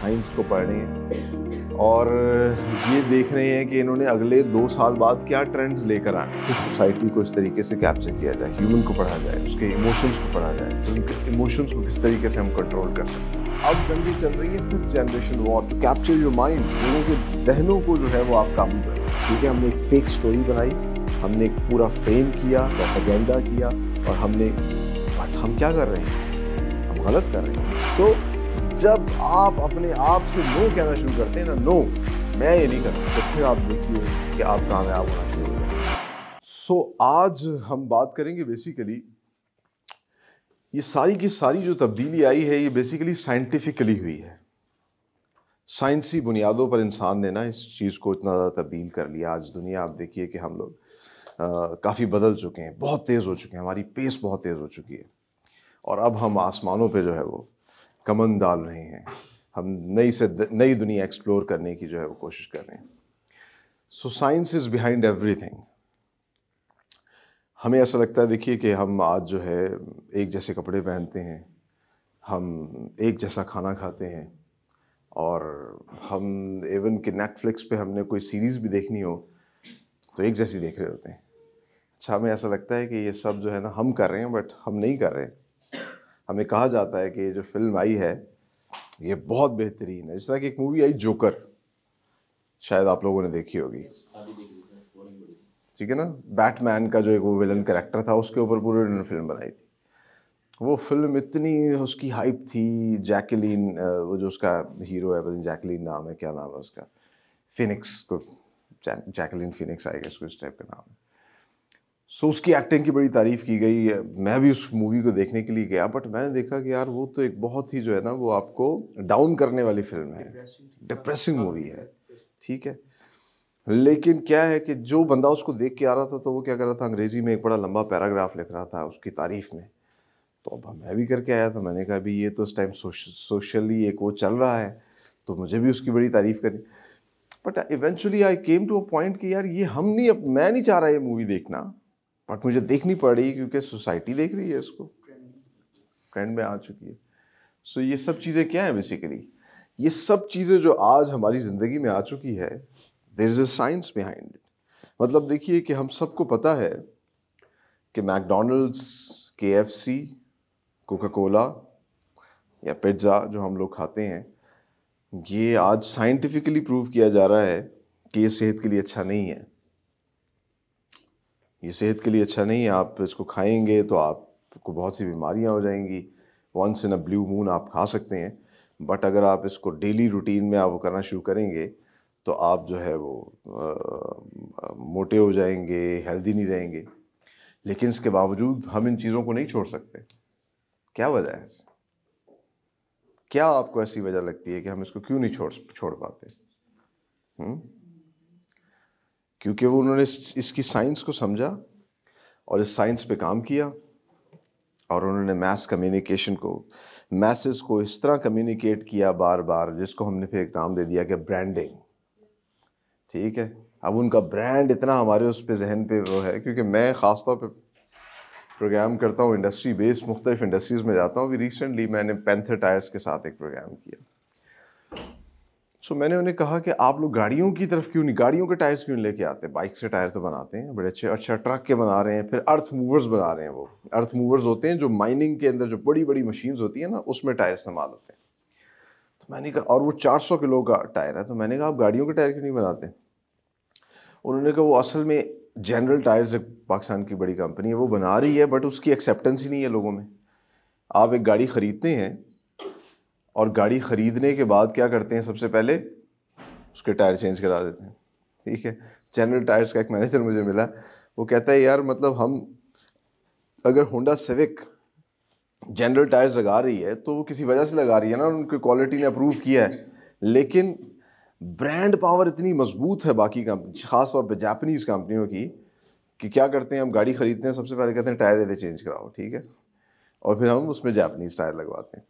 Science کو پڑھ رہے ہیں اور یہ دیکھ رہے ہیں کہ انہوں نے اگلے 2 سال بعد کیا ٹرینڈز لے کر آنے ہیں. سوسائٹی کو اس طریقے سے کیپچر کیا جائے, ہیومن کو پڑھا جائے, اس کے ایموشنز کو پڑھا جائے, ان کے ایموشنز کو کس طریقے سے ہم کنٹرول کر سکتے ہیں. اب جنگی چل رہی ہے 5th generation war to capture your mind. لوگوں کے ذہنوں کو جو ہے وہ آپ قابو کریں. ٹھیک ہے, ہم نے ایک فیک سٹوری بنائی, ہم نے ایک پورا فریم کیا, پروپیگنڈا کیا, اور ہم نے ہم کیا کر رہے ہیں, ہم غلط کر رہے ہیں. تو جب آپ اپنے آپ سے نو کہنا شروع کرتے ہیں نا, نو میں یہ نہیں کرتا, تو پھر آپ دیکھیے کہ آپ کامیاب ہونا شروع ہو جائیں. سو آج ہم بات کریں گے بیسیکلی یہ ساری کی ساری جو تبدیلی آئی ہے یہ بیسیکلی سائنٹیفکلی ہوئی ہے. سائنسی بنیادوں پر انسان نے نا اس چیز کو اتنا زیادہ تبدیل کر لیا. آج دنیا آپ دیکھیے کہ ہم لوگ کافی بدل چکے ہیں, بہت تیز ہو چکے ہیں, ہماری پیس بہت تیز ہو چکی ہے, اور اب ہم آسمانوں پہ جو ہے وہ کمند ڈال رہے ہیں. ہم نئی دنیا ایکسپلور کرنے کی جو ہے وہ کوشش کر رہے ہیں. So science is behind everything. ہمیں ایسا لگتا ہے دیکھیے کہ ہم آج جو ہے ایک جیسے کپڑے پہنتے ہیں, ہم ایک جیسا کھانا کھاتے ہیں, اور ہم ایون کہ نیٹ فلکس پہ ہم نے کوئی سیریز بھی دیکھنی ہو تو ایک جیسی دیکھ رہے ہوتے ہیں. اچھا, ہمیں ایسا لگتا ہے کہ یہ سب جو ہے نا ہم کر رہے ہیں, بٹ ہم نہیں کر رہے. ہمیں کہا جاتا ہے کہ یہ جو فلم آئی ہے یہ بہت بہترین ہے. اس طرح کی ایک مووی آئی جوکر, شاید آپ لوگوں نے دیکھی ہوگی, ٹھیک ہے نا, بیٹ مین کا جو ایک وہ ویلن کریکٹر تھا اس کے اوپر پورے انہوں نے فلم بنائی تھی. وہ فلم اتنی اس کی ہائپ تھی. جیکلین, وہ جو اس کا ہیرو ہے, پتہ نہیں جیکلین نام ہے, کیا نام ہے اس کا, فینکس کو, جیکلین فینکس آئے گا اس کو, اس ٹائپ کا نام ہے. سو اس کی ایکٹنگ کی بڑی تعریف کی گئی. میں بھی اس مووی کو دیکھنے کے لیے گیا, بٹ میں نے دیکھا کہ یار وہ تو ایک بہت ہی جو ہے نا وہ آپ کو ڈاؤن کرنے والی فلم ہے, ڈپریسنگ مووی ہے. ٹھیک ہے, لیکن کیا ہے کہ جو بندہ اس کو دیکھ کے آ رہا تھا تو وہ کیا کر رہا تھا, انگریزی میں ایک بڑا لمبا پیراگراف لکھ رہا تھا اس کی تعریف میں. تو اب میں بھی کر کے آیا, تو میں نے کہا بھی یہ تو اس ٹائم سوشلی ایک وہ چل رہا ہے تو مجھے بھی اس کی بڑی تعریف کرنی. But eventually I came to a point کہ یار یہ میں نہیں چاہ رہا یہ مووی دیکھنا, بٹ مجھے دیکھنی پڑ رہی کیونکہ سوسائٹی دیکھ رہی ہے, اس کو ٹرینڈ میں آ چکی ہے. سو یہ سب چیزیں کیا ہیں بیسیکلی, یہ سب چیزیں جو آج ہماری زندگی میں آ چکی ہے, there is a science behind it. مطلب دیکھیے کہ ہم سب کو پتہ ہے کہ McDonald's, KFC, Coca Cola یا پیزا جو ہم لوگ کھاتے ہیں, یہ آج سائنٹیفکلی پروو کیا جا رہا ہے کہ یہ صحت کے لیے اچھا نہیں ہے. یہ صحت کے لیے اچھا نہیں ہے. آپ اس کو کھائیں گے تو آپ کو بہت سی بیماریاں ہو جائیں گی. ونس ان اے بلیو مون آپ کھا سکتے ہیں, بٹ اگر آپ اس کو ڈیلی روٹین میں آپ وہ کرنا شروع کریں گے تو آپ جو ہے وہ موٹے ہو جائیں گے, ہیلدی نہیں رہیں گے. لیکن اس کے باوجود ہم ان چیزوں کو نہیں چھوڑ سکتے. کیا وجہ ہے؟ کیا آپ کو ایسی وجہ لگتی ہے کہ ہم اس کو کیوں نہیں چھوڑ پاتے؟ کیونکہ وہ انہوں نے اس کی سائنس کو سمجھا اور اس سائنس پہ کام کیا, اور انہوں نے میس کمیونیکیشن کو, میسز کو اس طرح کمیونیکیٹ کیا بار بار, جس کو ہم نے پھر ایک نام دے دیا کہ برانڈنگ. ٹھیک ہے, اب ان کا برانڈ اتنا ہمارے اس پہ ذہن پہ وہ ہے, کیونکہ میں خاص طور پہ پروگرام کرتا ہوں انڈسٹری بیس, مختلف انڈسٹریز میں جاتا ہوں. ابھی ریسنٹلی میں نے پینتھر ٹائرز کے ساتھ ایک پروگرام کیا. سو میں نے انہیں کہا کہ آپ لوگ گاڑیوں کی طرف کیوں نہیں, گاڑیوں کے ٹائرز کیوں لے کے آتے ہیں؟ بائک سے ٹائر تو بناتے ہیں بڑے اچھے, اچھا ٹرک کے بنا رہے ہیں, پھر ارتھ موورز بنا رہے ہیں. وہ ارتھ موورز ہوتے ہیں جو مائننگ کے اندر جو بڑی بڑی مشینز ہوتی ہیں نا, اس میں ٹائر استعمال ہوتے ہیں. تو میں نے کہا, اور وہ 400 کلو کا ٹائر ہے, تو میں نے کہا آپ گاڑیوں کے ٹائر کیوں نہیں بناتے؟ انہوں نے کہا وہ اصل میں جنرل ٹائرز ایک پاکستان کی بڑی کمپنی ہے, وہ بنا رہی ہے, بٹ اس کی ایکسیپٹنس ہی نہیں ہے لوگوں میں. آپ ایک گاڑی خریدتے ہیں اور گاڑی خریدنے کے بعد کیا کرتے ہیں, سب سے پہلے اس کے ٹائر چینج کرا دیتے ہیں. ٹھیک ہے, جنرل ٹائرز کا ایک مینیجر مجھے ملا, وہ کہتا ہے یار مطلب ہم اگر ہونڈا سیوک جنرل ٹائرز لگا رہی ہے تو وہ کسی وجہ سے لگا رہی ہے نا, ان کی کوالٹی نے اپروو کیا ہے, لیکن برانڈ پاور اتنی مضبوط ہے باقی خاص طور پہ جاپنیز کمپنیوں کی, کہ کیا کرتے ہیں, ہم گاڑی خریدتے ہیں, سب سے پہلے کہتے ہیں ٹائر دے چینج کراؤ. ٹھیک ہے, اور پھر ہم اس میں جاپنیز ٹائر لگواتے ہیں.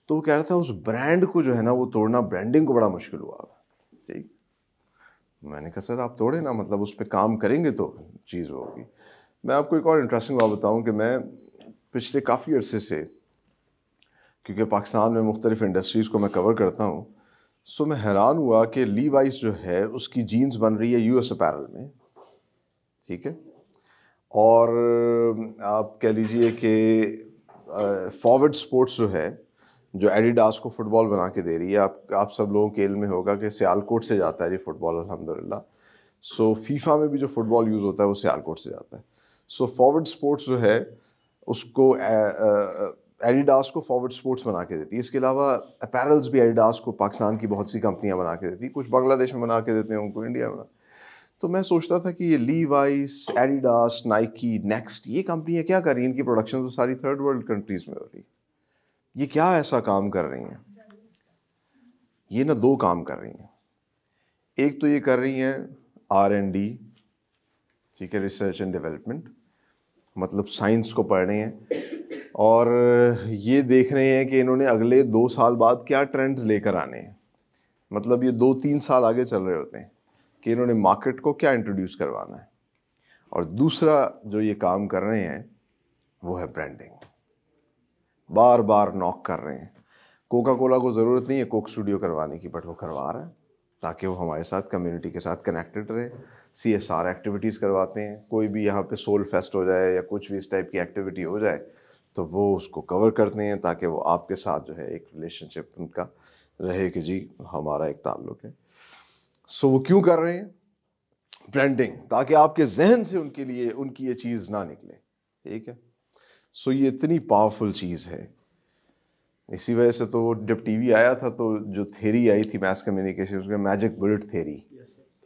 تو وہ کہہ رہا تھا اس برانڈ کو جو ہے نا وہ توڑنا, برانڈنگ کو بڑا مشکل ہوا. ٹھیک, میں نے کہا سر آپ توڑے نا, مطلب اس پہ کام کریں گے تو چیز ہوگی. میں آپ کو ایک اور انٹرسٹنگ بات بتاؤں کہ میں پچھلے کافی عرصے سے, کیونکہ پاکستان میں مختلف انڈسٹریز کو میں کور کرتا ہوں, سو میں حیران ہوا کہ لیوائس جو ہے اس کی جینز بن رہی ہے یو ایس اپیرل میں، ٹھیک ہے، اور آپ کہہ لیجئے کہ فارورڈ سپورٹس جو ہے، جو ایڈیڈاس کو فٹ بال بنا کے دے رہی ہے، آپ سب لوگوں کے علم میں ہوگا کہ سیالکوٹ سے جاتا ہے یہ فٹ بال الحمدللہ. سو فیفا میں بھی جو فٹ بال یوز ہوتا ہے وہ سیالکوٹ سے جاتا ہے. سو فارورڈ سپورٹس جو ہے اس کو ایڈیڈاس کو فارورڈ سپورٹس بنا کے دیتی ہے. اس کے علاوہ اپیرلز بھی ایڈیڈاس کو پاکستان کی بہت سی کمپنیاں بنا کے دیتی، کچھ بنگلہ دیش میں بنا کے دیتے ہیں، ان کو انڈیا میں. تو میں سوچتا تھا کہ یہ لیوائس، ایڈیڈاس، نائکی، نیکسٹ، یہ کمپنیاں کیا کر رہی ہیں؟ ان کی پروڈکشن تو ساری تھرڈ ورلڈ کنٹریز میں ہو رہی ہے. یہ کیا ایسا کام کر رہی ہیں؟ یہ نہ دو کام کر رہی ہیں. ایک تو یہ کر رہی ہیں R&D، ٹھیک ہے، ریسرچ اینڈ ڈیولپمنٹ، مطلب سائنس کو پڑھ رہے ہیں اور یہ دیکھ رہے ہیں کہ انہوں نے اگلے 2 سال بعد کیا ٹرینڈز لے کر آنے ہیں. مطلب یہ 2-3 سال آگے چل رہے ہوتے ہیں کہ انہوں نے مارکیٹ کو کیا انٹروڈیوس کروانا ہے. اور دوسرا جو یہ کام کر رہے ہیں وہ ہے برانڈنگ. بار بار ناک کر رہے ہیں. کوکا کولا کو ضرورت نہیں ہے کوک اسٹوڈیو کروانے کی، بٹ وہ کروا رہا ہے تاکہ وہ ہمارے ساتھ کمیونٹی کے ساتھ کنیکٹڈ رہے. CSR ایکٹیویٹیز کرواتے ہیں، کوئی بھی یہاں پہ سول فیسٹ ہو جائے یا کچھ بھی اس ٹائپ کی ایکٹیویٹی ہو جائے تو وہ اس کو کور کرتے ہیں تاکہ وہ آپ کے ساتھ جو ہے ایک ریلیشن شپ ان کا رہے کہ جی ہمارا ایک تعلق ہے. سو وہ کیوں کر رہے ہیں؟ برانڈنگ، تاکہ آپ کے ذہن سے ان کے لیے ان کی یہ چیز نہ نکلے. ٹھیک ہے. سو یہ اتنی پاورفل چیز ہے. اسی وجہ سے تو جب ٹی وی آیا تھا تو جو تھیری آئی تھی میس کمیونیکیشن، اس کا میجک بلٹ تھیری،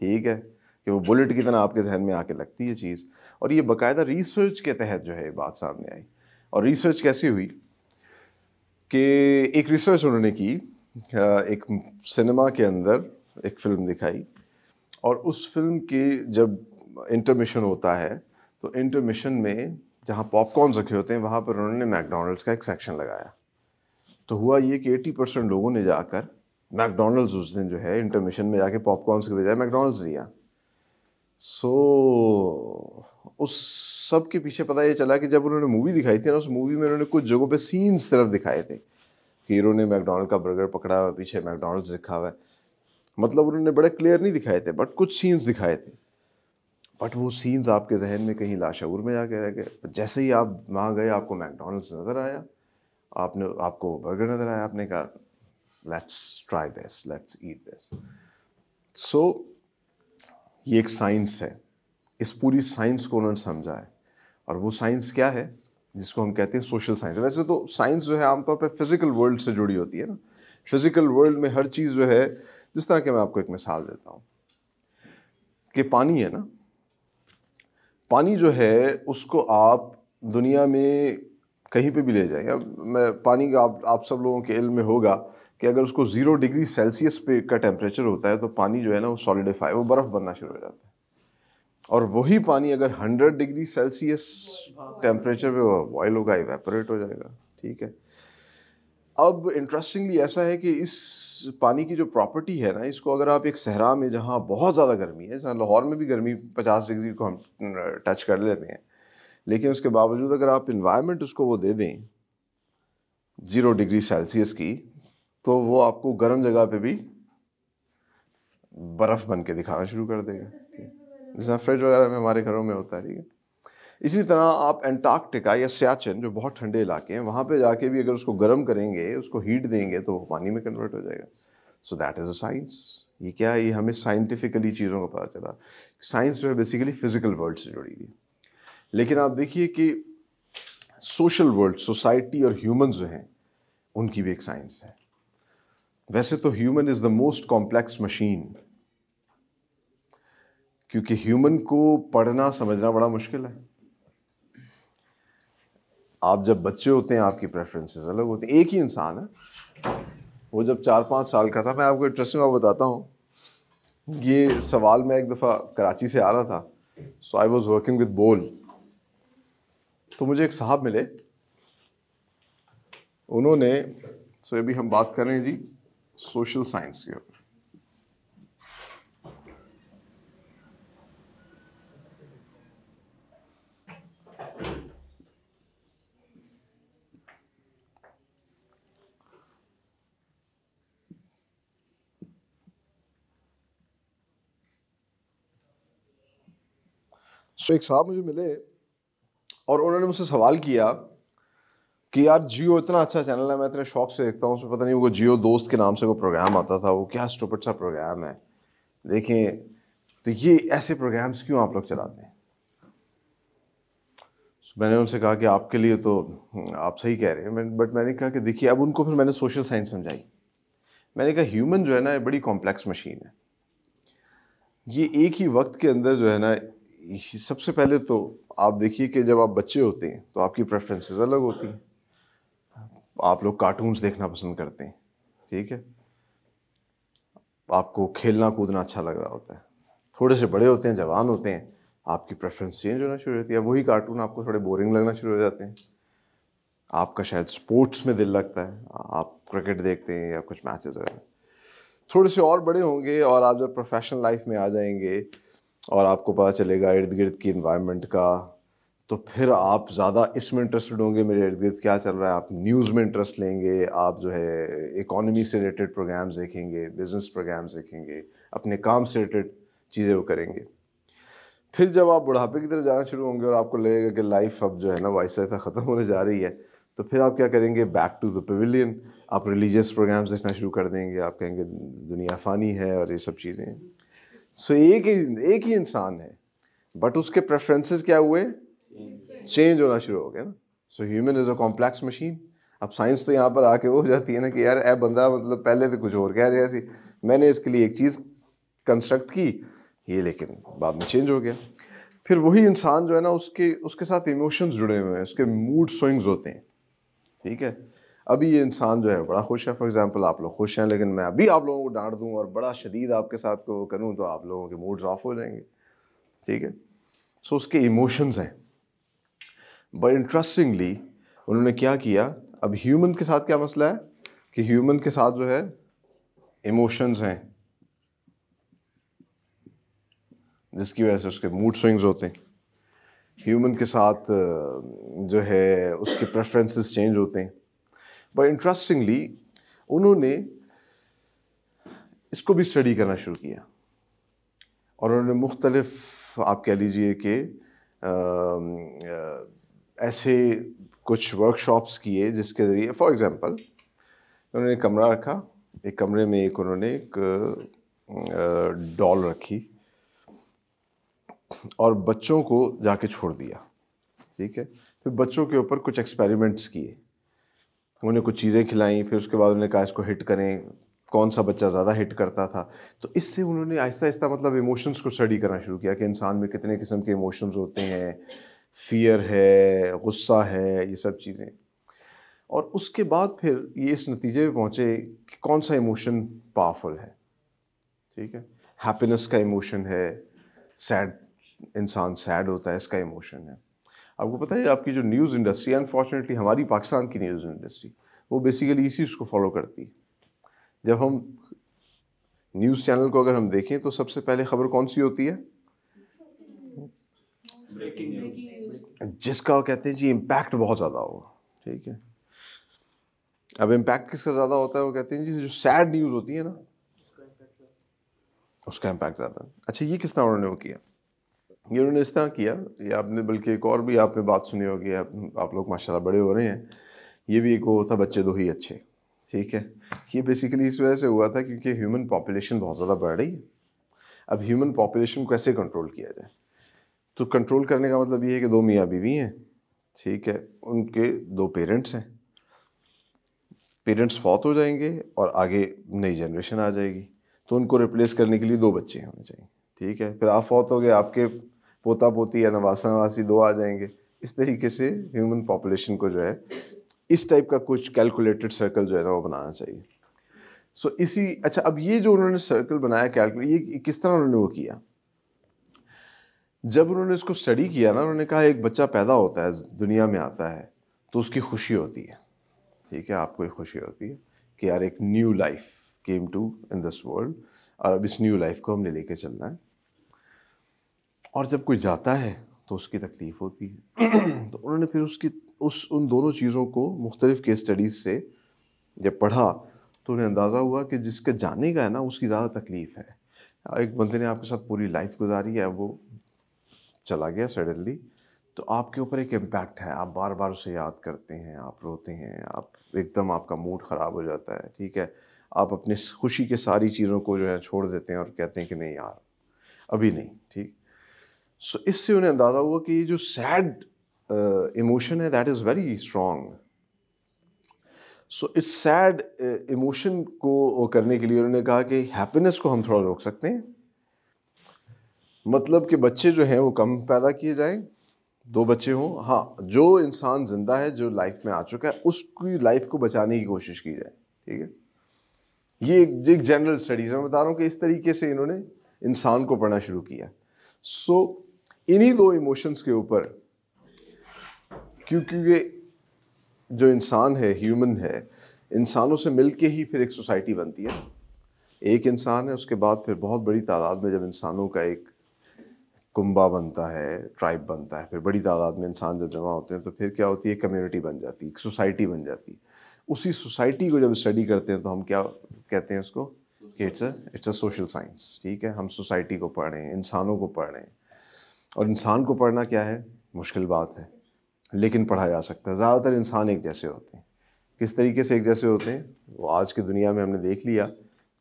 ٹھیک ہے، کہ وہ بلٹ کی طرح آپ کے ذہن میں آ کے لگتی ہے چیز. اور یہ باقاعدہ ریسرچ کے تحت جو ہے بات سامنے آئی. اور ریسرچ کیسی ہوئی کہ ایک ریسرچ انہوں نے کی، ایک سنیما کے اندر ایک فلم دکھائی، اور اس فلم کے جب انٹرمیشن ہوتا ہے تو انٹرمیشن میں جہاں پاپ کارنز رکھے ہوتے ہیں وہاں پر انہوں نے میک ڈونلڈس کا ایک سیکشن لگایا. تو ہوا یہ کہ 80% لوگوں نے جا کر میک ڈونلڈز اس دن جو ہے انٹرمیشن میں جا کے پاپ کارنز کے بجائے میک ڈونلڈز لیا. سو اس سب کے پیچھے پتہ یہ چلا کہ جب انہوں نے مووی دکھائی تھی نا، اس مووی میں انہوں نے کچھ جگہوں پہ سینز طرف دکھائے تھے کہ ہیرو نے میک ڈونلڈ کا برگر پکڑا ہوا، پیچھے میک ڈونلڈز لکھا ہوا ہے. مطلب انہوں نے بڑے کلیئر نہیں دکھائے تھے بٹ کچھ سینز دکھائے تھے. بٹ وہ سینز آپ کے ذہن میں کہیں لاشعور میں جا کے رہ گئے. جیسے ہی آپ وہاں گئے آپ کو میک ڈونلڈز نظر آیا، آپ کو برگر نظر آیا، آپ نے کہا let's try this, let's eat this. So یہ ایک سائنس ہے. اس پوری سائنس کو انہوں نے سمجھا ہے. اور وہ سائنس کیا ہے؟ جس کو ہم کہتے ہیں سوشل سائنس. ویسے تو سائنس جو ہے عام طور پہ فزیکل ورلڈ سے جڑی ہوتی ہے نا. فزیکل ورلڈ میں ہر چیز جو ہے، جس طرح کہ میں آپ کو ایک مثال دیتا ہوں کہ پانی ہے نا، پانی جو ہے اس کو آپ دنیا میں کہیں پہ بھی لے جائیں. اب میں پانی کا آپ سب لوگوں کے علم میں ہوگا کہ اگر اس کو 0 ڈگری سیلسیس پہ کا ٹیمپریچر ہوتا ہے تو پانی جو ہے نا وہ سالیڈیفائی، وہ برف بننا شروع ہو جاتا ہے. اور وہی پانی اگر 100 ڈگری سیلسیس ٹیمپریچر پہ وہ بوائل ہوگا، ایویپوریٹ ہو جائے گا. ٹھیک ہے. اب انٹرسٹنگلی ایسا ہے کہ اس پانی کی جو پراپرٹی ہے نا، اس کو اگر آپ ایک صحرا میں جہاں بہت زیادہ گرمی ہے، جہاں لاہور میں بھی گرمی 50 ڈگری کو ہم ٹچ کر لیتے ہیں، لیکن اس کے باوجود اگر آپ انوائرمنٹ اس کو وہ دے دیں 0 ڈگری سیلسیس کی، تو وہ آپ کو گرم جگہ پہ بھی برف بن کے دکھانا شروع کر دے گا. جیسا فریج وغیرہ میں ہمارے گھروں میں ہوتا ہے. ٹھیک ہے. اسی طرح آپ انٹارکٹیکا یا سیاچن جو بہت ٹھنڈے علاقے ہیں، وہاں پہ جا کے بھی اگر اس کو گرم کریں گے، اس کو ہیٹ دیں گے تو وہ پانی میں کنورٹ ہو جائے گا. So that is a science. یہ کیا ہے؟ یہ ہمیں سائنٹیفکلی چیزوں کا پتہ چلا. سائنس جو ہے بیسیکلی فزیکل ورلڈ سے جڑی ہوئی. لیکن آپ دیکھیے کہ سوشل ورلڈ، سوسائٹی اور ہیومنز جو ہیں ان کی بھی ایک سائنس ہے. ویسے تو human is the most complex machine, کیونکہ ہیومن کو پڑھنا سمجھنا بڑا مشکل ہے. آپ جب بچے ہوتے ہیں آپ کی پریفرنسز الگ ہوتی ہیں. ایک ہی انسان ہے، وہ جب 4-5 سال کا تھا، میں آپ کو انٹرسٹنگ بات بتاتا ہوں. یہ سوال میں ایک دفعہ کراچی سے آ رہا تھا، سو آئی واز ورکنگ ود بول. تو مجھے ایک صاحب ملے، انہوں نے سو ابھی ہم بات کر رہے ہیں جی سوشل سائنس کے اوپر. سو ایک صاحب مجھے ملے اور انہوں نے مجھ سے سوال کیا کہ یار جیو اتنا اچھا چینل ہے, میں اتنے شوق سے دیکھتا ہوں, اس میں پتہ نہیں وہ جیو دوست کے نام سے کوئی پروگرام آتا تھا, وہ کیا اسٹوپڈ سا پروگرام ہے, دیکھیں تو یہ ایسے پروگرامز کیوں آپ لوگ چلاتے ہیں. میں نے ان سے کہا کہ آپ کے لیے تو آپ صحیح کہہ رہے ہیں, بٹ میں نے کہا کہ دیکھیے, اب ان کو پھر میں نے سوشل سائنس سمجھائی. میں نے کہا ہیومن جو ہے نا بڑی کمپلیکس مشین ہے, یہ ایک ہی وقت کے اندر جو ہے نا, سب سے پہلے تو آپ دیکھیے کہ جب آپ بچے ہوتے ہیں تو آپ کی پریفرنسز الگ ہوتی ہیں, آپ لوگ کارٹونز دیکھنا پسند کرتے ہیں, ٹھیک ہے, آپ کو کھیلنا کودنا اچھا لگ رہا ہوتا ہے. تھوڑے سے بڑے ہوتے ہیں, جوان ہوتے ہیں, آپ کی پریفرنس چینج ہونا شروع ہوتی ہے, وہی کارٹون آپ کو تھوڑے بورنگ لگنا شروع ہو جاتے ہیں, آپ کا شاید سپورٹس میں دل لگتا ہے, آپ کرکٹ دیکھتے ہیں یا کچھ میچز وغیرہ. تھوڑے سے اور بڑے ہوں گے اور آپ جب پروفیشنل لائف میں آ جائیں گے اور آپ کو پتہ چلے گا ارد گرد کی انوائرمنٹ کا, تو پھر آپ زیادہ اس میں انٹرسٹڈ ہوں گے, میرے ارد گرد کیا چل رہا ہے, آپ نیوز میں انٹرسٹ لیں گے, آپ جو ہے اکانومی سے ریلیٹڈ پروگرامز دیکھیں گے, بزنس پروگرامز دیکھیں گے, اپنے کام سے ریلیٹڈ چیزیں وہ کریں گے. پھر جب آپ بڑھاپے کی طرف جانا شروع ہوں گے اور آپ کو لگے گا کہ لائف اب جو ہے نا وہ آہستہ آہستہ ختم ہونے جا رہی ہے, تو پھر آپ کیا کریں گے, بیک ٹو دا پیویلین, آپ ریلیجیس پروگرامز دیکھنا شروع کر دیں گے, آپ کہیں گے دنیا فانی ہے اور یہ سب چیزیں. سو ایک ہی انسان ہے, بٹ اس کے پریفرنسز کیا ہوئے, چینج ہونا شروع ہو گیا نا. So human is a complex machine. اب سائنس تو یہاں پر آ کے ہو جاتی ہے نا کہ یار اے بندہ, مطلب پہلے تو کچھ اور کہہ رہا سی, میں نے اس کے لیے ایک چیز کنسٹرکٹ کی, یہ لیکن بعد میں چینج ہو گیا. پھر وہی انسان جو ہے نا اس کے ساتھ ایموشنز جڑے ہوئے ہیں, اس کے موڈ سوئنگز ہوتے ہیں, ٹھیک ہے. ابھی یہ انسان جو ہے بڑا خوش ہے, فار ایگزامپل آپ لوگ خوش ہیں, لیکن میں ابھی آپ لوگوں کو ڈانٹ دوں اور بڑا شدید آپ کے ساتھ کو کروں تو آپ لوگوں کے موڈز آف ہو جائیں گے, ٹھیک ہے. سو اس کے ایموشنز ہیں. بٹ انٹرسٹنگلی انہوں نے کیا کیا, اب ہیومن کے ساتھ کیا مسئلہ ہے کہ ہیومن کے ساتھ جو ہے ایموشنز ہیں, جس کی وجہ سے اس کے موڈ سوئنگز ہوتے ہیں. ہیومن کے ساتھ جو ہے اس کے پریفرنسز چینج ہوتے ہیں. بٹ انٹرسٹنگلی انہوں نے اس کو بھی اسٹڈی کرنا شروع کیا اور انہوں نے مختلف, آپ کہہ لیجئے کہ ایسے کچھ ورک شاپس کیے جس کے ذریعے, فار ایگزامپل انہوں نے ایک کمرہ رکھا, ایک کمرے میں انہوں نے ایک ڈال رکھی اور بچوں کو جا کے چھوڑ دیا, ٹھیک ہے. پھر بچوں کے اوپر کچھ ایکسپیریمنٹس کیے, انہیں کچھ چیزیں کھلائیں, پھر اس کے بعد انہوں نے کہا اس کو ہٹ کریں, کون سا بچہ زیادہ ہٹ کرتا تھا. تو اس سے انہوں نے آہستہ آہستہ مطلب ایموشنز کو اسٹڈی کرنا شروع کیا کہ انسان میں کتنے قسم کے ایموشنز ہوتے ہیں, فیئر ہے, غصہ ہے, یہ سب چیزیں. اور اس کے بعد پھر یہ اس نتیجے پہ پہنچے کہ کون سا ایموشن پاورفل ہے, ٹھیک ہے. ہیپینس کا ایموشن ہے, سیڈ انسان سیڈ ہوتا ہے, اس کا ایموشن ہے. آپ کو پتہ ہے آپ کی جو نیوز انڈسٹری ہے, انفارچونیٹلی ہماری پاکستان کی نیوز انڈسٹری, وہ بیسیکلی اسی اس کو فالو کرتی ہے. جب ہم نیوز چینل کو اگر ہم دیکھیں تو سب سے پہلے خبر کون سی ہوتی ہے, جس کا کہتے ہیں جی امپیکٹ بہت زیادہ ہوگا, ٹھیک ہے. اب امپیکٹ کس کا زیادہ ہوتا ہے, وہ کہتے ہیں جی جو سیڈ نیوز ہوتی ہے نا اس کا امپیکٹ زیادہ ہے. اچھا یہ کس طرح انہوں نے وہ کیا, یہ انہوں نے اس طرح کیا, یہ آپ نے بلکہ ایک اور بھی آپ نے بات سنی ہوگی, آپ لوگ ماشاءاللہ بڑے ہو رہے ہیں, یہ بھی ایک وہ تھا بچے دو ہی اچھے, ٹھیک ہے. یہ بیسیکلی اس وجہ سے ہوا تھا کیونکہ ہیومن پاپولیشن بہت زیادہ بڑھ رہی ہے. اب ہیومن پاپولیشن کو کیسے کنٹرول کیا جائے, تو کنٹرول کرنے کا مطلب یہ ہے کہ دو میاں بیوی ہیں, ٹھیک ہے, ان کے دو پیرنٹس ہیں, پیرنٹس فوت ہو جائیں گے اور آگے نئی جنریشن آ جائے گی, تو ان کو ریپلیس کرنے کے لیے دو بچے ہونے چاہیے, ٹھیک ہے. پھر آپ فوت ہو گئے, آپ کے پوتا پوتی یا نواسا نواسی دو آ جائیں گے. اس طریقے سے ہیومن پاپولیشن کو جو ہے اس ٹائپ کا کچھ کیلکولیٹڈ سرکل جو ہے نا وہ بنانا چاہیے. سو اچھا اب یہ جو انہوں نے سرکل بنایا کیلکولیٹ, یہ کس طرح انہوں نے وہ کیا, جب انہوں نے اس کو اسٹڈی کیا نا, انہوں نے کہا ایک بچہ پیدا ہوتا ہے, دنیا میں آتا ہے, تو اس کی خوشی ہوتی ہے, ٹھیک ہے, آپ کو ایک خوشی ہوتی ہے کہ یار ایک new life came to in this world, اور اب اس نیو لائف کو ہم نے لے کے چلنا ہے. اور جب کوئی جاتا ہے تو اس کی تکلیف ہوتی ہے. تو انہوں نے پھر ان دونوں چیزوں کو مختلف کیس اسٹڈیز سے جب پڑھا تو انہیں اندازہ ہوا کہ جس کے جانے کا ہے نا اس کی زیادہ تکلیف ہے. ایک بندے نے آپ کے ساتھ پوری لائف گزاری ہے, وہ چلا گیا سڈنلی تو آپ کے اوپر ایک امپیکٹ ہے, آپ بار بار اسے یاد کرتے ہیں, آپ روتے ہیں, آپ ایک دم آپ کا موڈ خراب ہو جاتا ہے, ٹھیک ہے, آپ اپنی خوشی کے ساری چیزوں کو جو ہے چھوڑ دیتے ہیں اور کہتے ہیں کہ نہیں یار ابھی نہیں, ٹھیک. سو اس سے انہیں اندازہ ہوا کہ یہ جو سیڈ ایموشن ہے that is very strong. So sad سیڈ ایموشن کو وہ کرنے کے لیے انہوں نے کہا کہ ہیپینس کو ہم تھوڑا روک سکتے ہیں, مطلب کہ بچے جو ہیں وہ کم پیدا کیے جائیں, 2 بچے ہوں, ہاں جو انسان زندہ ہے جو لائف میں آ چکا ہے اس کی لائف کو بچانے کی کوشش کی جائے, ٹھیک ہے. یہ ایک جنرل اسٹڈیز میں بتا رہا ہوں کہ اس طریقے سے انہوں نے انسان کو پڑھنا شروع کیا. سو انہی 2 ایموشنز کے اوپر, کیونکہ جو انسان ہے ہیومن ہے, انسانوں سے مل کے ہی پھر ایک سوسائٹی بنتی ہے. ایک انسان ہے, اس کے بعد پھر بہت بڑی تعداد میں جب انسانوں کا ایک کنبہ بنتا ہے, ٹرائب بنتا ہے, پھر بڑی تعداد میں انسان جب جمع ہوتے ہیں تو پھر کیا ہوتی ہے, کمیونٹی بن جاتی ہے, ایک سوسائٹی بن جاتی ہے. اسی سوسائٹی کو جب اسٹڈی کرتے ہیں تو ہم کیا کہتے ہیں اس کو کہ اٹس اے سوشل سائنس, ٹھیک ہے. ہم سوسائٹی کو پڑھ رہے ہیں, انسانوں کو پڑھ رہے ہیں, اور انسان کو پڑھنا کیا ہے, مشکل بات ہے لیکن پڑھا جا سکتا ہے. زیادہ تر انسان ایک جیسے ہوتے ہیں. کس طریقے سے ایک جیسے ہوتے ہیں, وہ آج کی دنیا میں ہم نے دیکھ لیا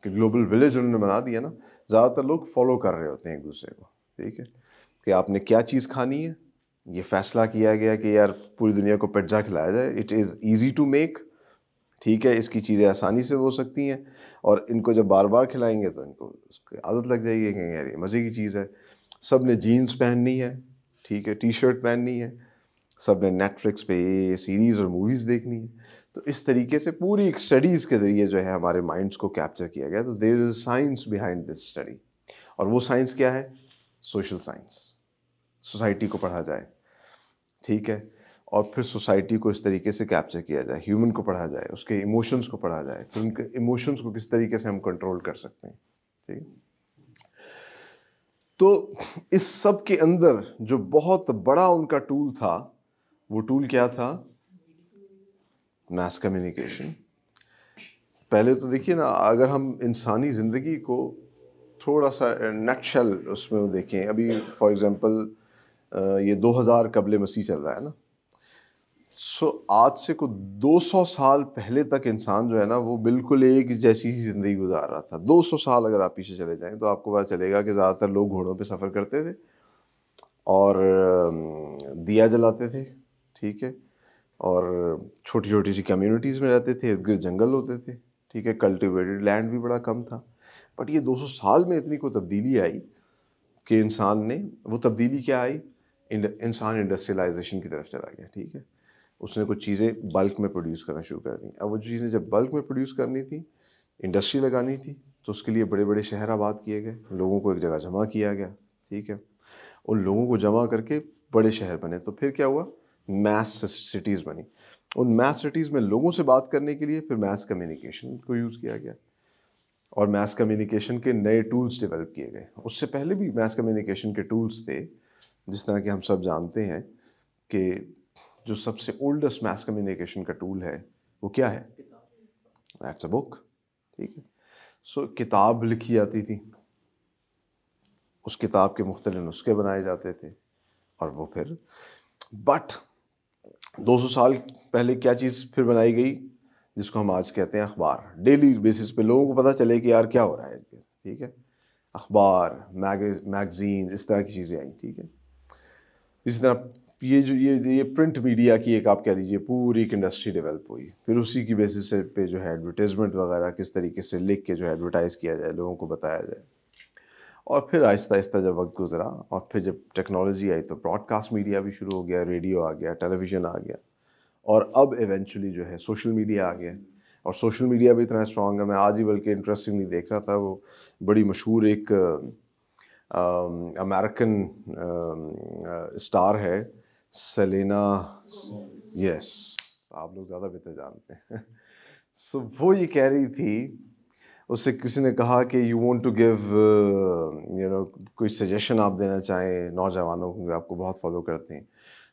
کہ گلوبل ولیج انہوں نے بنا دیا نا, زیادہ تر لوگ فالو کر رہے ہوتے ہیں ایک دوسرے کو, ٹھیک ہے, کہ آپ نے کیا چیز کھانی ہے, یہ فیصلہ کیا گیا کہ یار پوری دنیا کو پیٹزا کھلایا جائے, it is easy to make, ٹھیک ہے, اس کی چیزیں آسانی سے ہو سکتی ہیں, اور ان کو جب بار بار کھلائیں گے تو ان کو اس کی عادت لگ جائے گی کہ یار یہ مزے کی چیز ہے. سب نے جینز پہننی ہے, ٹھیک ہے, ٹی شرٹ پہننی ہے, سب نے نیٹ فلکس پہ یہ سیریز اور موویز دیکھنی ہے. تو اس طریقے سے پوری ایک اسٹڈیز کے ذریعے جو ہے ہمارے مائنڈس کو کیپچر کیا گیا. تو دیر از سائنس بیہائنڈ دس اسٹڈی, اور وہ سائنس کیا ہے, سوشل سائنس. سوسائٹی کو پڑھا جائے, ٹھیک ہے, اور پھر سوسائٹی کو اس طریقے سے کیپچر کیا جائے, ہیومن کو پڑھا جائے, اس کے ایموشنز کو پڑھا جائے, پھر ان کے ایموشنز کو کس طریقے سے ہم کنٹرول کر سکتے ہیں, ٹھیک. تو اس سب کے اندر جو بہت بڑا ان کا ٹول تھا, وہ ٹول کیا تھا, میس کمیونیکیشن. پہلے تو دیکھیے نا, اگر ہم انسانی زندگی کو تھوڑا سا نیٹ شیل اس میں دیکھیں, ابھی فار ایگزامپل یہ 2000 قبل مسیح چل رہا ہے نا, سو آج سے کو 200 سال پہلے تک انسان جو ہے نا وہ بالکل ایک جیسی ہی زندگی گزار رہا تھا. 200 سال اگر آپ پیچھے چلے جائیں تو آپ کو پتا چلے گا کہ زیادہ تر لوگ گھوڑوں پہ سفر کرتے تھے اور دیا جلاتے تھے, ٹھیک ہے, اور چھوٹی چھوٹی سی کمیونٹیز میں رہتے تھے, ارد گرد جنگل ہوتے تھے, ٹھیک ہے, کلٹیویٹڈ لینڈ بھی بڑا کم تھا. بٹ یہ 200 سال میں اتنی کوئی تبدیلی آئی کہ انسان نے, وہ تبدیلی کیا آئی, انسان انڈسٹریلائزیشن کی طرف چلا گیا, ٹھیک ہے. اس نے کچھ چیزیں بلک میں پروڈیوس کرنا شروع کر دیں. اب وہ چیزیں جب بلک میں پروڈیوس کرنی تھی, انڈسٹری لگانی تھی, تو اس کے لیے بڑے بڑے شہر آباد کیے گئے, لوگوں کو ایک جگہ جمع کیا گیا, ٹھیک ہے. ان لوگوں کو جمع کر کے بڑے شہر بنے, تو پھر کیا ہوا, میس سٹیز بنی. ان میس سٹیز میں لوگوں سے بات کرنے کے لیے پھر میس کمیونیکیشن کو یوز کیا گیا, اور میس کمیونیکیشن کے نئے ٹولز ڈیولپ کیے گئے. اس سے پہلے بھی میس کمیونیکیشن کے ٹولز تھے, جس طرح کہ ہم سب جانتے ہیں کہ جو سب سے اولڈسٹ میس کمیونیکیشن کا ٹول ہے وہ کیا ہے, دیٹس اے بک, ٹھیک ہے. سو کتاب لکھی جاتی تھی, اس کتاب کے مختلف نسخے بنائے جاتے تھے, اور وہ پھر بٹ 200 سال پہلے کیا چیز پھر بنائی گئی, جس کو ہم آج کہتے ہیں اخبار. ڈیلی بیسس پہ لوگوں کو پتہ چلے کہ یار کیا ہو رہا ہے, ٹھیک ہے, اخبار, میگزین, اس طرح کی چیزیں آئیں, ٹھیک ہے. اسی طرح یہ جو یہ پرنٹ میڈیا کی ایک آپ کہہ لیجیے پوری ایک انڈسٹری ڈیولپ ہوئی. پھر اسی کی بیسس پہ جو ہے ایڈورٹیزمنٹ وغیرہ کس طریقے سے لکھ کے جو ہے ایڈورٹائز کیا جائے, لوگوں کو بتایا جائے. اور پھر آہستہ آہستہ جب وقت گزرا اور پھر جب ٹیکنالوجی آئی تو براڈ کاسٹ میڈیا بھی شروع ہو گیا, ریڈیو آ گیا, ٹیلی ویژن آ گیا, اور اب ایونچولی جو ہے سوشل میڈیا آ گیا. اور سوشل میڈیا بھی اتنا اسٹرانگ ہے, میں آج ہی بلکہ انٹرسٹنگلی دیکھ رہا تھا, وہ بڑی مشہور ایک امریکن اسٹار ہے سیلینا, یس, آپ لوگ زیادہ بہتر جانتے ہیں. سو وہ یہ کہہ رہی تھی, اس سے کسی نے کہا کہ یو وانٹ ٹو گیو کوئی سجیشن آپ دینا چاہیں نوجوانوں کو, آپ کو بہت فالو کرتے ہیں,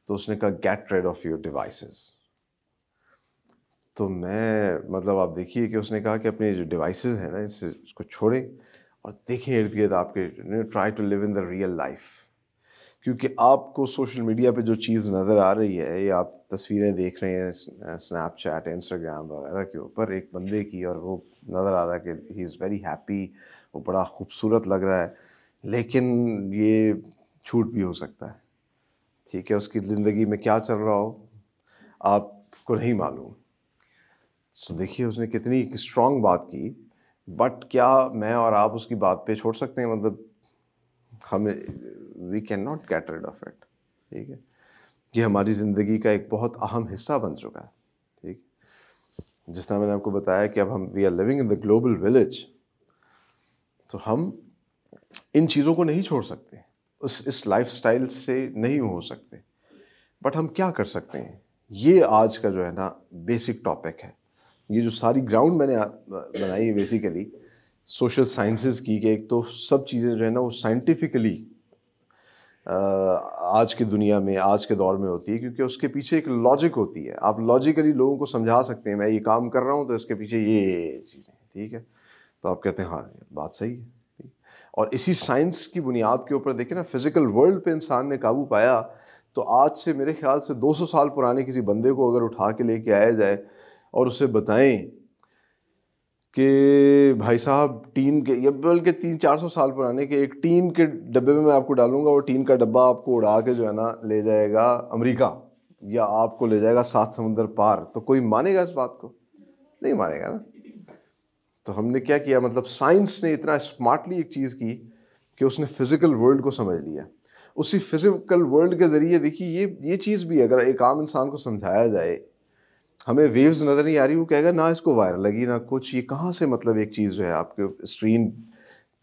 تو اس نے کہا get rid of your devices. تو میں مطلب آپ دیکھیے کہ اس نے کہا کہ اپنے جو ڈیوائسز ہیں نا اس کو چھوڑیں اور دیکھیں ارد گرد آپ کے, try to live in the real life. کیونکہ آپ کو سوشل میڈیا پہ جو چیز نظر آ رہی ہے یا آپ تصویریں دیکھ رہے ہیں اسنیپ چیٹ انسٹاگرام وغیرہ کے اوپر ایک بندے کی، اور وہ نظر آ رہا ہے کہ ہی از ویری ہیپی، وہ بڑا خوبصورت لگ رہا ہے، لیکن یہ جھوٹ بھی ہو سکتا ہے، ٹھیک ہے، اس کی زندگی میں کیا چل رہا ہو آپ کو نہیں معلوم. سو دیکھیے اس نے کتنی اسٹرانگ بات کی، بٹ کیا میں اور آپ اس کی بات پہ چھوڑ سکتے ہیں؟ مطلب ہمیں we can not get rid of it, ٹھیک ہے، یہ ہماری زندگی کا ایک بہت اہم حصہ بن چکا ہے، ٹھیک. جس طرح میں نے آپ کو بتایا کہ اب ہم we are living in the global village, تو ہم ان چیزوں کو نہیں چھوڑ سکتے، اس لائف سٹائل سے نہیں ہو سکتے، بٹ ہم کیا کر سکتے ہیں؟ یہ آج کا جو ہے نا بیسک ٹاپک ہے. یہ جو ساری گراؤنڈ میں نے بنائی ہے بیسیکلی سوشل سائنسز کی، کہ ایک تو سب چیزیں جو ہے نا وہ سائنٹیفکلی آج کی دنیا میں آج کے دور میں ہوتی ہے، کیونکہ اس کے پیچھے ایک لاجک ہوتی ہے. آپ لاجیکلی لوگوں کو سمجھا سکتے ہیں میں یہ کام کر رہا ہوں تو اس کے پیچھے یہ چیزیں، ٹھیک ہے، تو آپ کہتے ہیں ہاں بات صحیح ہے. اور اسی سائنس کی بنیاد کے اوپر دیکھیں نا فزیکل ورلڈ پہ انسان نے قابو پایا، تو آج سے میرے خیال سے 200 سال پرانے کسی بندے کو اگر اٹھا کے لے کے آیا جائے اور اسے بتائیں کہ بھائی صاحب ٹین کے، یا بلکہ 300-400 سال پرانے کے ایک ٹین کے ڈبے میں آپ کو ڈالوں گا، وہ ٹین کا ڈبہ آپ کو اڑا کے جو ہے نا لے جائے گا امریکہ، یا آپ کو لے جائے گا 7 سمندر پار، تو کوئی مانے گا اس بات کو؟ نہیں مانے گا نا. تو ہم نے کیا کیا، مطلب سائنس نے اتنا اسمارٹلی ایک چیز کی کہ اس نے فزیکل ورلڈ کو سمجھ لیا. اسی فزیکل ورلڈ کے ذریعے دیکھیے یہ چیز بھی اگر ایک عام انسان کو سمجھایا جائے، ہمیں ویوز نظر نہیں آ رہی، وہ کہے گا نہ اس کو وائر لگی نہ کچھ، یہ کہاں سے مطلب ایک چیز جو ہے آپ کے اسکرین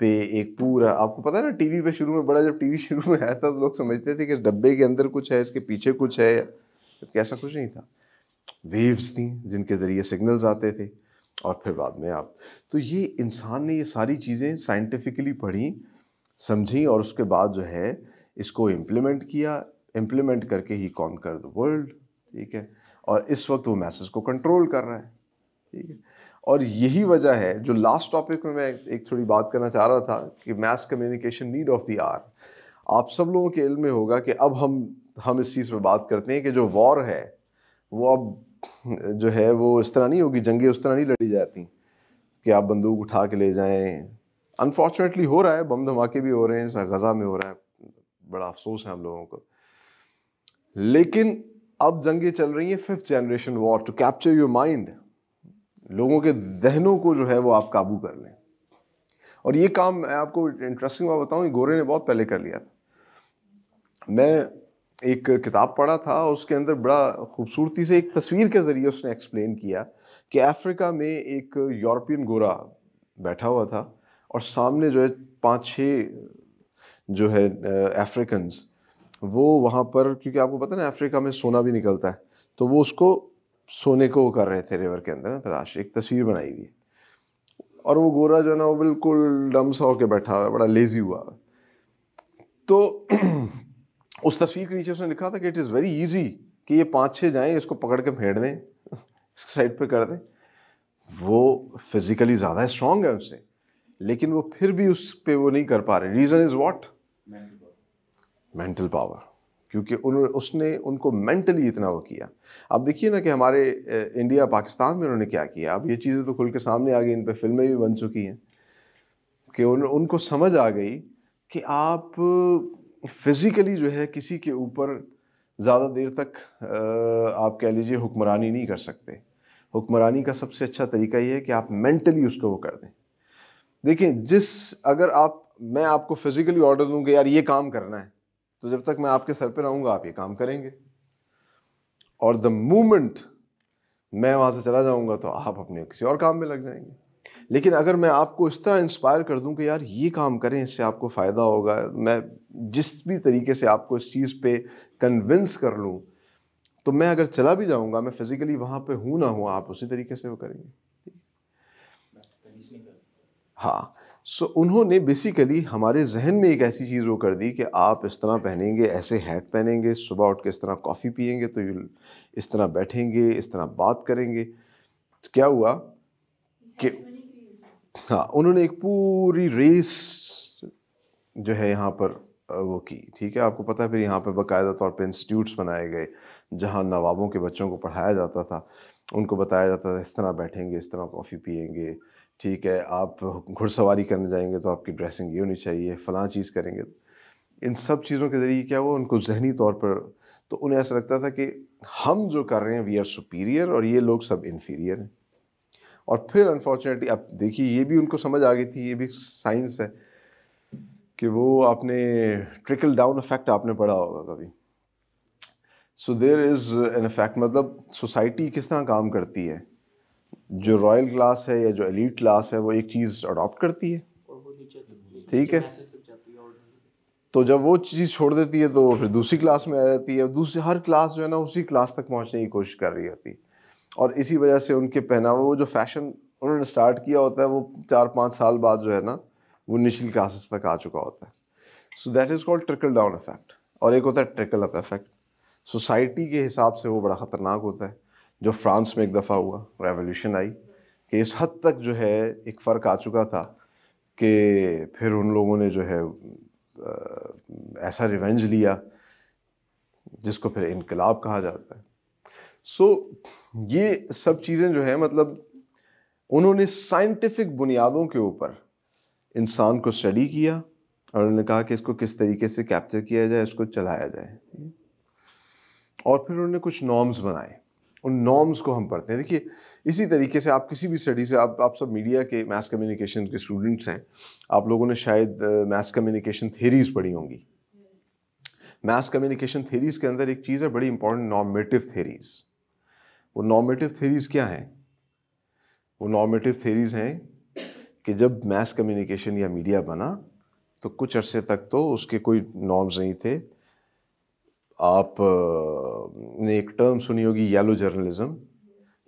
پہ ایک پورا، آپ کو پتا ہے نا ٹی وی پہ شروع میں بڑا، جب ٹی وی شروع میں آیا تھا تو لوگ سمجھتے تھے کہ ڈبے کے اندر کچھ ہے، اس کے پیچھے کچھ ہے، ایسا کچھ نہیں تھا. ویوز تھیں جن کے ذریعے سگنلز آتے تھے، اور پھر بعد میں آپ، تو یہ انسان نے یہ ساری چیزیں سائنٹیفکلی پڑھی سمجھی، اور اس کے بعد جو ہے اس کو امپلیمنٹ کیا، امپلیمنٹ کر کے ہی کانکر دی ورلڈ، ٹھیک ہے، اور اس وقت وہ میسز کو کنٹرول کر رہا ہے، ٹھیک ہے. اور یہی وجہ ہے جو لاسٹ ٹاپک میں ایک تھوڑی بات کرنا چاہ رہا تھا کہ mass communication need of the hour. آپ سب لوگوں کے علم میں ہوگا کہ اب ہم اس چیز پہ بات کرتے ہیں کہ جو وار ہے وہ اب جو ہے وہ اس طرح نہیں ہوگی، جنگیں اس طرح نہیں لڑی جاتی کہ آپ بندوق اٹھا کے لے جائیں. انفارچونیٹلی ہو رہا ہے، بم دھماکے بھی ہو رہے ہیں، جیسا غزہ میں ہو رہا ہے، بڑا افسوس ہے ہم لوگوں کو، لیکن اب جنگیں چل رہی ہیں 5th generation war, to capture your mind, لوگوں کے ذہنوں کو جو ہے وہ آپ قابو کر لیں. اور یہ کام میں آپ کو انٹرسٹنگ بات بتاؤں، یہ گورے نے بہت پہلے کر لیا تھا. میں ایک کتاب پڑھا تھا، اس کے اندر بڑا خوبصورتی سے ایک تصویر کے ذریعے اس نے ایکسپلین کیا کہ افریقہ میں ایک یورپین گورا بیٹھا ہوا تھا، اور سامنے جو ہے 5-6 جو ہے افریکنز، وہ وہاں پر، کیونکہ آپ کو پتہ نا افریقہ میں سونا بھی نکلتا ہے، تو وہ اس کو سونے کو کر رہے تھے ریور کے اندر تلاش، ایک تصویر بنائی ہوئی، اور وہ گورا جو ہے نا وہ بالکل ڈم سا ہو کے بیٹھا ہوا ہے، بڑا لیزی ہوا. تو اس تصویر کے نیچے اس نے لکھا تھا کہ اٹ از ویری ایزی کہ یہ 5-6 جائیں اس کو پکڑ کے پھینٹ دیں، اس کو سائڈ پہ کر دیں. وہ فزیکلی زیادہ اسٹرانگ ہے اس سے، لیکن وہ پھر بھی اس پہ وہ نہیں کر پا رہے. Reason is what? Mental power. کیونکہ اس نے ان کو مینٹلی اتنا وہ کیا. اب دیکھیے نا کہ ہمارے انڈیا پاکستان میں انہوں نے کیا کیا. اب یہ چیزیں تو کھل کے سامنے آ گئی، ان پہ فلمیں بھی بن چکی ہیں کہ ان کو سمجھ آ گئی کہ آپ فزیکلی جو ہے کسی کے اوپر زیادہ دیر تک آپ کہہ لیجیے حکمرانی نہیں کر سکتے. حکمرانی کا سب سے اچھا طریقہ یہ ہے کہ آپ مینٹلی اس کو وہ کر دیں. دیکھیں اگر میں آپ کو فزیکلی آرڈر دوں کہ یار یہ کام کرنا ہے، تو جب تک میں آپ کے سر پہ رہوں گا آپ یہ کام کریں گے، اور دا مومنٹ میں وہاں سے چلا جاؤں گا تو آپ اپنے کسی اور کام میں لگ جائیں گے. لیکن اگر میں آپ کو اس طرح انسپائر کر دوں کہ یار یہ کام کریں، اس سے آپ کو فائدہ ہوگا، میں جس بھی طریقے سے آپ کو اس چیز پہ کنونس کر لوں، تو میں اگر چلا بھی جاؤں گا، میں فزیکلی وہاں پہ ہوں نہ ہوں، آپ اسی طریقے سے وہ کریں گے. ہاں. سو انہوں نے بیسیکلی ہمارے ذہن میں ایک ایسی چیز وہ کر دی کہ آپ اس طرح پہنیں گے، ایسے ہیٹ پہنیں گے، صبح اٹھ کے اس طرح کافی پئیں گے، تو اس طرح بیٹھیں گے، اس طرح بات کریں گے. تو کیا ہوا کہ ہاں انہوں نے ایک پوری ریس جو ہے یہاں پر وہ کی، ٹھیک ہے. آپ کو پتہ ہے پھر یہاں پہ باقاعدہ طور پہ انسٹیٹیوٹس بنائے گئے جہاں نوابوں کے بچوں کو پڑھایا جاتا تھا، ان کو بتایا جاتا تھا اس طرح بیٹھیں گے، اس طرح کافی پئیں گے، ٹھیک ہے. آپ گھڑ سواری کرنے جائیں گے تو آپ کی ڈریسنگ یہ ہونی چاہیے، فلاں چیز کریں گے. ان سب چیزوں کے ذریعے کیا ہوا، ان کو ذہنی طور پر تو انہیں ایسا لگتا تھا کہ ہم جو کر رہے ہیں وی آر سپیریئر اور یہ لوگ سب انفیریئر ہیں. اور پھر انفارچونیٹلی اب دیکھیے یہ بھی ان کو سمجھ آ گئی تھی، یہ بھی سائنس ہے کہ وہ آپ نے ٹرکل ڈاؤن افیکٹ آپ نے پڑھا ہوگا کبھی. سو دیر از این افیکٹ، مطلب سوسائٹی کس طرح کام کرتی ہے. جو رائل کلاس ہے یا جو ایلیٹ کلاس ہے وہ ایک چیز اڈاپٹ کرتی ہے، ٹھیک ہے. تو جب وہ چیز چھوڑ دیتی ہے تو پھر دوسری کلاس میں آ جاتی ہے، دوسری ہر کلاس جو ہے نا اسی کلاس تک پہنچنے کی کوشش کر رہی ہوتی ہے. اور اسی وجہ سے ان کے پہناوے، وہ جو فیشن انہوں نے سٹارٹ کیا ہوتا ہے وہ 4-5 سال بعد جو ہے نا وہ نچلی کلاسز تک آ چکا ہوتا ہے. So that is called trickle down effect. اور ایک ہوتا ہے ٹرکل اپ افیکٹ، سوسائٹی کے حساب سے وہ بڑا خطرناک ہوتا ہے، جو فرانس میں ایک دفعہ ہوا، ریولیوشن آئی کہ اس حد تک جو ہے ایک فرق آ چکا تھا کہ پھر ان لوگوں نے جو ہے ایسا ریونج لیا جس کو پھر انقلاب کہا جاتا ہے. سو یہ سب چیزیں جو ہیں مطلب انہوں نے سائنٹیفک بنیادوں کے اوپر انسان کو اسٹڈی کیا اور انہوں نے کہا کہ اس کو کس طریقے سے کیپچر کیا جائے، اس کو چلایا جائے. اور پھر انہوں نے کچھ نارمز بنائے، ان نارمز کو ہم پڑھتے ہیں. دیکھیے اسی طریقے سے آپ کسی بھی اسٹڈی سے، آپ سب میڈیا کے میس کمیونیکیشن کے اسٹوڈنٹس ہیں، آپ لوگوں نے شاید میس کمیونیکیشن تھیریز پڑھی ہوں گی. میس کمیونیکیشن تھیریز کے اندر ایک چیز ہے بڑی امپورٹنٹ، نارمیٹو تھیریز. وہ نارمیٹو تھیریز کیا ہیں؟ وہ نارمیٹو تھیریز ہیں کہ جب میس کمیونیکیشن یا میڈیا بنا تو کچھ عرصے تک تو اس کے کوئی نارمز نہیں تھے. آپ نے ایک ٹرم سنی ہوگی یلو جرنلزم.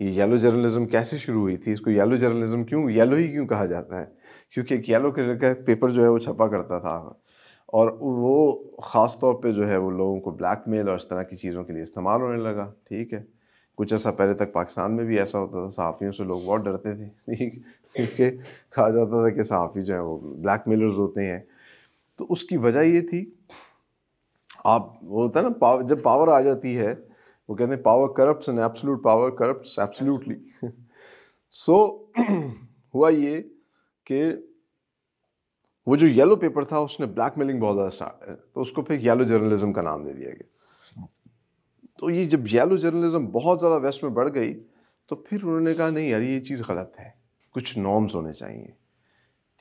یہ یلو جرنلزم کیسے شروع ہوئی تھی؟ اس کو یلو جرنلزم یلو ہی کیوں کہا جاتا ہے؟ کیونکہ ایک یلو کلر کا پیپر جو ہے وہ چھپا کرتا تھا اور وہ خاص طور پہ جو ہے وہ لوگوں کو بلیک میل اور اس طرح کی چیزوں کے لیے استعمال ہونے لگا. ٹھیک ہے، کچھ عرصہ پہلے تک پاکستان میں بھی ایسا ہوتا تھا، صحافیوں سے لوگ بہت ڈرتے تھے کیونکہ کہا جاتا تھا کہ صحافی جو ہیں وہ بلیک میلرز ہوتے ہیں. تو اس کی وجہ یہ تھی، آپ وہ ہوتا ہے نا جب پاور آ جاتی ہے، وہ کہتے ہیں power corrupts and absolute power corrupts absolutely. So ہوا یہ کہ وہ جو یلو پیپر تھا اس نے بلیک میلنگ بہت زیادہ اسٹارٹ، تو اس کو پھر یلو جرنلزم کا نام دے دیا گیا. تو یہ جب یلو جرنلزم بہت زیادہ ویسٹ میں بڑھ گئی تو پھر انہوں نے کہا نہیں یار یہ چیز غلط ہے، کچھ نارمز ہونے چاہیے.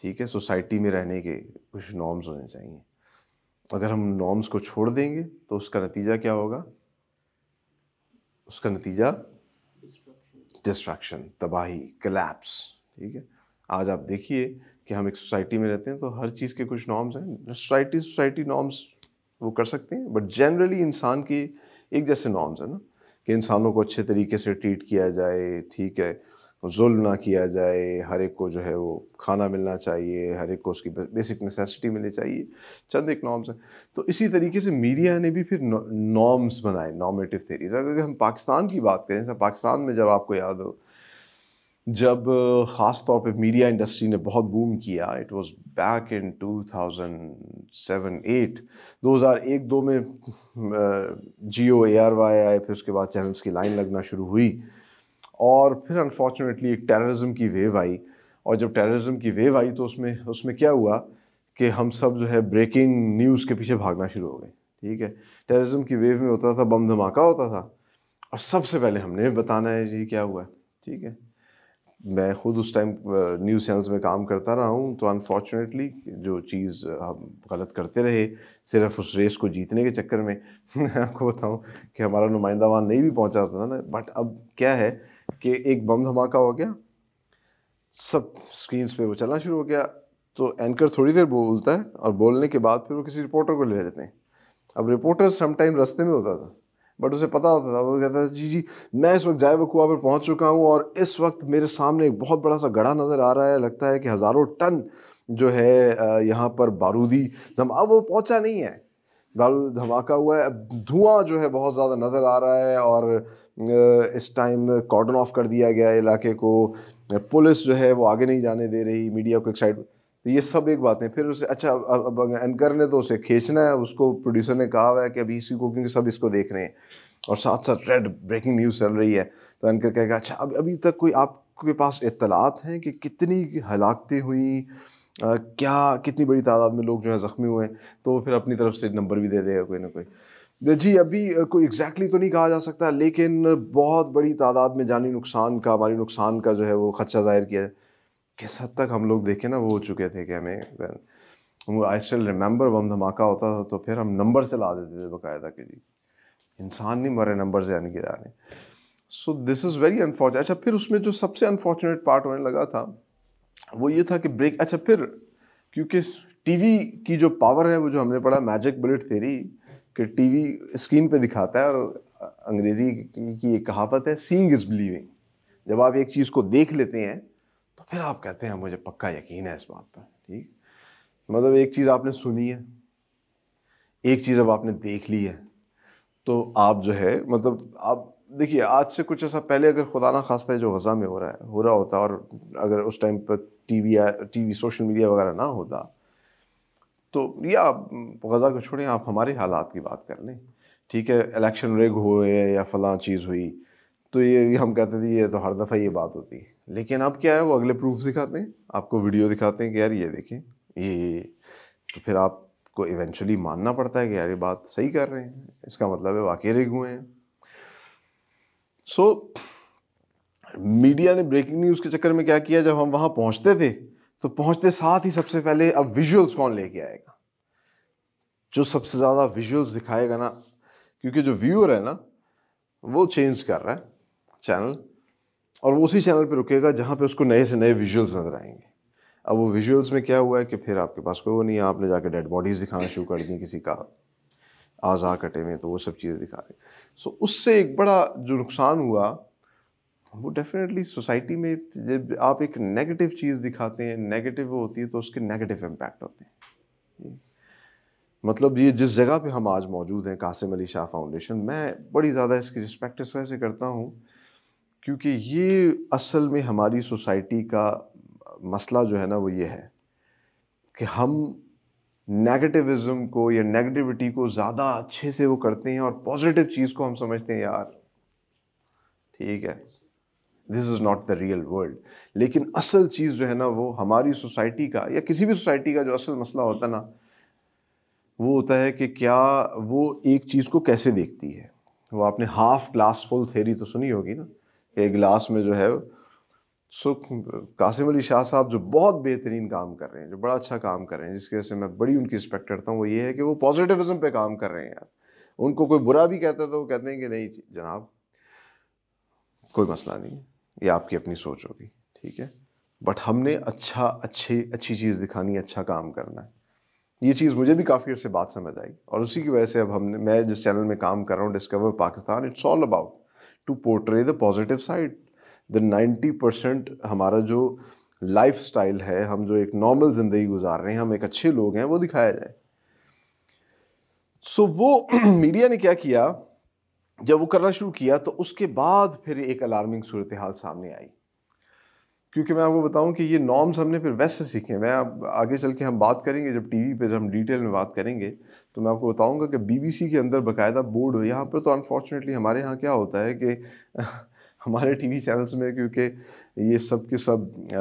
ٹھیک ہے، سوسائٹی میں رہنے کے کچھ نارمز ہونے چاہیے. اگر ہم نارمز کو چھوڑ دیں گے تو اس کا نتیجہ کیا ہوگا؟ اس کا نتیجہ ڈسٹرکشن، تباہی، کلیپس. ٹھیک ہے، آج آپ دیکھیے کہ ہم ایک سوسائٹی میں رہتے ہیں تو ہر چیز کے کچھ نارمز ہیں. سوسائٹی نارمز وہ کر سکتے ہیں، بٹ جنرلی انسان کی ایک جیسے نارمز ہیں نا، کہ انسانوں کو اچھے طریقے سے ٹریٹ کیا جائے، ٹھیک ہے، ظلم نہ کیا جائے، ہر ایک کو جو ہے وہ کھانا ملنا چاہیے، ہر ایک کو اس کی بیسک نیسیسٹی ملنی چاہیے. چند ایک نارمز ہیں. تو اسی طریقے سے میڈیا نے بھی پھر نارمز بنائے، نارمیٹو تھیریز. اگر ہم پاکستان کی بات کریں، پاکستان میں جب آپ کو یاد ہو، جب خاص طور پہ میڈیا انڈسٹری نے بہت بوم کیا، اٹ واز بیک ان 2007-8 2001-2 میں جیو ARY آئے، پھر اس کے بعد چینلز کی لائن لگنا شروع ہوئی اور پھر انفارچونیٹلی ایک ٹیررزم کی ویو آئی. اور جب ٹیررزم کی ویو آئی تو اس میں کیا ہوا کہ ہم سب جو ہے بریکنگ نیوز کے پیچھے بھاگنا شروع ہو گئے. ٹھیک ہے، ٹیررزم کی ویو میں ہوتا تھا بم دھماکہ ہوتا تھا اور سب سے پہلے ہم نے بتانا ہے جی کیا ہوا ہے. ٹھیک ہے، میں خود اس ٹائم نیوز چینلز میں کام کرتا رہا ہوں، تو انفارچونیٹلی جو چیز ہم غلط کرتے رہے صرف اس ریس کو جیتنے کے چکر میں میں آپ کو بتاؤں کہ ہمارا نمائندہ وہاں نہیں بھی پہنچا تھا نا. بٹ اب کیا ہے کہ ایک بم دھماکہ ہو گیا، سب سکرینز پہ وہ چلنا شروع ہو گیا، تو اینکر تھوڑی دیر بولتا ہے اور بولنے کے بعد پھر وہ کسی رپورٹر کو لے لیتے ہیں. اب رپورٹر سم ٹائم رستے میں ہوتا تھا بٹ اسے پتا ہوتا تھا، وہ کہتا تھا جی میں اس وقت جائے وقوع پر پہنچ چکا ہوں اور اس وقت میرے سامنے ایک بہت بڑا سا گڑھا نظر آ رہا ہے، لگتا ہے کہ ہزاروں ٹن جو ہے یہاں پر بارودی اب وہ پہنچا نہیں ہے، بارود دھماکہ ہوا ہے، دھواں جو ہے بہت زیادہ نظر آ رہا ہے اور اس ٹائم کارڈن آف کر دیا گیا ہے علاقے کو، پولیس جو ہے وہ آگے نہیں جانے دے رہی، میڈیا کو ایک سائڈ. تو یہ سب ایک بات ہے. پھر اسے اچھا اب اینکر نے تو اسے کھینچنا ہے, اس کو پروڈیوسر نے کہا ہوا ہے کہ ابھی اسی کو, کیونکہ سب اس کو دیکھ رہے ہیں اور ساتھ ساتھ ریڈ بریکنگ نیوز چل رہی ہے, تو اینکر کہے گا اچھا ابھی تک کوئی آپ کے پاس اطلاعات ہیں کہ کتنی ہلاکتیں ہوئیں, کیا کتنی بڑی تعداد میں لوگ جو ہے زخمی ہوئے ہیں, تو وہ پھر اپنی طرف سے نمبر بھی دے دے گا کوئی نہ کوئی. جی ابھی کوئی ایگزیکٹلی تو نہیں کہا جا سکتا, لیکن بہت بڑی تعداد میں جانی نقصان کا, مالی نقصان کا جو ہے وہ خدشہ ظاہر کیا ہے. کس حد تک ہم لوگ دیکھیں نا وہ ہو چکے تھے کہ ہمیں, آئی اسٹل ریممبر بم دھماکہ ہوتا تھا تو پھر ہم نمبر سے لا دیتے تھے باقاعدہ کہ جی انسان نہیں مرے, نمبر سے یعنی کہ جا رہے ہیں. سو دس از ویری انفارچونیٹ. اچھا پھر اس میں جو سب سے انفارچونیٹ پارٹ ہونے لگا تھا وہ یہ تھا کہ بریک, اچھا پھر کیونکہ ٹی وی کی جو پاور ہے وہ جو ہم نے پڑھا میجک بلٹ تھیری, کہ ٹی وی اسکرین پہ دکھاتا ہے, اور انگریزی کی ایک کہاوت ہے سینگ از بلیونگ. جب آپ ایک چیز کو دیکھ لیتے ہیں تو پھر آپ کہتے ہیں مجھے پکا یقین ہے اس بات پر. ٹھیک, مطلب ایک چیز آپ نے سنی ہے, ایک چیز اب آپ نے دیکھ لی ہے, تو آپ جو ہے مطلب آپ دیکھیے آج سے کچھ ایسا پہلے اگر خدا نہ خواستہ جو غزہ میں ہو رہا ہوتا, اور اگر اس ٹائم پر ٹی وی سوشل میڈیا وغیرہ نہ ہوتا, تو یا غزہ کو چھوڑیں, آپ ہمارے حالات کی بات کر لیں. ٹھیک ہے, الیکشن ریگ ہوئے یا فلاں چیز ہوئی تو یہ ہم کہتے تھے یہ تو ہر دفعہ یہ بات ہوتی ہے, لیکن اب کیا ہے وہ اگلے پروف دکھاتے ہیں, آپ کو ویڈیو دکھاتے ہیں کہ یار یہ دیکھیں یہ, تو پھر آپ کو ایونچولی ماننا پڑتا ہے کہ یار یہ بات صحیح کر رہے ہیں, اس کا مطلب ہے واقعی ریگ ہوئے ہیں. سو میڈیا نے بریکنگ نیوز کے چکر میں کیا کیا, جب ہم وہاں پہنچتے تھے تو پہنچتے ساتھ ہی سب سے پہلے اب ویژولز کون لے کے آئے گا, جو سب سے زیادہ ویژولز دکھائے گا نا, کیونکہ جو ویور ہے نا وہ چینج کر رہا ہے چینل, اور وہ اسی چینل پہ رکے گا جہاں پہ اس کو نئے سے نئے ویژولز نظر آئیں گے. اب وہ ویژولز میں کیا ہوا ہے کہ پھر آپ کے پاس کوئی وہ نہیں ہے, آپ نے جا کے ڈیڈ باڈیز دکھانا شروع کر دی, کسی کا اعضاء کٹے ہوئے, تو وہ سب چیزیں دکھا رہے ہیں. سو اس سے ایک بڑا جو نقصان ہوا وہ ڈیفینیٹلی سوسائٹی میں, جب آپ ایک نیگیٹو چیز دکھاتے ہیں, نیگیٹو وہ ہوتی ہے تو اس کے نیگیٹو امپیکٹ ہوتے ہیں. مطلب یہ جس جگہ پہ ہم آج موجود ہیں, قاسم علی شاہ فاؤنڈیشن, میں بڑی زیادہ اس کی رسپیکٹ اس وجہ سے کرتا ہوں کیونکہ یہ اصل میں ہماری سوسائٹی کا مسئلہ جو ہے نا وہ یہ ہے کہ ہم نیگیٹیوزم کو یا نیگیٹیوٹی کو زیادہ اچھے سے وہ کرتے ہیں, اور پازیٹیو چیز کو ہم سمجھتے ہیں یار ٹھیک ہے this is not the real world. لیکن اصل چیز جو ہے نا وہ ہماری سوسائٹی کا یا کسی بھی سوسائٹی کا جو اصل مسئلہ ہوتا ہے نا وہ ہوتا ہے کہ کیا وہ ایک چیز کو کیسے دیکھتی ہے. وہ آپ نے ہاف گلاس فل تھیری تو سنی ہوگی نا, کہ ایک گلاس میں جو ہے. سو قاسم علی شاہ صاحب جو بہت بہترین کام کر رہے ہیں, جو بڑا اچھا کام کر رہے ہیں, جس کی وجہ سے میں بڑی ان کی رسپیکٹ کرتا ہوں, وہ یہ ہے کہ وہ پازیٹیوزم پہ کام کر رہے ہیں. یار ان کو کوئی برا بھی کہتا ہے تو وہ کہتے ہیں کہ نہیں جناب کوئی مسئلہ نہیں ہے, یہ آپ کی اپنی سوچ ہوگی, ٹھیک ہے, بٹ ہم نے اچھی چیز دکھانی ہے, اچھا کام کرنا ہے. یہ چیز مجھے بھی کافی عرصے بعد سمجھ آئی, اور اسی کی وجہ سے اب میں جس چینل میں کام کر رہا ہوں, discover Pakistan, it's all about to portray the positive side. The 90% ہمارا جو لائف سٹائل ہے, ہم جو ایک نارمل زندگی گزار رہے ہیں, ہم ایک اچھے لوگ ہیں, وہ دکھایا جائے. سو وہ میڈیا نے کیا کیا, جب وہ کرنا شروع کیا تو اس کے بعد پھر ایک الارمنگ صورتحال سامنے آئی. کیونکہ میں آپ کو بتاؤں کہ یہ نارمز ہم نے پھر ویسٹ سے سیکھے. میں اب آگے چل کے ہم بات کریں گے, جب ٹی وی پہ جب ہم ڈیٹیل میں بات کریں گے تو میں آپ کو بتاؤں گا کہ بی بی سی کے اندر باقاعدہ بورڈ ہو. یہاں پر تو انفارچونیٹلی ہمارے یہاں کیا ہوتا ہے کہ ہمارے ٹی وی چینلز میں, کیونکہ یہ سب کے سب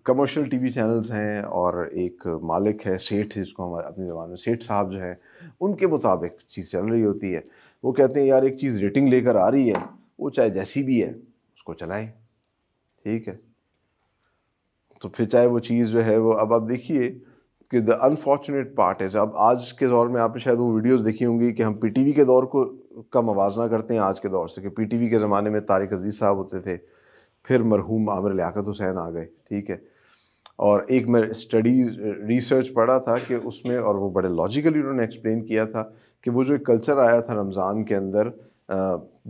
کمرشل ٹی وی چینلز ہیں, اور ایک مالک ہے سیٹھ, جس کو ہمارے اپنی زبان میں سیٹھ صاحب جو ہیں, ان کے مطابق چیز چل رہی ہوتی ہے. وہ کہتے ہیں یار ایک چیز ریٹنگ لے کر آ رہی ہے, وہ چاہے جیسی بھی ہے اس کو چلائیں, ٹھیک ہے. تو پھر چاہے وہ چیز جو ہے وہ, اب آپ دیکھیے کہ دا انفارچونیٹ پارٹ ہے, اب آج کے دور میں آپ نے شاید وہ ویڈیوز دیکھی ہوں گی کہ ہم پی ٹی وی کے دور کو کا موازنہ کرتے ہیں آج کے دور سے, کہ پی ٹی وی کے زمانے میں طارق عزیز صاحب ہوتے تھے, پھر مرحوم عامر لیاقت حسین آ گئے, ٹھیک ہے. اور ایک میں اسٹڈی ریسرچ پڑھا تھا کہ اس میں, اور وہ بڑے لاجیکلی انہوں نے ایکسپلین کیا تھا کہ وہ جو ایک کلچر آیا تھا رمضان کے اندر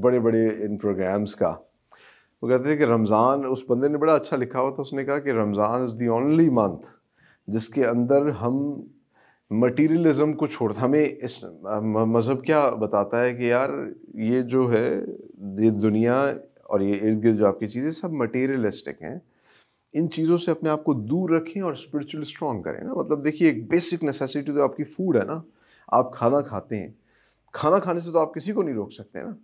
بڑے بڑے ان پروگرامز کا, وہ کہتے ہیں کہ رمضان, اس بندے نے بڑا اچھا لکھا ہوا تھا, اس نے کہا کہ رمضان از دی اونلی منتھ جس کے اندر ہم مٹیریلزم کو چھوڑتے, ہمیں اس مذہب کیا بتاتا ہے کہ یار یہ جو ہے یہ دنیا اور یہ ارد گرد جو آپ کی چیزیں سب مٹیریلسٹک ہیں, ان چیزوں سے اپنے آپ کو دور رکھیں اور اسپرچولی اسٹرانگ کریں نا. مطلب دیکھیے ایک بیسک نیسیسٹی تو آپ کی فوڈ ہے نا. آپ کھانا کھاتے ہیں, کھانا کھانے سے تو آپ کسی کو نہیں روک سکتے نا.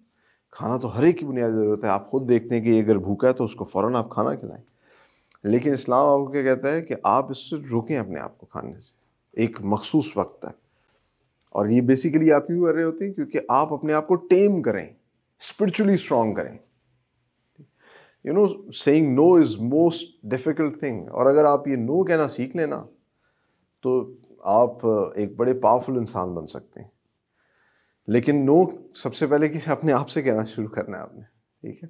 کھانا تو ہر ایک کی بنیادی ضرورت ہے. آپ خود دیکھتے ہیں کہ یہ اگر بھوکا ہے تو اس کو فوراً آپ کھانا کھلائیں. لیکن اسلام آپ کو کیا کہتا ہے کہ آپ اس سے روکیں اپنے آپ کو کھانے سے ایک مخصوص وقت تک. اور یہ بیسیکلی آپ کیوں کر رہے ہوتے ہیں؟ کیونکہ آپ اپنے آپ کو ٹیم کریں, اسپرچولی اسٹرانگ کریں. saying no is most difficult thing. اور اگر آپ یہ نو کہنا سیکھ لیں نا تو آپ ایک بڑے پاورفل انسان بن سکتے ہیں. لیکن نو سب سے پہلے کسی اپنے آپ سے کہنا شروع کرنا ہے آپ نے. ٹھیک ہے,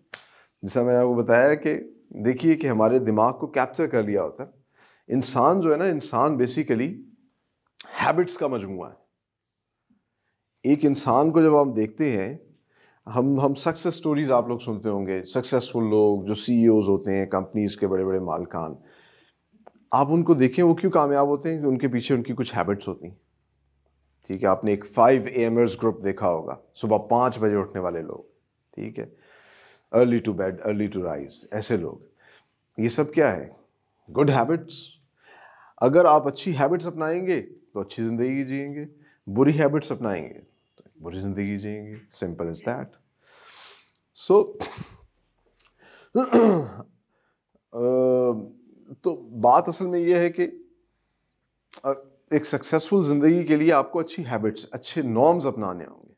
جیسا میں نے آپ کو بتایا کہ دیکھیے کہ ہمارے دماغ کو کیپچر کر لیا ہوتا ہے. انسان جو ہے نا, انسان بیسیکلی ہیبٹس کا مجموعہ ہے. ایک انسان کو جب ہم دیکھتے ہیں, ہم سکسیس سٹوریز آپ لوگ سنتے ہوں گے, سکسیسفل لوگ جو سی ای اوز ہوتے ہیں کمپنیز کے بڑے بڑے مالکان, آپ ان کو دیکھیں وہ کیوں کامیاب ہوتے ہیں کہ ان کے پیچھے ان کی کچھ ہیبٹس ہوتی ہیں. ٹھیک ہے, آپ نے ایک 5 AM گروپ دیکھا ہوگا, صبح 5 بجے اٹھنے والے لوگ. ٹھیک ہے, early to bed early to rise, ایسے لوگ. یہ سب کیا ہے؟ Good habits. اگر آپ اچھی ہیبٹس اپنائیں گے تو اچھی زندگی جئیں گے, بری ہیبٹس اپنائیں گے تو بری زندگی جئیں گے. Simple is that. سو تو بات اصل میں یہ ہے کہ ایک سکسیسفل زندگی کے لیے آپ کو اچھی ہیبٹس, اچھے نارمز اپنانے ہوں گے.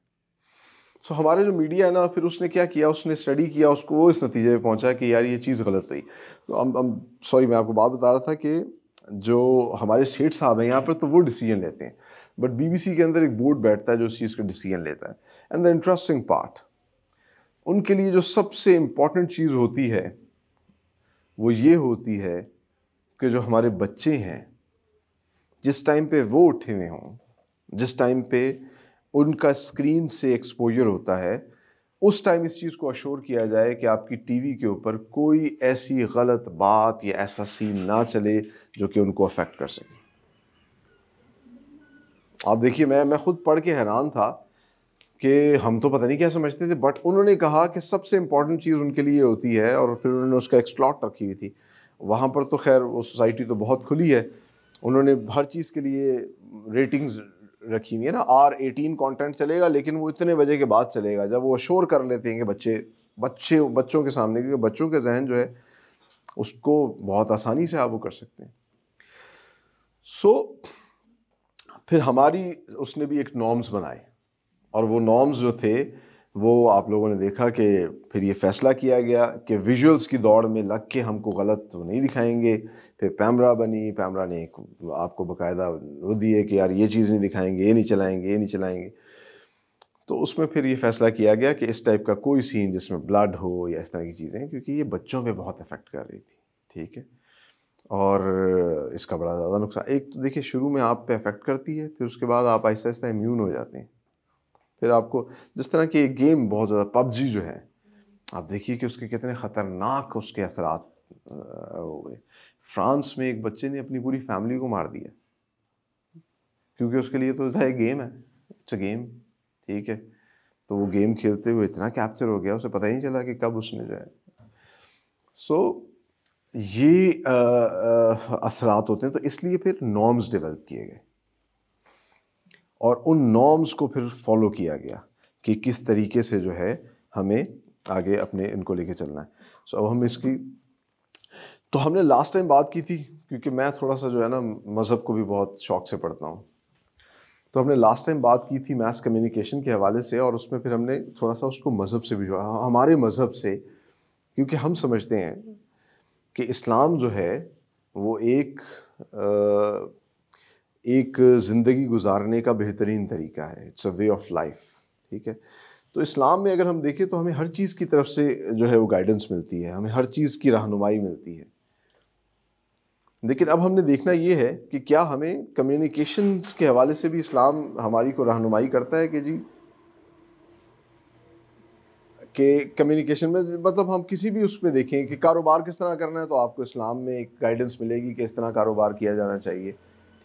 سو ہمارے جو میڈیا ہے نا, پھر اس نے کیا کیا, اس نے اسٹڈی کیا, اس کو وہ اس نتیجے پہ پہنچا کہ یار یہ چیز غلط تھی. تو سوری میں آپ کو بات بتا رہا تھا کہ جو ہمارے شیخ صاحب ہیں یہاں پر تو وہ ڈیسیجن لیتے ہیں, بٹ BBC کے اندر ایک بورڈ بیٹھتا ہے جو اس چیز کا ڈیسیجن لیتا ہے. اینڈ دا انٹرسٹنگ پارٹ, ان کے لیے جو سب سے امپورٹنٹ چیز ہوتی ہے وہ یہ ہوتی ہے کہ جو ہمارے بچے ہیں جس ٹائم پہ وہ اٹھے ہوئے ہوں, جس ٹائم پہ ان کا اسکرین سے ایکسپوجر ہوتا ہے, اس ٹائم اس چیز کو اشور کیا جائے کہ آپ کی ٹی وی کے اوپر کوئی ایسی غلط بات یا ایسا سین نہ چلے جو کہ ان کو افیکٹ کر سکے. آپ دیکھیے میں خود پڑھ کے حیران تھا کہ ہم تو پتہ نہیں کیا سمجھتے تھے, بٹ انہوں نے کہا کہ سب سے امپورٹنٹ چیز ان کے لیے ہوتی ہے, اور پھر انہوں نے اس کا ایک سلاٹ رکھی ہوئی تھی. وہاں پر تو خیر وہ سوسائٹی تو بہت کھلی ہے, انہوں نے ہر چیز کے لیے ریٹنگز رکھی ہوئی ہے نا. R18 کانٹینٹ چلے گا لیکن وہ اتنے بجے کے بعد چلے گا, جب وہ شور کر لیتے ہیں کہ بچوں کے سامنے, کیونکہ بچوں کے ذہن جو ہے اس کو بہت آسانی سے آپ وہ کر سکتے ہیں. سو پھر ہماری اس نے بھی ایک نارمز بنائے, اور وہ نارمز جو تھے وہ آپ لوگوں نے دیکھا کہ پھر یہ فیصلہ کیا گیا کہ ویژولز کی دوڑ میں لگ کے ہم کو غلط نہیں دکھائیں گے. پھر پیمرا بنی, پیمرا نے آپ کو باقاعدہ وہ دیے کہ یار یہ چیز نہیں دکھائیں گے, یہ نہیں چلائیں گے, یہ نہیں چلائیں گے. تو اس میں پھر یہ فیصلہ کیا گیا کہ اس ٹائپ کا کوئی سین جس میں بلڈ ہو یا اس طرح کی چیزیں, کیونکہ یہ بچوں پہ بہت افیکٹ کر رہی تھی. ٹھیک ہے, اور اس کا بڑا زیادہ نقصان, ایک تو دیکھیے شروع میں آپ پہ افیکٹ کرتی ہے, پھر اس کے بعد آپ آہستہ آہستہ امیون ہو جاتے ہیں. پھر آپ کو جس طرح کی ایک گیم بہت زیادہ PUBG جو ہے, آپ دیکھیے کہ اس کے کتنے خطرناک اس کے اثرات ہوئے. فرانس میں ایک بچے نے اپنی پوری فیملی کو مار دیا کیونکہ اس کے لیے تو ایک گیم ہے, اٹس اے گیم. ٹھیک ہے, تو وہ گیم کھیلتے ہوئے اتنا کیپچر ہو گیا, اسے پتہ ہی نہیں چلا کہ کب اس نے جو ہے. سو یہ اثرات ہوتے ہیں. تو اس لیے پھر نارمز ڈیولپ کیے گئے, اور ان نارمز کو پھر فالو کیا گیا کہ کس طریقے سے جو ہے ہمیں آگے اپنے ان کو لے کے چلنا ہے. سو اب ہم اس کی, تو ہم نے لاسٹ ٹائم بات کی تھی, کیونکہ میں تھوڑا سا جو ہے نا مذہب کو بھی بہت شوق سے پڑھتا ہوں, تو ہم نے لاسٹ ٹائم بات کی تھی میس کمیونیکیشن کے حوالے سے, اور اس میں پھر ہم نے تھوڑا سا اس کو مذہب سے بھی جوڑا, ہمارے مذہب سے, کیونکہ ہم سمجھتے ہیں کہ اسلام جو ہے وہ ایک زندگی گزارنے کا بہترین طریقہ ہے. It's a way of life. ٹھیک ہے, تو اسلام میں اگر ہم دیکھیں تو ہمیں ہر چیز کی طرف سے جو ہے وہ گائیڈنس ملتی ہے, ہمیں ہر چیز کی رہنمائی ملتی ہے. لیکن اب ہم نے دیکھنا یہ ہے کہ کیا ہمیں کمیونیکیشنز کے حوالے سے بھی اسلام ہماری کو رہنمائی کرتا ہے کہ جی کہ کمیونیکیشن میں, مطلب ہم کسی بھی اس پہ دیکھیں کہ کاروبار کس طرح کرنا ہے تو آپ کو اسلام میں ایک گائیڈنس ملے گی کہ اس طرح کاروبار کیا جانا چاہیے.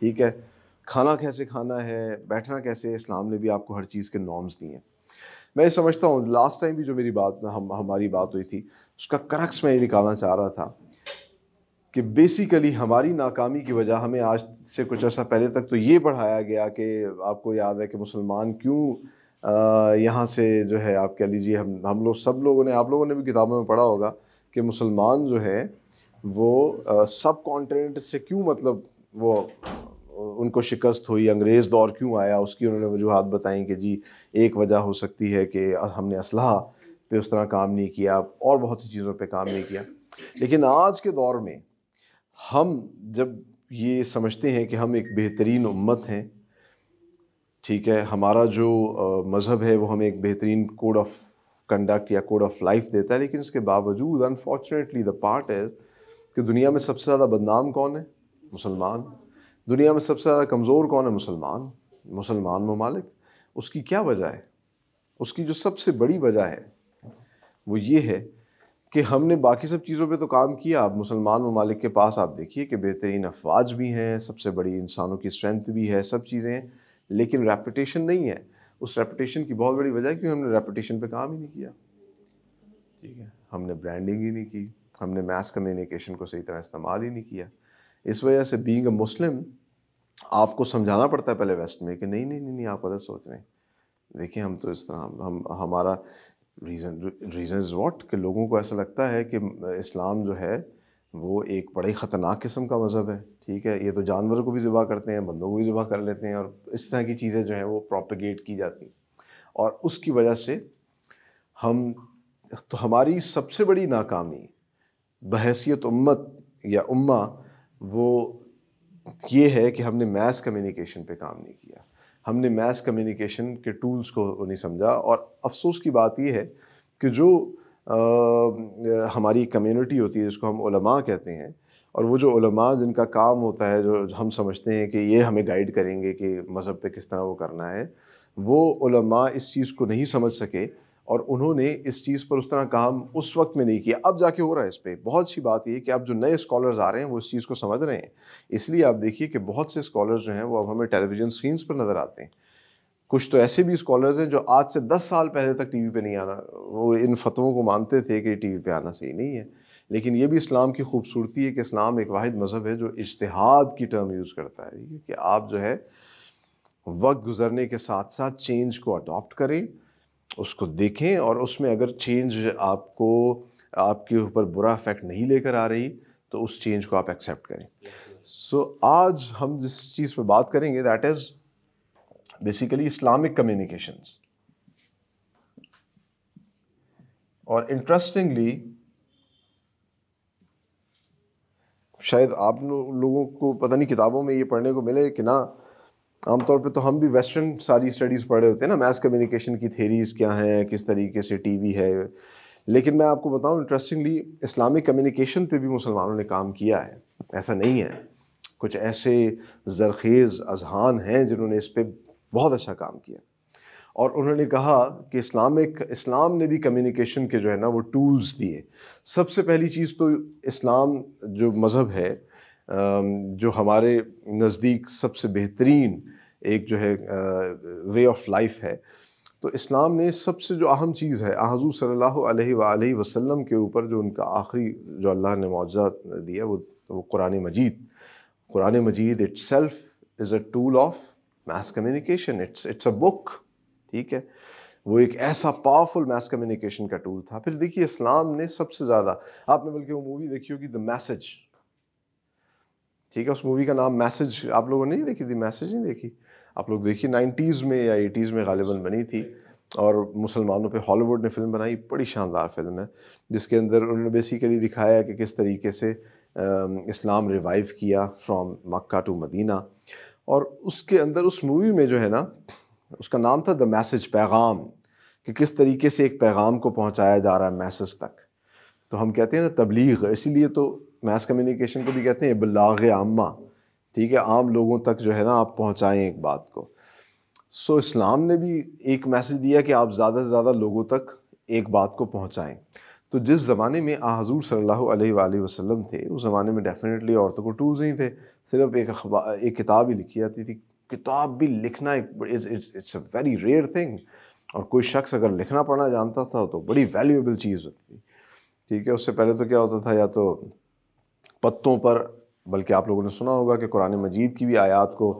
ٹھیک ہے, کھانا کیسے کھانا ہے, بیٹھنا کیسے, اسلام نے بھی آپ کو ہر چیز کے نارمز دیے ہیں. میں یہ سمجھتا ہوں لاسٹ ٹائم بھی جو میری بات ہماری بات ہوئی تھی اس کا کرکس میں یہ نکالنا چاہ رہا تھا کہ بیسیکلی ہماری ناکامی کی وجہ ہمیں آج سے کچھ عرصہ پہلے تک تو یہ پڑھایا گیا کہ آپ کو یاد ہے کہ مسلمان کیوں یہاں سے جو ہے آپ کہہ لیجیے ہم لوگ سب لوگوں نے آپ لوگوں نے بھی کتابوں میں پڑھا ہوگا کہ مسلمان جو ہے وہ سب کانٹیننٹ سے کیوں مطلب وہ ان کو شکست ہوئی، انگریز دور کیوں آیا، اس کی انہوں نے وجوہات بتائیں کہ جی ایک وجہ ہو سکتی ہے کہ ہم نے اسلحہ پہ اس طرح کام نہیں کیا اور بہت سی چیزوں پہ کام نہیں کیا. لیکن آج کے دور میں ہم جب یہ سمجھتے ہیں کہ ہم ایک بہترین امت ہیں، ٹھیک ہے، ہمارا جو مذہب ہے وہ ہمیں ایک بہترین کوڈ آف کنڈکٹ یا کوڈ آف لائف دیتا ہے، لیکن اس کے باوجود انفارچونیٹلی دا پارٹ ہے کہ دنیا میں سب سے زیادہ بدنام کون ہے؟ مسلمان. دنیا میں سب سے زیادہ کمزور کون ہے؟ مسلمان ممالک. اس کی کیا وجہ ہے؟ اس کی جو سب سے بڑی وجہ ہے وہ یہ ہے کہ ہم نے باقی سب چیزوں پہ تو کام کیا. اب مسلمان ممالک کے پاس آپ دیکھیے کہ بہترین افواج بھی ہیں، سب سے بڑی انسانوں کی اسٹرینتھ بھی ہے، سب چیزیں ہیں، لیکن ریپوٹیشن نہیں ہے. اس ریپوٹیشن کی بہت بڑی وجہ ہے کہ ہم نے ریپوٹیشن پہ کام ہی نہیں کیا. ٹھیک ہے، ہم نے برانڈنگ ہی نہیں کی، ہم نے میس کمیونیکیشن کو صحیح طرح استعمال ہی نہیں کیا. اس وجہ سے بینگ اے مسلم آپ کو سمجھانا پڑتا ہے پہلے ویسٹ میں کہ نہیں آپ غلط سوچ رہے ہیں. دیکھیں ہم تو اس طرح ہمارا ریزن از واٹ کہ لوگوں کو ایسا لگتا ہے کہ اسلام جو ہے وہ ایک بڑے خطرناک قسم کا مذہب ہے. ٹھیک ہے، یہ تو جانور کو بھی ذبح کرتے ہیں، بندوں کو بھی ذبح کر لیتے ہیں، اور اس طرح کی چیزیں جو ہیں وہ پروپیگیٹ کی جاتی ہیں. اور اس کی وجہ سے ہماری سب سے بڑی ناکامی بحیثیت امت یا امہ وہ یہ ہے کہ ہم نے میس کمیونیکیشن پہ کام نہیں کیا. ہم نے میس کمیونیکیشن کے ٹولز کو نہیں سمجھا. اور افسوس کی بات یہ ہے کہ جو ہماری کمیونٹی ہوتی ہے جس کو ہم علماء کہتے ہیں، اور وہ جو علماء جن کا کام ہوتا ہے، جو ہم سمجھتے ہیں کہ یہ ہمیں گائیڈ کریں گے کہ مذہب پہ کس طرح وہ کرنا ہے، وہ علماء اس چیز کو نہیں سمجھ سکے اور انہوں نے اس چیز پر اس طرح کام اس وقت میں نہیں کیا. اب جا کے ہو رہا ہے. اس پہ بہت سی بات یہ کہ اب جو نئے اسکالرز آ رہے ہیں وہ اس چیز کو سمجھ رہے ہیں. اس لیے آپ دیکھیے کہ بہت سے اسکالرز جو ہیں وہ اب ہمیں ٹیلی ویژن اسکرینس پر نظر آتے ہیں. کچھ تو ایسے بھی اسکالرز ہیں جو آج سے 10 سال پہلے تک ٹی وی پہ نہیں آنا، وہ ان فتووں کو مانتے تھے کہ ٹی وی پہ آنا صحیح نہیں ہے. لیکن یہ بھی اسلام کی خوبصورتی ہے کہ اسلام ایک واحد مذہب ہے جو اجتہاد کی ٹرم یوز کرتا ہے کہ آپ جو ہے وقت گزرنے کے ساتھ ساتھ چینج کو اڈاپٹ کریں، اس کو دیکھیں، اور اس میں اگر چینج آپ کے اوپر برا افیکٹ نہیں لے کر آ رہی تو اس چینج کو آپ ایکسیپٹ کریں. سو آج ہم جس چیز پہ بات کریں گے that is basically Islamic communications. اور انٹرسٹنگلی شاید آپ لوگوں کو پتہ نہیں کتابوں میں یہ پڑھنے کو ملے کہ نہ، عام طور پہ تو ہم بھی ویسٹرن ساری اسٹڈیز پڑھے ہوتے ہیں نا، میس کمیونیکیشن کی تھیریز کیا ہیں، کس طریقے سے ٹی وی ہے. لیکن میں آپ کو بتاؤں انٹرسٹنگلی اسلامک کمیونیکیشن پہ بھی مسلمانوں نے کام کیا ہے. ایسا نہیں ہے، کچھ ایسے زرخیز اذہان ہیں جنہوں نے اس پہ بہت اچھا کام کیا. اور انہوں نے کہا کہ اسلام نے بھی کمیونیکیشن کے جو ہے نا وہ ٹولز دیے. سب سے پہلی چیز تو اسلام جو مذہب ہے جو ہمارے نزدیک سب سے بہترین ایک جو ہے وے آف لائف ہے، تو اسلام نے سب سے جو اہم چیز ہے حضور صلی اللہ علیہ وآلہ وسلم کے اوپر جو ان کا آخری جو اللہ نے معجزہ دیا وہ قرآن مجید itself is a tool of mass communication. It's a book. ٹھیک ہے، وہ ایک ایسا پاورفل میس کمیونیکیشن کا ٹول تھا. پھر دیکھیے اسلام نے سب سے زیادہ، آپ نے بلکہ وہ مووی دیکھی ہوگی دا میسج. ٹھیک ہے، اس مووی کا نام میسج. آپ لوگوں نے نہیں دیکھی تھی؟ میسج نہیں دیکھی آپ لوگ؟ دیکھیے 90s میں یا 80s میں غالباً بنی تھی، اور مسلمانوں پہ ہالی ووڈ نے فلم بنائی. بڑی شاندار فلم ہے جس کے اندر انہوں نے بیسیکلی دکھایا کہ کس طریقے سے اسلام ریوائیو کیا فرام مکہ ٹو مدینہ. اور اس کے اندر اس مووی میں جو ہے نا اس کا نام تھا دا میسج، پیغام، کہ کس طریقے سے ایک پیغام کو پہنچایا جا رہا ہے میسز تک. تو ہم کہتے ہیں نا تبلیغ، اسی لیے تو میس کمیونیکیشن کو بھی کہتے ہیں ابلاغ عامہ. ٹھیک ہے، عام لوگوں تک جو ہے نا آپ پہنچائیں ایک بات کو. سو اسلام نے بھی ایک میسج دیا کہ آپ زیادہ سے زیادہ لوگوں تک ایک بات کو پہنچائیں. تو جس زمانے میں حضور صلی اللہ علیہ وآلہ وسلم تھے اس زمانے میں ڈیفینیٹلی عورتوں کو ٹولز نہیں تھے، صرف ایک کتاب ہی لکھی جاتی تھی. کتاب بھی لکھنا it's a very rare thing, اور کوئی شخص اگر لکھنا پڑھنا جانتا تھا تو بڑی ویلیویبل چیز ہوتی تھی. ٹھیک ہے، اس سے پہلے تو کیا ہوتا تھا، یا تو پتوں پر، بلکہ آپ لوگوں نے سنا ہوگا کہ قرآن مجید کی بھی آیات کو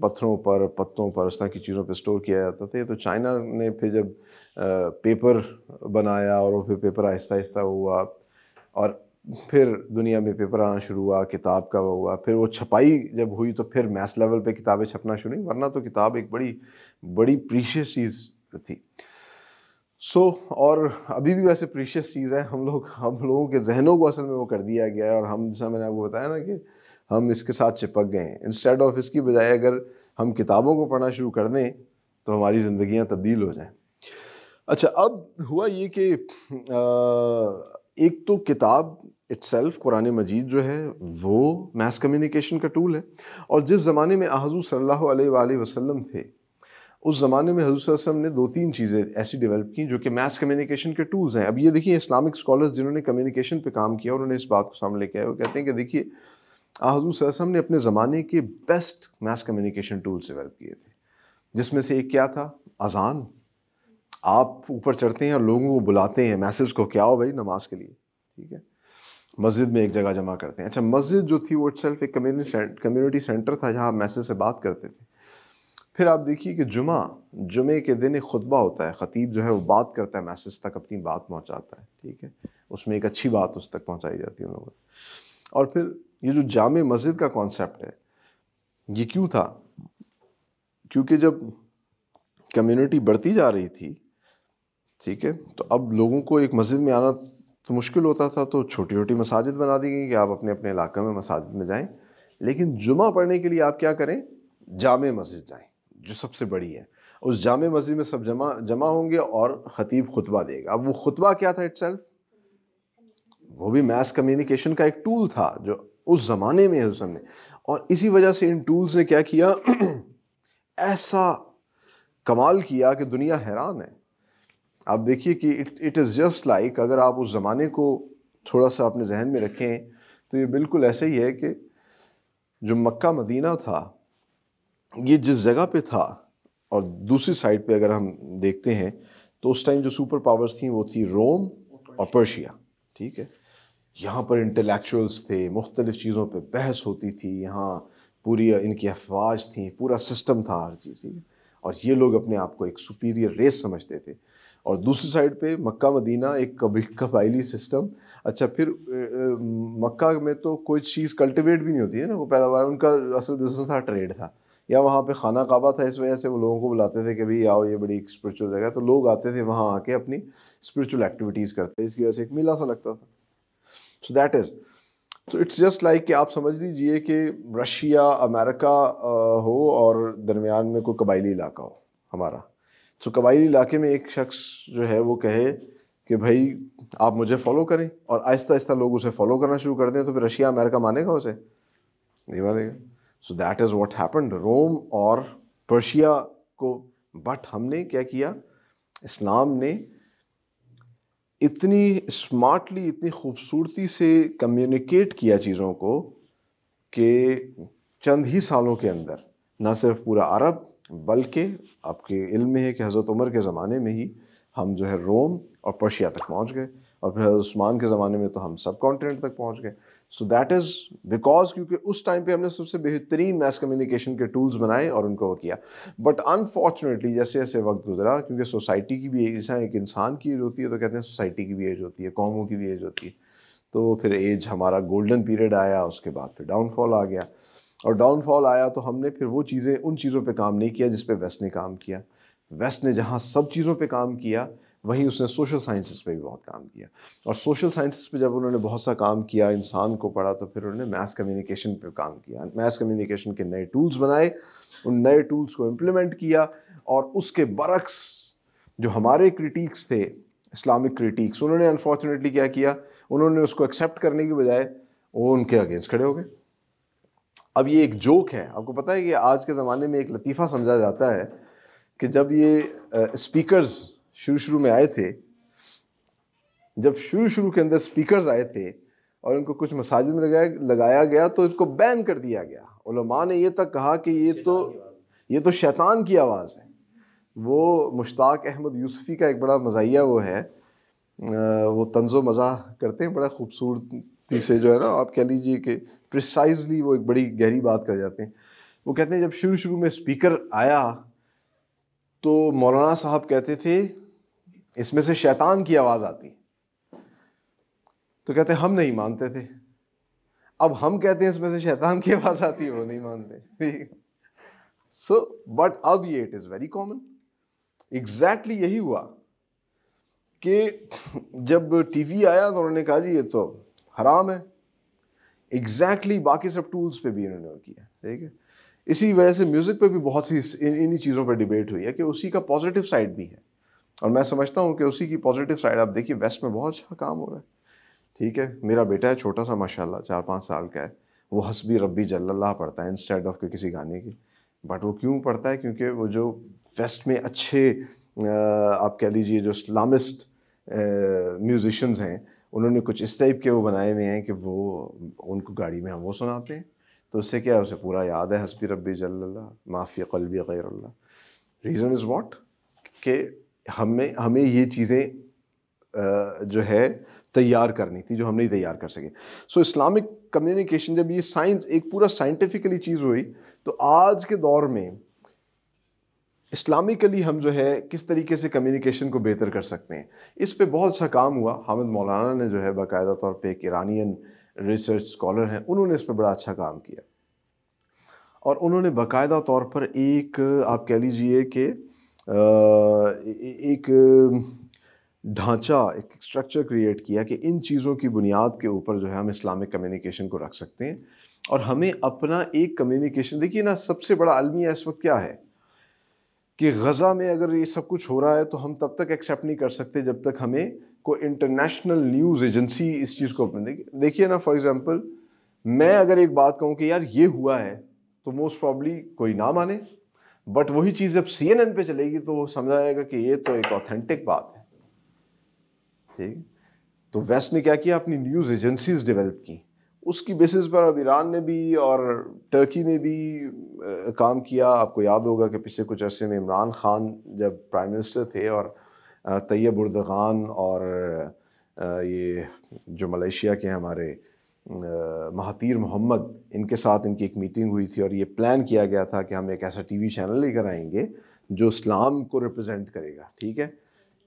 پتھروں پر، پتوں پر، اس طرح کی چیزوں پہ اسٹور کیا جاتا تھا. یہ تو چائنا نے پھر جب پیپر بنایا اور وہ پھر پیپر آہستہ آہستہ ہوا اور پھر دنیا میں پیپر آنا شروع ہوا، کتاب کا وہ ہوا، پھر وہ چھپائی جب ہوئی تو پھر میس لیول پہ کتابیں چھپنا شروع ہوئی، ورنہ تو کتاب ایک بڑی بڑی پریشیس چیز تھی. اور ابھی بھی ویسے پریشیس چیز ہے. ہم لوگوں کے ذہنوں کو اصل میں وہ کر دیا گیا ہے، اور ہم، جیسا میں نے آپ کو بتایا نا کہ ہم اس کے ساتھ چپک گئے ہیں. انسٹیڈ آف اس کی بجائے اگر ہم کتابوں کو پڑھنا شروع کر دیں تو ہماری زندگیاں تبدیل ہو جائیں. اچھا، اب ہوا یہ کہ ایک تو کتاب اٹ سیلف، قرآن مجید جو ہے وہ میس کمیونیکیشن کا ٹول ہے. اور جس زمانے میں حضور صلی اللہ علیہ وآلہ وسلم تھے، اس زمانے میں حضور صلی اللہ علیہ وسلم نے 2-3 چیزیں ایسی ڈیولپ کی جو کہ میس کمیونیکیشن کے ٹولز ہیں. اب یہ دیکھیے اسلامک اسکالرز جنہوں نے کمیونیکیشن پہ کام کیا انہوں نے اس بات کو سامنے لے کے آئے. وہ کہتے ہیں کہ دیکھیے حضور صلی اللہ علیہ وسلم نے اپنے زمانے کے best mass communication tools develop کیے تھے، جس میں سے ایک کیا تھا؟ اذان. آپ اوپر چڑھتے ہیں اور لوگوں کو بلاتے ہیں میسج کو کہ آؤ بھائی نماز کے لیے، ٹھیک ہے، مسجد میں ایک جگہ جمع کرتے ہیں. اچھا، مسجد جو تھی وہ اٹ سیلف ایک کمیونٹی سینٹر تھا جہاں آپ میسج سے بات کرتے تھے. پھر آپ دیکھیے کہ جمعے کے دن ایک خطبہ ہوتا ہے، خطیب جو ہے وہ بات کرتا ہے، میسج تک اپنی بات پہنچاتا ہے، ٹھیک ہے، اس میں ایک اچھی بات اس تک پہنچائی جاتی ہے ان لوگوں. اور پھر یہ جو جامع مسجد کا کانسیپٹ ہے یہ کیوں تھا؟ کیونکہ جب کمیونٹی بڑھتی جا رہی تھی، ٹھیک ہے، تو اب لوگوں کو ایک مسجد میں آنا تو مشکل ہوتا تھا، تو چھوٹی چھوٹی مساجد بنا دی گئی کہ آپ اپنے اپنے علاقے میں مساجد میں جائیں، لیکن جمعہ پڑھنے کے لیے آپ کیا کریں؟ جامع مسجد جائیں جو سب سے بڑی ہے. اس جامع مسجد میں سب جمع ہوں گے اور خطیب خطبہ دے گا. اب وہ خطبہ کیا تھا اٹ سیلف؟ وہ بھی میس کمیونیکیشن کا ایک ٹول تھا جو اس زمانے میں حضرت نے. اور اسی وجہ سے ان ٹولز نے کیا کیا ایسا کمال کیا کہ دنیا حیران ہے. آپ دیکھیے کہ اٹ از جسٹ لائک، اگر آپ اس زمانے کو تھوڑا سا اپنے ذہن میں رکھیں تو یہ بالکل ایسے ہی ہے کہ جو مکہ مدینہ تھا یہ جس جگہ پہ تھا، اور دوسری سائڈ پہ اگر ہم دیکھتے ہیں تو اس ٹائم جو سپر پاورز تھیں وہ تھی روم اور پرشیا، ٹھیک ہے. یہاں پر انٹلیکچوئلس تھے، مختلف چیزوں پہ بحث ہوتی تھی، یہاں پوری ان کی افواج تھیں، پورا سسٹم تھا ہر چیز، اور یہ لوگ اپنے آپ کو ایک سپیریئر ریس سمجھتے تھے. اور دوسری سائڈ پہ مکہ مدینہ ایک قبائلی سسٹم. اچھا، پھر مکہ میں تو کوئی چیز کلٹیویٹ بھی نہیں ہوتی ہے نا، وہ پیداوار، ان کا اصل بزنس تھا ٹریڈ تھا، یا وہاں پہ خانہ کعبہ تھا، اس وجہ سے وہ لوگوں کو بلاتے تھے کہ بھئی آؤ یہ بڑی ایک اسپرچل جگہ ہے، تو لوگ آتے تھے وہاں آ کے اپنی اسپرچل ایکٹیویٹیز کرتے، اس کی وجہ سے ایک میلہ سا لگتا تھا. سو دیٹ از، تو اٹس جسٹ لائک کہ آپ سمجھ لیجئے کہ رشیا امریکہ ہو اور درمیان میں کوئی قبائلی علاقہ ہو ہمارا. تو قبائلی علاقے میں ایک شخص جو ہے وہ کہے کہ بھائی آپ مجھے فالو کریں، اور آہستہ آہستہ لوگ اسے فالو کرنا شروع کر دیں، تو پھر رشیا امریکہ مانے گا اسے؟ نہیں مانے گا. So that is what happened. Rome اور پرشیا کو، بٹ ہم نے کیا کیا؟ اسلام نے اتنی اسمارٹلی، اتنی خوبصورتی سے کمیونیکیٹ کیا چیزوں کو کہ چند ہی سالوں کے اندر نہ صرف پورا عرب، بلکہ آپ کے علم میں ہے کہ حضرت عمر کے زمانے میں ہی ہم جو ہے روم اور پرشیا تک پہنچ گئے، اور پھر حضرت عثمان کے زمانے میں تو ہم سب کانٹیننٹ تک پہنچ گئے. سو دیٹ از بیکاز کیونکہ اس ٹائم پہ ہم نے سب سے بہترین میس کمیونیکیشن کے ٹولز بنائے اور ان کو وہ کیا. بٹ انفارچونیٹلی جیسے جیسے وقت گزرا، کیونکہ سوسائٹی کی بھی ایسا ایک انسان کی ایج ہوتی ہے تو کہتے ہیں سوسائٹی کی بھی ایج ہوتی ہے، قوموں کی بھی ایج ہوتی ہے، تو پھر ایج ہمارا گولڈن پیریڈ آیا، اس کے بعد پھر ڈاؤن فال آ گیا. اور ڈاؤن فال آیا تو ہم نے پھر وہ چیزیں، ان چیزوں پہ کام نہیں کیا جس پہ ویسٹ نے کام کیا. ویسٹ نے جہاں سب چیزوں پہ کام کیا وہیں اس نے سوشل سائنسز پہ بھی بہت کام کیا. اور سوشل سائنسز پہ جب انہوں نے بہت سا کام کیا، انسان کو پڑھا، تو پھر انہوں نے میس کمیونیکیشن پہ کام کیا، میس کمیونیکیشن کے نئے ٹولز بنائے، ان نئے ٹولز کو امپلیمنٹ کیا. اور اس کے برعکس جو ہمارے کریٹیکس تھے، اسلامک کریٹیکس، انہوں نے انفارچونیٹلی کیا کیا؟ انہوں نے اس کو ایکسیپٹ کرنے کی بجائے وہ ان کے اگینسٹ کھڑے ہو گئے. اب یہ ایک جوک ہے، آپ کو پتہ ہے کہ آج کے زمانے میں ایک لطیفہ سمجھا جاتا ہے کہ جب یہ اسپیکرز شروع میں آئے تھے، جب شروع کے اندر اسپیکرز آئے تھے اور ان کو کچھ مساجد میں لگایا گیا تو اس کو بین کر دیا گیا. علماء نے یہ تک کہا کہ یہ تو شیطان کی آواز ہے. وہ مشتاق احمد یوسفی کا ایک بڑا مزاحیہ وہ ہے، وہ طنز و مزاح کرتے ہیں، بڑا خوبصورت سے جو ہے نا آپ کہہ لیجیے کہ پریسائزلی وہ ایک بڑی گہری بات کر جاتے ہیں. وہ کہتے ہیں جب شروع میں اسپیکر آیا تو مولانا صاحب کہتے تھے اس میں سے شیطان کی آواز آتی, تو کہتے ہیں ہم نہیں مانتے تھے. اب ہم کہتے ہیں اس میں سے شیطان کی آواز آتی ہے, وہ نہیں مانتے. سو بٹ اب یہ it is very common. Exactly یہی ہوا کہ جب ٹی وی آیا تو انہوں نے کہا جی یہ تو حرام ہے. ایگزیکٹلی باقی سب ٹولز پہ بھی انہوں نے کیا, ٹھیک ہے. اسی وجہ سے میوزک پہ بھی بہت سی انہی چیزوں پہ ڈیبیٹ ہوئی ہے کہ اسی کا پازیٹیو سائڈ بھی ہے, اور میں سمجھتا ہوں کہ اسی کی پازیٹیو سائڈ آپ دیکھیے ویسٹ میں بہت اچھا کام ہو رہا ہے, ٹھیک ہے. میرا بیٹا ہے چھوٹا سا ماشاءاللہ 4-5 سال کا ہے, وہ حسبی ربی جل اللہ پڑھتا ہے انسٹیڈ آف کسی گانے کی. بٹ وہ کیوں پڑھتا ہے؟ کیونکہ وہ جو ویسٹ میں اچھے آپ کہہ لیجیے جو اسلامسٹ میوزیشنز ہیں انہوں نے کچھ اس ٹائپ کے وہ بنائے ہوئے ہیں کہ وہ ان کو گاڑی میں ہم وہ سناتے ہیں, تو اس سے کیا ہے اسے پورا یاد ہے حسبی ربی جل اللہ ما فی قلبی غیر اللہ. ریزن از واٹ کہ ہمیں یہ چیزیں جو ہے تیار کرنی تھی جو ہم نہیں تیار کر سکے. سو اسلامک کمیونیکیشن جب یہ سائنس ایک پورا سائنٹیفکلی چیز ہوئی تو آج کے دور میں اسلامکلی ہم جو ہے کس طریقے سے کمیونیکیشن کو بہتر کر سکتے ہیں, اس پہ بہت اچھا کام ہوا. حامد مولانا نے جو ہے باقاعدہ طور پہ ایک ایرانین ریسرچ اسکالر ہیں, انہوں نے اس پہ بڑا اچھا کام کیا, اور انہوں نے باقاعدہ طور پر ایک آپ کہہ لیجئے کہ ایک ڈھانچہ ایک اسٹرکچر کریٹ کیا کہ ان چیزوں کی بنیاد کے اوپر جو ہے ہم اسلامک کمیونیکیشن کو رکھ سکتے ہیں. اور ہمیں اپنا ایک کمیونیکیشن دیکھیے نا, سب سے بڑا المیہ اس وقت کیا ہے کہ غزہ میں اگر یہ سب کچھ ہو رہا ہے تو ہم تب تک ایکسیپٹ نہیں کر سکتے جب تک ہمیں کوئی انٹرنیشنل نیوز ایجنسی اس چیز کو دیکھیے نا. فار ایگزامپل میں اگر ایک بات کہوں کہ یار یہ ہوا ہے تو موسٹ پرابلی کوئی نہ مانے, بٹ وہی چیز جب سی این این پہ چلے گی تو وہ سمجھا جائے گا کہ یہ تو ایک آتھینٹک بات ہے, ٹھیک. تو ویسٹ نے کیا کیا, اپنی نیوز ایجنسیز ڈیولپ کی, اس کی بیسس پر اب ایران نے بھی اور ٹرکی نے بھی کام کیا. آپ کو یاد ہوگا کہ پچھلے کچھ عرصے میں عمران خان جب پرائم منسٹر تھے اور طیب اردغان اور یہ جو ملیشیا کے ہمارے مہاتیر محمد, ان کے ساتھ ان کی ایک میٹنگ ہوئی تھی اور یہ پلان کیا گیا تھا کہ ہم ایک ایسا ٹی وی چینل لے کر آئیں گے جو اسلام کو ریپرزینٹ کرے گا, ٹھیک ہے.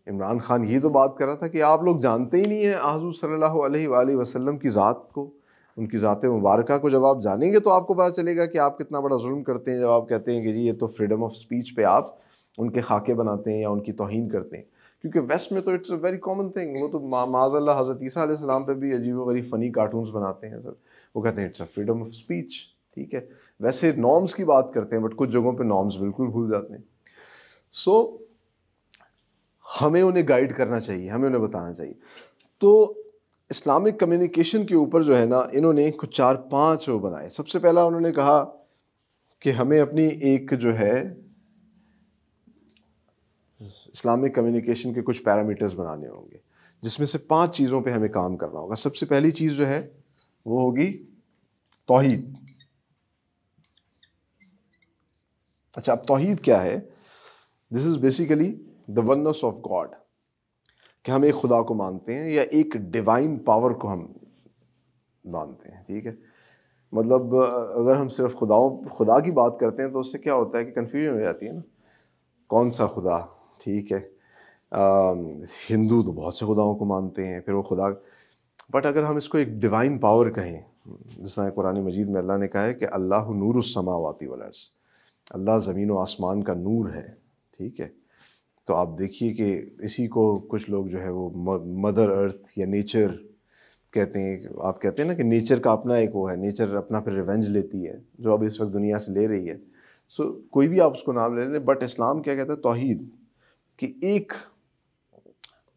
عمران خان یہ تو بات کر رہا تھا کہ آپ لوگ جانتے ہی نہیں ہیں حضور صلی اللہ علیہ وآلہ وسلم کی ذات کو, ان کی ذات مبارکہ کو. جب آپ جانیں گے تو آپ کو پتہ چلے گا کہ آپ کتنا بڑا ظلم کرتے ہیں جب آپ کہتے ہیں کہ جی یہ تو فریڈم آف سپیچ پہ آپ ان کے خاکے بناتے ہیں یا ان کی توہین کرتے ہیں. کیونکہ ویسٹ میں تو it's a very common thing, وہ تو معاذ اللہ حضرت عیسیٰ علیہ السلام پہ بھی عجیب و غریب فنی کارٹونز بناتے ہیں سر, وہ کہتے ہیں it's a freedom of speech, ٹھیک ہے. ویسے نارمز کی بات کرتے ہیں بٹ کچھ جگہوں پہ نارمز بالکل بھول جاتے ہیں. سو ہمیں انہیں گائیڈ کرنا چاہیے, ہمیں انہیں بتانا چاہیے. تو اسلامک کمیونیکیشن کے اوپر جو ہے نا انہوں نے کچھ 4-5 وہ بنائے. سب سے پہلا انہوں نے کہا کہ ہمیں اپنی ایک جو ہے اسلامک کمیونیکیشن کے کچھ پیرامیٹرز بنانے ہوں گے جس میں سے 5 چیزوں پہ ہمیں کام کرنا ہوگا. سب سے پہلی چیز جو ہے وہ ہوگی توحید. اچھا, اب توحید کیا ہے؟ This is basically the oneness of God, کہ ہم ایک خدا کو مانتے ہیں یا ایک ڈیوائن پاور کو ہم مانتے ہیں, ٹھیک ہے. مطلب اگر ہم صرف خدا کی بات کرتے ہیں تو اس سے کیا ہوتا ہے کہ کنفیوژن ہو جاتی ہے نا, کون سا خدا, ٹھیک ہے. ہندو تو بہت سے خداؤں کو مانتے ہیں, پھر وہ خدا. بٹ اگر ہم اس کو ایک ڈیوائن پاور کہیں, جس طرح قرآن مجید میں اللہ نے کہا ہے کہ اللہ نور السماوات والارض, اللہ زمین و آسمان کا نور ہے, ٹھیک ہے. تو آپ دیکھیے کہ اسی کو کچھ لوگ جو ہے وہ مدر ارتھ یا نیچر کہتے ہیں. آپ کہتے ہیں نا کہ نیچر کا اپنا ایک وہ ہے, نیچر اپنا پھر ریونج لیتی ہے جو اب اس وقت دنیا سے لے رہی ہے. سو کوئی بھی آپ اس کو نام لے لیں, بٹ اسلام کیا کہتا ہے؟ توحید, کہ ایک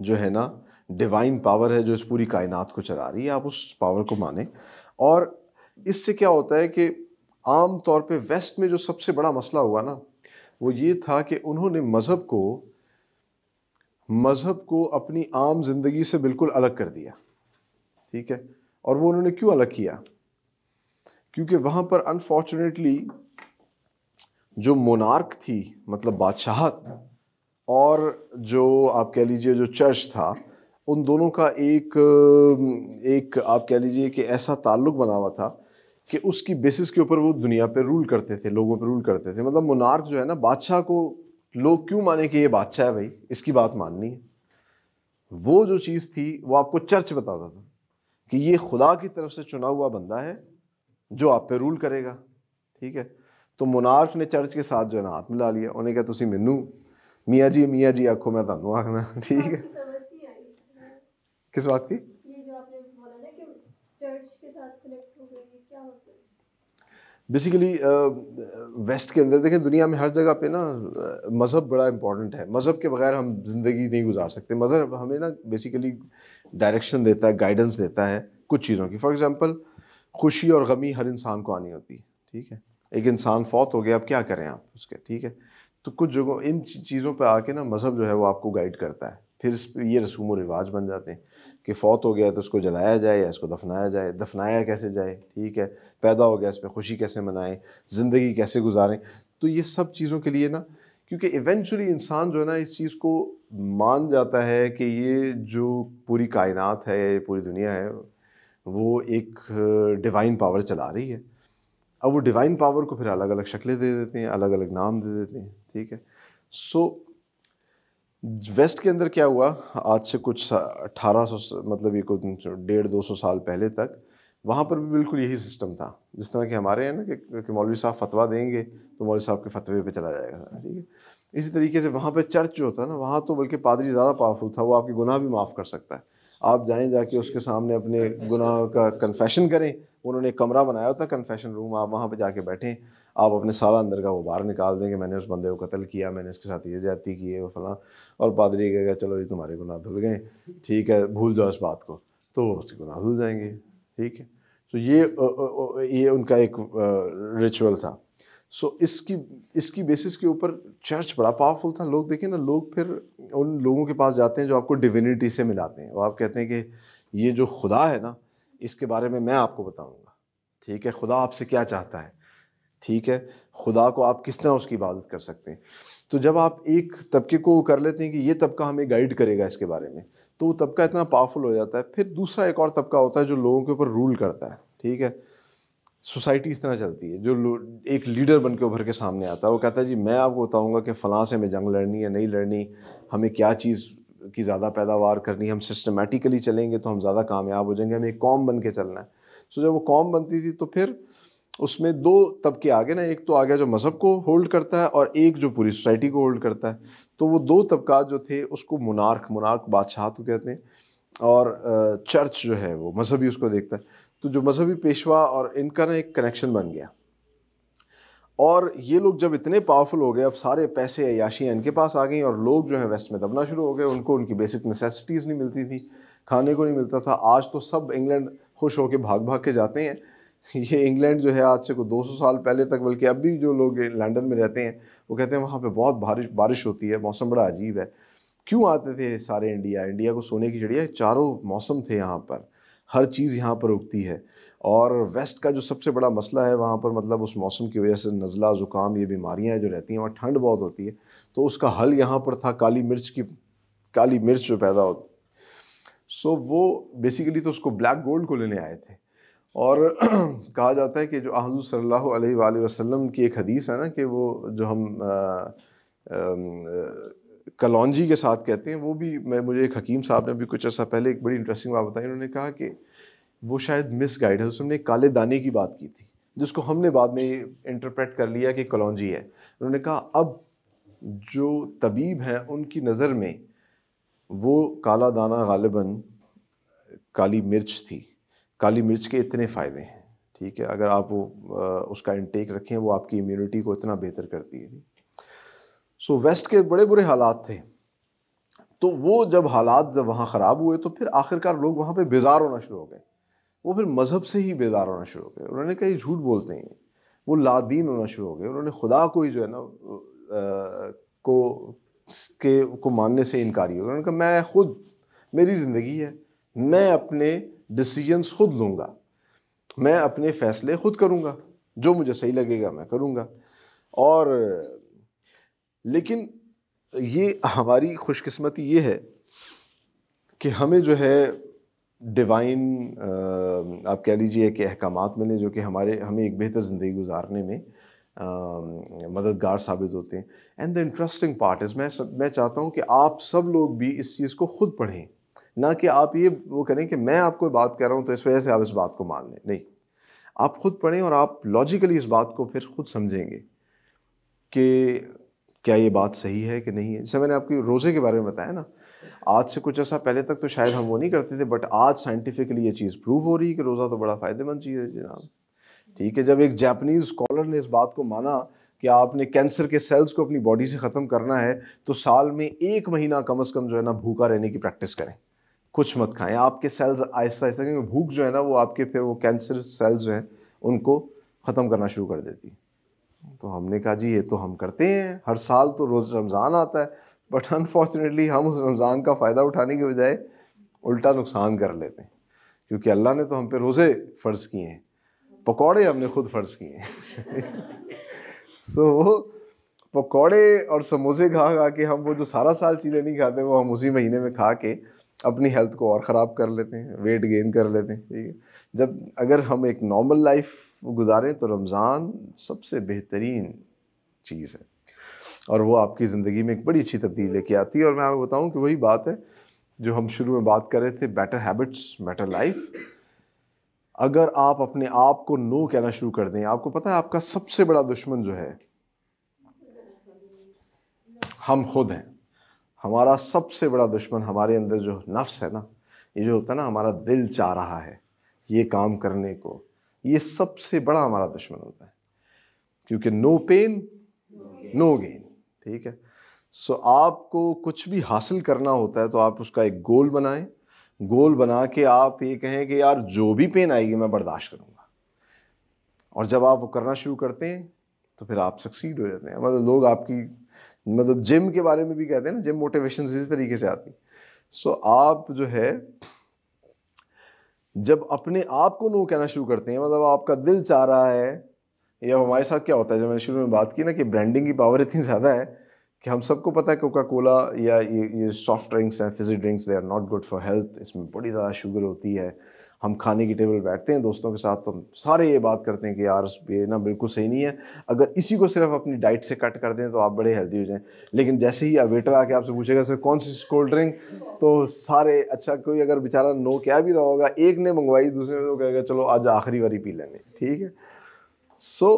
جو ہے نا ڈیوائن پاور ہے جو اس پوری کائنات کو چلا رہی ہے, آپ اس پاور کو مانیں. اور اس سے کیا ہوتا ہے کہ عام طور پہ ویسٹ میں جو سب سے بڑا مسئلہ ہوا نا وہ یہ تھا کہ انہوں نے مذہب کو اپنی عام زندگی سے بالکل الگ کر دیا, ٹھیک ہے. اور وہ انہوں نے کیوں الگ کیا؟ کیونکہ وہاں پر انفارچونیٹلی جو مونارک تھی, مطلب بادشاہت, اور جو آپ کہہ لیجئے جو چرچ تھا, ان دونوں کا ایک آپ کہہ لیجئے کہ ایسا تعلق بنا ہوا تھا کہ اس کی بیسس کے اوپر وہ دنیا پہ رول کرتے تھے، لوگوں پہ رول کرتے تھے. مطلب مونارک جو ہے نا، بادشاہ کو لوگ کیوں مانے کہ یہ بادشاہ ہے، بھائی اس کی بات ماننی ہے. وہ جو چیز تھی وہ آپ کو چرچ بتاتا تھا کہ یہ خدا کی طرف سے چنا ہوا بندہ ہے جو آپ پہ رول کرے گا. ٹھیک ہے. تو مونارک نے چرچ کے ساتھ جو ہے نا ہاتھ ملا لیا. انہیں کہا تسی مینوں میاں جی آکھو میں تانوں آکھنا. ٹھیک ہے. کس بات کی؟ بیسیکلی ویسٹ کے اندر دیکھیں، دنیا میں ہر جگہ پہ نا مذہب بڑا امپورٹنٹ ہے. مذہب کے بغیر ہم زندگی نہیں گزار سکتے. مذہب ہمیں نا بیسیکلی ڈائریکشن دیتا ہے، گائیڈنس دیتا ہے کچھ چیزوں کی. فار ایگزامپل خوشی اور غمی ہر انسان کو آنی ہوتی ہے. ٹھیک ہے. ایک انسان فوت ہو گیا، اب کیا کریں آپ اس کے. ٹھیک ہے. تو کچھ جگہوں ان چیزوں پہ آ کے نا مذہب جو ہے وہ آپ کو گائیڈ کرتا ہے. پھر اس پہ یہ رسوم و رواج بن جاتے ہیں کہ فوت ہو گیا تو اس کو جلایا جائے یا اس کو دفنایا جائے. دفنایا کیسے جائے؟ ٹھیک ہے. پیدا ہو گیا اس پہ خوشی کیسے منائیں، زندگی کیسے گزاریں. تو یہ سب چیزوں کے لیے نا، کیونکہ ایونچولی انسان جو ہے نا اس چیز کو مان جاتا ہے کہ یہ جو پوری کائنات ہے، یہ پوری دنیا ہے، وہ ایک ڈیوائن پاور چلا رہی ہے. اب وہ ڈیوائن پاور کو پھر الگ الگ شکلیں دے دیتے ہیں، الگ الگ نام دے دیتے ہیں. ٹھیک ہے. سو ویسٹ کے اندر کیا ہوا، آج سے کچھ 1800 مطلب یہ کوئی 150-200 سال پہلے تک وہاں پر بھی بالکل یہی سسٹم تھا. جس طرح کہ ہمارے ہیں نا کہ مولوی صاحب فتویٰ دیں گے تو مولوی صاحب کے فتوے پہ چلا جائے گا. ٹھیک ہے. اسی طریقے سے وہاں پہ چرچ جو ہوتا ہے نا، وہاں تو بلکہ پادری زیادہ پاورفل تھا. وہ آپ کے گناہ بھی معاف کر سکتا ہے. آپ جائیں، جا کے اس کے سامنے اپنے گناہ کا کنفیشن کریں. انہوں نے ایک کمرہ بنایا ہوتا ہے کنفیشن روم، آپ وہاں پہ جا کے بیٹھیں، آپ اپنے سارا اندر کا وہ باہر نکال دیں کہ میں نے اس بندے کو قتل کیا، میں نے اس کے ساتھ یہ زیادتی کی ہے وہ فلاں. اور پادری کہے گا چلو یہ تمہارے گناہ دھل گئے. ٹھیک ہے، بھول جاؤ اس بات کو. تو اس کے گناہ دھل جائیں گے. ٹھیک ہے. تو یہ ان کا ایک ریچول تھا. سو اس کی بیسس کے اوپر چرچ بڑا پاورفل تھا. لوگ دیکھیں نا، لوگ پھر ان لوگوں کے پاس جاتے ہیں جو آپ کو ڈیوینٹی سے ملاتے ہیں. وہ آپ کہتے ہیں کہ یہ جو خدا ہے نا، اس کے بارے میں آپ کو بتاؤں گا. ٹھیک ہے. خدا آپ سے کیا چاہتا ہے. ٹھیک ہے. خدا کو آپ کس طرح اس کی عبادت کر سکتے ہیں. تو جب آپ ایک طبقے کو کر لیتے ہیں کہ یہ طبقہ ہمیں گائیڈ کرے گا اس کے بارے میں، تو وہ طبقہ اتنا پاورفل ہو جاتا ہے. پھر دوسرا ایک اور طبقہ ہوتا ہے جو لوگوں کے اوپر رول کرتا ہے. ٹھیک ہے. سوسائٹی اس طرح چلتی ہے، جو ایک لیڈر بن کے ابھر کے سامنے آتا ہے. وہ کہتا ہے جی میں آپ کو بتاؤں گا کہ فلاں سے ہمیں جنگ لڑنی ہے نہیں لڑنی، ہمیں کیا چیز کی زیادہ پیداوار کرنی، ہم سسٹمیٹیکلی چلیں گے تو ہم زیادہ کامیاب ہو جائیں گے، ہمیں ایک قوم بن کے چلنا ہے. سو جب وہ قوم بنتی تھی تو پھر اس میں دو طبقے آگے نا. ایک تو آگیا جو مذہب کو ہولڈ کرتا ہے، اور ایک جو پوری سوسائٹی کو ہولڈ کرتا ہے. تو وہ دو طبقات جو تھے اس کو مونارک بادشاہ کو کہتے ہیں، اور چرچ جو ہے وہ مذہبی اس کو دیکھتا ہے. تو جو مذہبی پیشوا اور ان کا نا ایک کنیکشن بن گیا. اور یہ لوگ جب اتنے پاورفل ہو گئے، اب سارے پیسے عیاشیاں ان کے پاس آ گئیں، اور لوگ جو ہیں ویسٹ میں دبنا شروع ہو گئے. ان کو ان کی بیسک نیسیسٹیز نہیں ملتی تھی، کھانے کو نہیں ملتا تھا. آج تو سب انگلینڈ خوش ہو کے بھاگ کے جاتے ہیں. یہ انگلینڈ جو ہے آج سے کوئی 200 سال پہلے تک، بلکہ اب بھی جو لوگ لنڈن میں رہتے ہیں وہ کہتے ہیں وہاں پہ بہت بارش ہوتی ہے، موسم بڑا عجیب ہے. کیوں آتے تھے سارے انڈیا کو سونے کی چڑیا؟ چاروں موسم تھے یہاں پر، ہر چیز یہاں پر اگتی ہے. اور ویسٹ کا جو سب سے بڑا مسئلہ ہے وہاں پر، مطلب اس موسم کی وجہ سے نزلہ زکام یہ بیماریاں جو رہتی ہیں، وہاں ٹھنڈ بہت ہوتی ہے. تو اس کا حل یہاں پر تھا کالی مرچ جو پیدا ہوتی. سو وہ بیسیکلی تو اس کو بلیک گولڈ کو لینے آئے تھے. اور کہا جاتا ہے کہ جو حضور صلی اللہ علیہ وآلہ وسلم کی ایک حدیث ہے نا، کہ وہ جو ہم کلونجی کے ساتھ کہتے ہیں، وہ بھی مجھے ایک حکیم صاحب نے بھی کچھ عرصہ پہلے ایک بڑی انٹرسٹنگ بات بتائی. انہوں نے کہا کہ وہ شاید مس گائیڈ ہے. اس نے کالے دانے کی بات کی تھی جس کو ہم نے بعد میں انٹرپریٹ کر لیا کہ کلونجی ہے. انہوں نے کہا اب جو طبیب ہیں ان کی نظر میں وہ کالا دانہ غالباً کالی مرچ تھی. کالی مرچ کے اتنے فائدے ہیں. ٹھیک ہے. اگر آپ اس کا انٹیک رکھیں، وہ آپ کی امیونٹی کو اتنا بہتر کرتی ہے. سو ویسٹ کے بڑے برے حالات تھے. تو وہ جب حالات وہاں خراب ہوئے تو پھر آخرکار لوگ وہاں پہ بیزار ہونا شروع ہو گئے. وہ پھر مذہب سے ہی بیزار ہونا شروع ہو گئے. انہوں نے کہا یہ جھوٹ بولتے ہیں. وہ لادین ہونا شروع ہو گئے. انہوں نے خدا کو ہی جو ہے نا کو ماننے سے انکاری ہو گیا. انہوں نے کہا میں خود، میری زندگی ہے، میں اپنے ڈیسیجنز خود لوں گا، میں اپنے فیصلے خود کروں گا، جو مجھے صحیح لگے گا میں کروں گا. اور لیکن یہ ہماری خوش قسمتی یہ ہے کہ ہمیں جو ہے ڈیوائن آپ کہہ لیجئے کہ احکامات ملیں جو کہ ہمیں ایک بہتر زندگی گزارنے میں مددگار ثابت ہوتے ہیں. And the interesting part is میں چاہتا ہوں کہ آپ سب لوگ بھی اس چیز کو خود پڑھیں، نہ کہ آپ یہ وہ کریں کہ میں آپ کو بات کر رہا ہوں تو اس وجہ سے آپ اس بات کو مان لیں. نہیں، آپ خود پڑھیں اور آپ لاجیکلی اس بات کو پھر خود سمجھیں گے کہ کیا یہ بات صحیح ہے کہ نہیں ہے. جیسے میں نے آپ کو روزے کے بارے میں بتایا نا، آج سے کچھ عرصہ پہلے تک تو شاید ہم وہ نہیں کرتے تھے، بٹ آج سائنٹیفکلی یہ چیز پروو ہو رہی ہے کہ روزہ تو بڑا فائدہ مند چیز ہے جناب. ٹھیک ہے، جب ایک جاپنیز اسکالر نے اس بات کو مانا کہ آپ نے کینسر کے سیلز کو اپنی باڈی سے ختم کرنا ہے تو سال میں 1 مہینہ کم از کم جو ہے نا بھوکا رہنے کی پریکٹس کریں، کچھ مت کھائیں. آپ کے سیلز آہستہ آہستہ، کیونکہ بھوک جو ہے نا وہ آپ کے پھر وہ کینسر سیلز جو ہیں ان کو ختم کرنا شروع کر دیتی. تو ہم نے کہا جی یہ تو ہم کرتے ہیں ہر سال، تو روز رمضان آتا ہے، بٹ انفارچونیٹلی ہم اس رمضان کا فائدہ اٹھانے کے بجائے الٹا نقصان کر لیتے ہیں، کیونکہ اللہ نے تو ہم پہ روزے فرض کیے ہیں، پکوڑے ہم نے خود فرض کیے ہیں. سو وہ پکوڑے اور سموسے کھا کے ہم وہ جو سارا سال چیزیں نہیں کھاتے وہ ہم اسی مہینے میں کھا کے اپنی ہیلتھ کو اور خراب کر لیتے ہیں، ویٹ گین کر لیتے ہیں. ٹھیک ہے، جب اگر ہم ایک نارمل لائف گزاریں تو رمضان سب سے بہترین چیز ہے، اور وہ آپ کی زندگی میں ایک بڑی اچھی تبدیلی لے کے آتی ہے. اور میں آپ کو بتاؤں کہ وہی بات ہے جو ہم شروع میں بات کر رہے تھے، بیٹر ہیبٹس بیٹر لائف. اگر آپ اپنے آپ کو نو کہنا شروع کر دیں، آپ کو پتہ ہے آپ کا سب سے بڑا دشمن جو ہے ہم خود ہیں. ہمارا سب سے بڑا دشمن ہمارے اندر جو نفس ہے نا، یہ جو ہوتا ہے نا ہمارا دل چاہ رہا ہے یہ کام کرنے کو، یہ سب سے بڑا ہمارا دشمن ہوتا ہے، کیونکہ نو پین نو گین. ٹھیک ہے، سو آپ کو کچھ بھی حاصل کرنا ہوتا ہے تو آپ اس کا ایک گول بنائیں، گول بنا کے آپ یہ کہیں کہ یار جو بھی پین آئے گی میں برداشت کروں گا. اور جب آپ وہ کرنا شروع کرتے ہیں تو پھر آپ سکسیڈ ہو جاتے ہیں. مطلب لوگ آپ کی جم کے بارے میں بھی کہتے ہیں نا، جم موٹیویشن اسی طریقے سے آتی. سو آپ جو ہے جب اپنے آپ کو نو کہنا شروع کرتے ہیں، مطلب آپ کا دل چاہ رہا ہے، یا ہمارے ساتھ کیا ہوتا ہے، جو میں نے شروع میں بات کی نا کہ برانڈنگ کی پاور اتنی زیادہ ہے کہ ہم سب کو پتہ ہے کوکا کولا یا یہ سافٹ ڈرنکس ہیں، fizzy drinks, they are not good for health. اس میں بڑی زیادہ شوگر ہوتی ہے. ہم کھانے کی ٹیبل بیٹھتے ہیں دوستوں کے ساتھ تو ہم سارے یہ بات کرتے ہیں کہ یار یہ نا بالکل صحیح نہیں ہے، اگر اسی کو صرف اپنی ڈائٹ سے کٹ کر دیں تو آپ بڑے ہیلدی ہو جائیں. لیکن جیسے ہی ویٹر آ کے آپ سے پوچھے گا سر کون سی کولڈ ڈرنک، تو سارے اچھا کوئی اگر بیچارہ نو کیا بھی رہا ہوگا، ایک نے منگوائی دوسرے نے تو کہے گا چلو آج آخری باری پی لیں گے. ٹھیک ہے، سو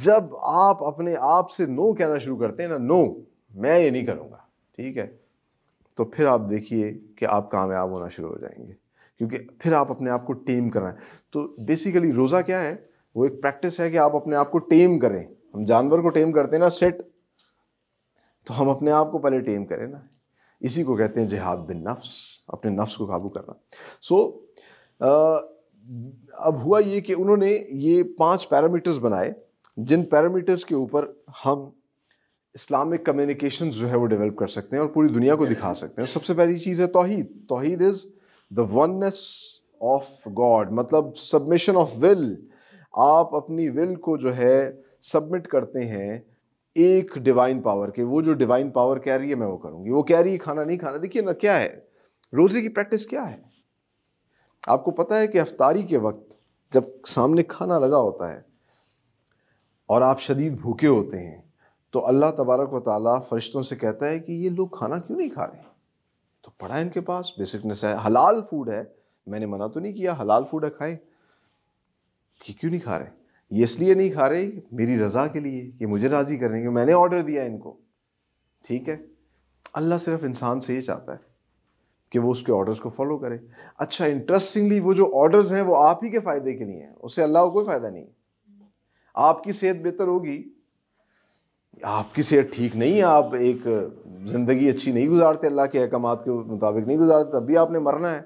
جب آپ اپنے آپ سے نو کہنا شروع کرتے ہیں نا، نو میں یہ نہیں کروں گا، ٹھیک ہے، تو پھر آپ دیکھیے کہ آپ کامیاب ہونا شروع ہو جائیں گے، کیونکہ پھر آپ اپنے آپ کو ٹیم کر رہے ہیں. تو بیسیکلی روزہ کیا ہے، وہ ایک پریکٹس ہے کہ آپ اپنے آپ کو ٹیم کریں. ہم جانور کو ٹیم کرتے ہیں نا، سیٹ، تو ہم اپنے آپ کو پہلے ٹیم کریں نا. اسی کو کہتے ہیں جہاد بالنفس، اپنے نفس کو قابو کرنا. سو اب ہوا یہ کہ انہوں نے یہ 5 پیرامیٹرز بنائے جن پیرامیٹرز کے اوپر ہم اسلامک کمیونیکیشنز جو ہے وہ ڈیولپ کر سکتے ہیں اور پوری دنیا کو دکھا سکتے ہیں. سب سے پہلی چیز ہے توحید. توحید از دا وننس آف گاڈ، مطلب سبمیشن آف ول. آپ اپنی ول کو جو ہے سبمٹ کرتے ہیں ایک ڈیوائن پاور کے. وہ جو ڈیوائن پاور کہہ رہی ہے میں وہ کروں گی، وہ کہہ رہی ہے کھانا نہیں کھانا. دیکھیے نا کیا ہے روزے کی پریکٹس کیا ہے. آپ کو پتہ ہے کہ افطاری کے وقت جب سامنے کھانا لگا ہوتا ہے اور آپ شدید بھوکے ہوتے ہیں تو اللہ تبارک و تعالیٰ فرشتوں سے کہتا ہے کہ یہ لوگ کھانا کیوں نہیں کھا رہے. تو پڑھا ان کے پاس بیسکنس ہے، حلال فوڈ ہے، میں نے منع تو نہیں کیا، حلال فوڈ ہے کھائیں. یہ کیوں نہیں کھا رہے؟ یہ اس لیے نہیں کھا رہے میری رضا کے لیے، کہ مجھے راضی کرنے کے، میں نے آرڈر دیا ان کو. ٹھیک ہے، اللہ صرف انسان سے یہ چاہتا ہے کہ وہ اس کے آرڈرز کو فالو کرے. اچھا انٹرسٹنگلی وہ جو آرڈرز ہیں وہ آپ ہی کے فائدے کے لیے ہیں، اس سے اللہ کو کوئی فائدہ نہیں. آپ کی صحت بہتر ہوگی، آپ کی صحت ٹھیک نہیں ہے، آپ ایک زندگی اچھی نہیں گزارتے، اللہ کے احکامات کے مطابق نہیں گزارتے، تب بھی آپ نے مرنا ہے،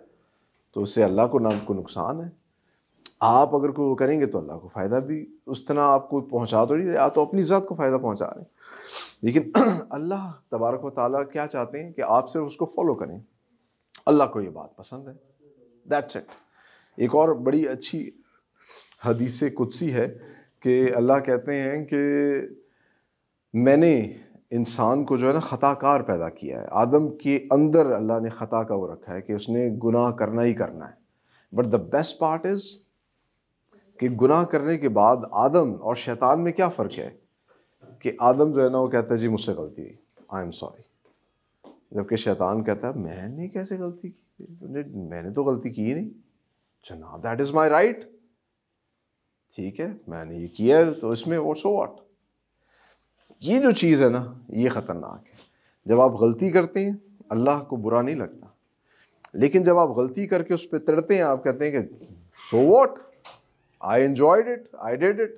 تو اس سے اللہ کو نقصان ہے. آپ اگر کوئی وہ کریں گے تو اللہ کو فائدہ بھی اس طرح آپ کو پہنچا تو نہیں رہے، آپ تو اپنی ذات کو فائدہ پہنچا رہے ہیں. لیکن اللہ تبارک و تعالیٰ کیا چاہتے ہیں کہ آپ صرف اس کو فالو کریں. اللہ کو یہ بات پسند ہے، دیٹس اٹ. ایک اور بڑی اچھی حدیث قدسی ہے کہ اللہ کہتے ہیں کہ میں نے انسان کو جو ہے نا خطا کار پیدا کیا ہے. آدم کے اندر اللہ نے خطا کا وہ رکھا ہے کہ اس نے گناہ کرنا ہی کرنا ہے. But the best part is کہ گناہ کرنے کے بعد آدم اور شیطان میں کیا فرق ہے کہ آدم جو ہے نا وہ کہتا ہے جی مجھ سے غلطی ہوئی, آئی ایم سوری, جبکہ شیطان کہتا ہے میں نے کیسے غلطی کی, میں نے تو غلطی کی ہی نہیں جناب, دیٹ از مائی رائٹ, ٹھیک ہے میں نے یہ کیا ہے تو اس میں سو واٹ. یہ جو چیز ہے نا یہ خطرناک ہے. جب آپ غلطی کرتے ہیں اللہ کو برا نہیں لگتا, لیکن جب آپ غلطی کر کے اس پہ تڑتے ہیں, آپ کہتے ہیں کہ so what, I enjoyed it, I did it,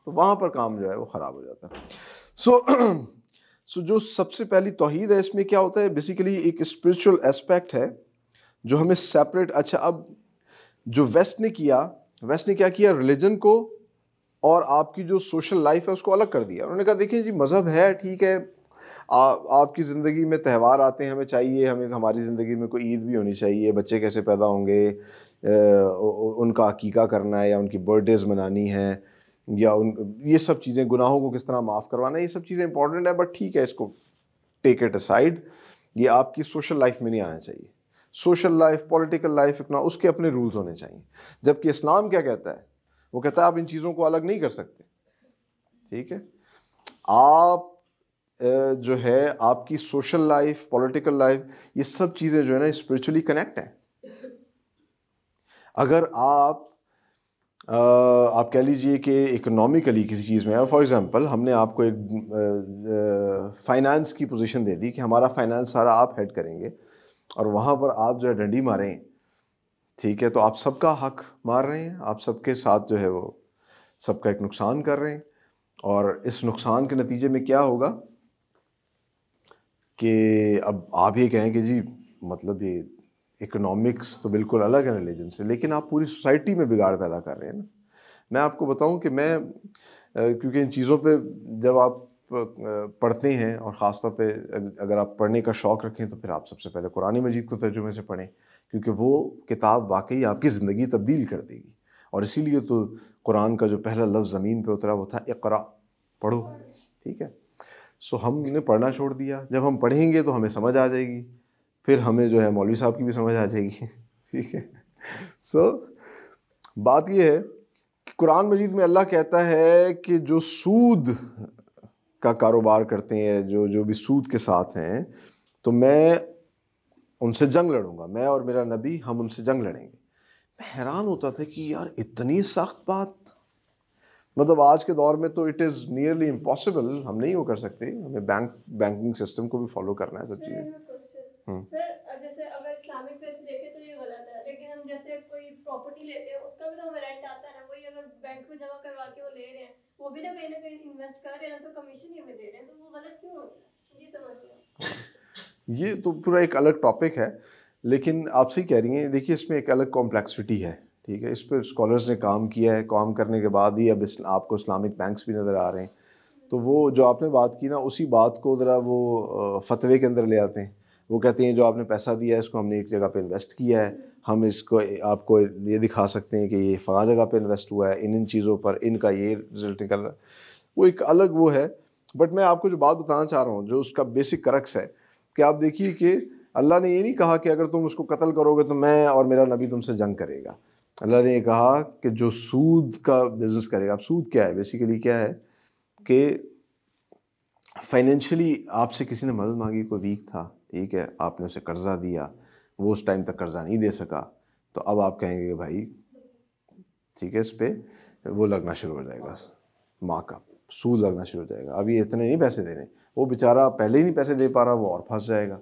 تو وہاں پر کام جو ہے وہ خراب ہو جاتا ہے. سو جو سب سے پہلی توحید ہے اس میں کیا ہوتا ہے, بیسیکلی ایک اسپرچل اسپیکٹ ہے جو ہمیں سیپریٹ. اچھا اب جو ویسٹ نے کیا کیا, ریلیجن کو اور آپ کی جو سوشل لائف ہے اس کو الگ کر دیا. انہوں نے کہا دیکھیں جی مذہب ہے ٹھیک ہے, آپ کی زندگی میں تہوار آتے ہیں, ہمیں چاہیے ہماری زندگی میں کوئی عید بھی ہونی چاہیے, بچے کیسے پیدا ہوں گے, ان کا عقیقہ کرنا ہے یا ان کی برتھ ڈیز منانی ہے, یا یہ سب چیزیں, گناہوں کو کس طرح معاف کروانا ہے, یہ سب چیزیں امپورٹنٹ ہیں. بٹ ٹھیک ہے اس کو ٹیک اٹ اسائڈ, یہ آپ کی سوشل لائف میں نہیں آنا چاہیے. سوشل لائف, پولیٹیکل لائف, اس کے اپنے رولز ہونے چاہیے. جبکہ اسلام کیا کہتا ہے, وہ کہتا ہے آپ ان چیزوں کو الگ نہیں کر سکتے, ٹھیک ہے. آپ جو ہے آپ کی سوشل لائف, پولیٹیکل لائف, یہ سب چیزیں جو ہے نا اسپرچولی کنیکٹ ہیں. اگر آپ کہہ لیجئے کہ اکنامکلی کسی چیز میں, فار ایگزامپل ہم نے آپ کو ایک فائنانس کی پوزیشن دے دی کہ ہمارا فائنانس سارا آپ ہیڈ کریں گے, اور وہاں پر آپ جو ہے ڈنڈی ماریں, ٹھیک ہے, تو آپ سب کا حق مار رہے ہیں, آپ سب کے ساتھ جو ہے وہ سب کا ایک نقصان کر رہے ہیں. اور اس نقصان کے نتیجے میں کیا ہوگا کہ اب آپ یہ کہیں کہ جی مطلب یہ اکنامکس تو بالکل الگ ہے ریلیجن سے, لیکن آپ پوری سوسائٹی میں بگاڑ پیدا کر رہے ہیں نا. میں آپ کو بتاؤں کہ میں کیونکہ ان چیزوں پہ جب آپ پڑھتے ہیں, اور خاص طور پہ اگر آپ پڑھنے کا شوق رکھیں تو پھر آپ سب سے پہلے قرآن مجید کو ترجمے سے پڑھیں, کیونکہ وہ کتاب واقعی آپ کی زندگی تبدیل کر دے گی. اور اسی لیے تو قرآن کا جو پہلا لفظ زمین پہ اترا وہ تھا اقرا, پڑھو, ٹھیک ہے. سو ہم نے پڑھنا چھوڑ دیا. جب ہم پڑھیں گے تو ہمیں سمجھ آ جائے گی, پھر ہمیں جو ہے مولوی صاحب کی بھی سمجھ آ جائے گی, ٹھیک ہے. سو بات یہ ہے کہ قرآن مجید میں اللہ کہتا ہے کہ جو سود کا کاروبار کرتے ہیں, جو بھی سود کے ساتھ ہیں, تو میں ان سے جنگ لڑوں گا, میں اور میرا نبی ہم ان سے جنگ لڑیں گے. میں حیران ہوتا تھا کہ یار اتنی سخت بات, مطلب آج کے دور میں تو اٹ از نیئرلی امپاسبل, ہم نہیں وہ کر سکتے, ہمیں بینکنگ سسٹم کو بھی فالو کرنا ہے سب چیزیں. سر جیسے اگر اسلامک وے سے دیکھیں تو یہ غلط ہے, لیکن ہم جیسے کوئی پراپرٹی لیتے ہیں اس کا بھی تو ہمیں رینٹ آتا ہے نا, وہی اگر بینک میں جمع کروا کے وہ لے رہے ہیں, وہ بھی نہ کہیں انویسٹ کر رہے ہیں, اس کا کمیشن ہی ہمیں دے رہے ہیں, تو وہ غلط کیوں ہوتا ہے, یہ سمجھ نہیں. یہ تو پورا ایک الگ ٹاپک ہے, لیکن آپ سے کہہ رہی ہیں دیکھیے اس میں ایک الگ کمپلیکسٹی ہے, ٹھیک ہے. اس پہ اسکالرز نے کام کیا ہے, کام کرنے کے بعد ہی اب آپ کو اسلامک بینکس بھی نظر آ رہے ہیں. تو وہ جو آپ نے بات کی نا, اسی بات کو ذرا وہ فتوے کے اندر لے آتے ہیں. وہ کہتے ہیں جو آپ نے پیسہ دیا ہے اس کو ہم نے ایک جگہ پہ انویسٹ کیا ہے, ہم اس کو آپ کو یہ دکھا سکتے ہیں کہ یہ فلاں جگہ پہ انویسٹ ہوا ہے, ان چیزوں پر ان کا یہ رزلٹ نکل رہا ہے. وہ ایک الگ وہ ہے. بٹ میں آپ کو جو بات بتانا چاہ رہا ہوں, جو اس کا بیسک کرکس ہے, کہ آپ دیکھیے کہ اللہ نے یہ نہیں کہا کہ اگر تم اس کو قتل کرو گے تو میں اور میرا نبی تم سے جنگ کرے گا. اللہ نے یہ کہا کہ جو سود کا بزنس کرے گا. اب سود کیا ہے, بیسیکلی کیا ہے کہ فائنینشلی آپ سے کسی نے مدد مانگی, کوئی ویک تھا, ٹھیک ہے, آپ نے اسے قرضہ دیا, وہ اس ٹائم تک قرضہ نہیں دے سکا, تو اب آپ کہیں گے کہ بھائی ٹھیک ہے اس پہ وہ لگنا شروع ہو جائے گا, ماں کا سود لگنا شروع ہو جائے گا. اب یہ اتنے نہیں پیسے دینے, وہ بیچارہ پہلے ہی نہیں پیسے دے پا رہا, وہ اور پھنس جائے گا.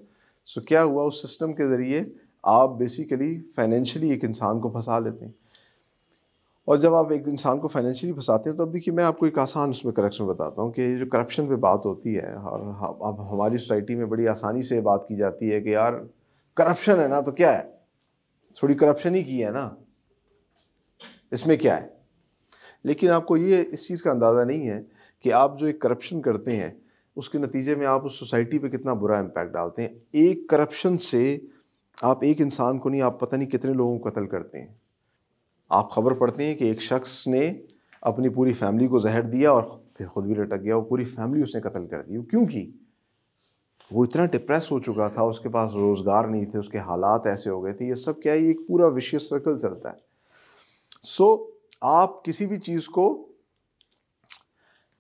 سو کیا ہوا, اس سسٹم کے ذریعے آپ بیسیکلی فائنینشلی ایک انسان کو پھنسا لیتے ہیں. اور جب آپ ایک انسان کو فائنینشلی پھنساتے ہیں تو اب دیکھیے میں آپ کو ایک آسان اس میں کریکشن بتاتا ہوں کہ جو کرپشن پہ بات ہوتی ہے, اور اب ہماری سوسائٹی میں بڑی آسانی سے بات کی جاتی ہے کہ یار کرپشن ہے نا تو کیا ہے, تھوڑی کرپشن ہی کی ہے نا, اس میں کیا ہے. لیکن آپ کو یہ اس چیز کا اندازہ نہیں ہے کہ آپ جو ایک کرپشن کرتے ہیں اس کے نتیجے میں آپ اس سوسائٹی پہ کتنا برا امپیکٹ ڈالتے ہیں. ایک کرپشن سے آپ ایک انسان کو نہیں, آپ پتہ نہیں کتنے لوگوں کو قتل کرتے ہیں. آپ خبر پڑھتے ہیں کہ ایک شخص نے اپنی پوری فیملی کو زہر دیا اور پھر خود بھی لٹک گیا, وہ پوری فیملی اس نے قتل کر دی. کیوں کی؟ وہ اتنا ڈپریس ہو چکا تھا, اس کے پاس روزگار نہیں تھے, اس کے حالات ایسے ہو گئے تھے. یہ سب کیا ہے, یہ ایک پورا ویشیس سرکل چلتا ہے. سو آپ کسی بھی چیز کو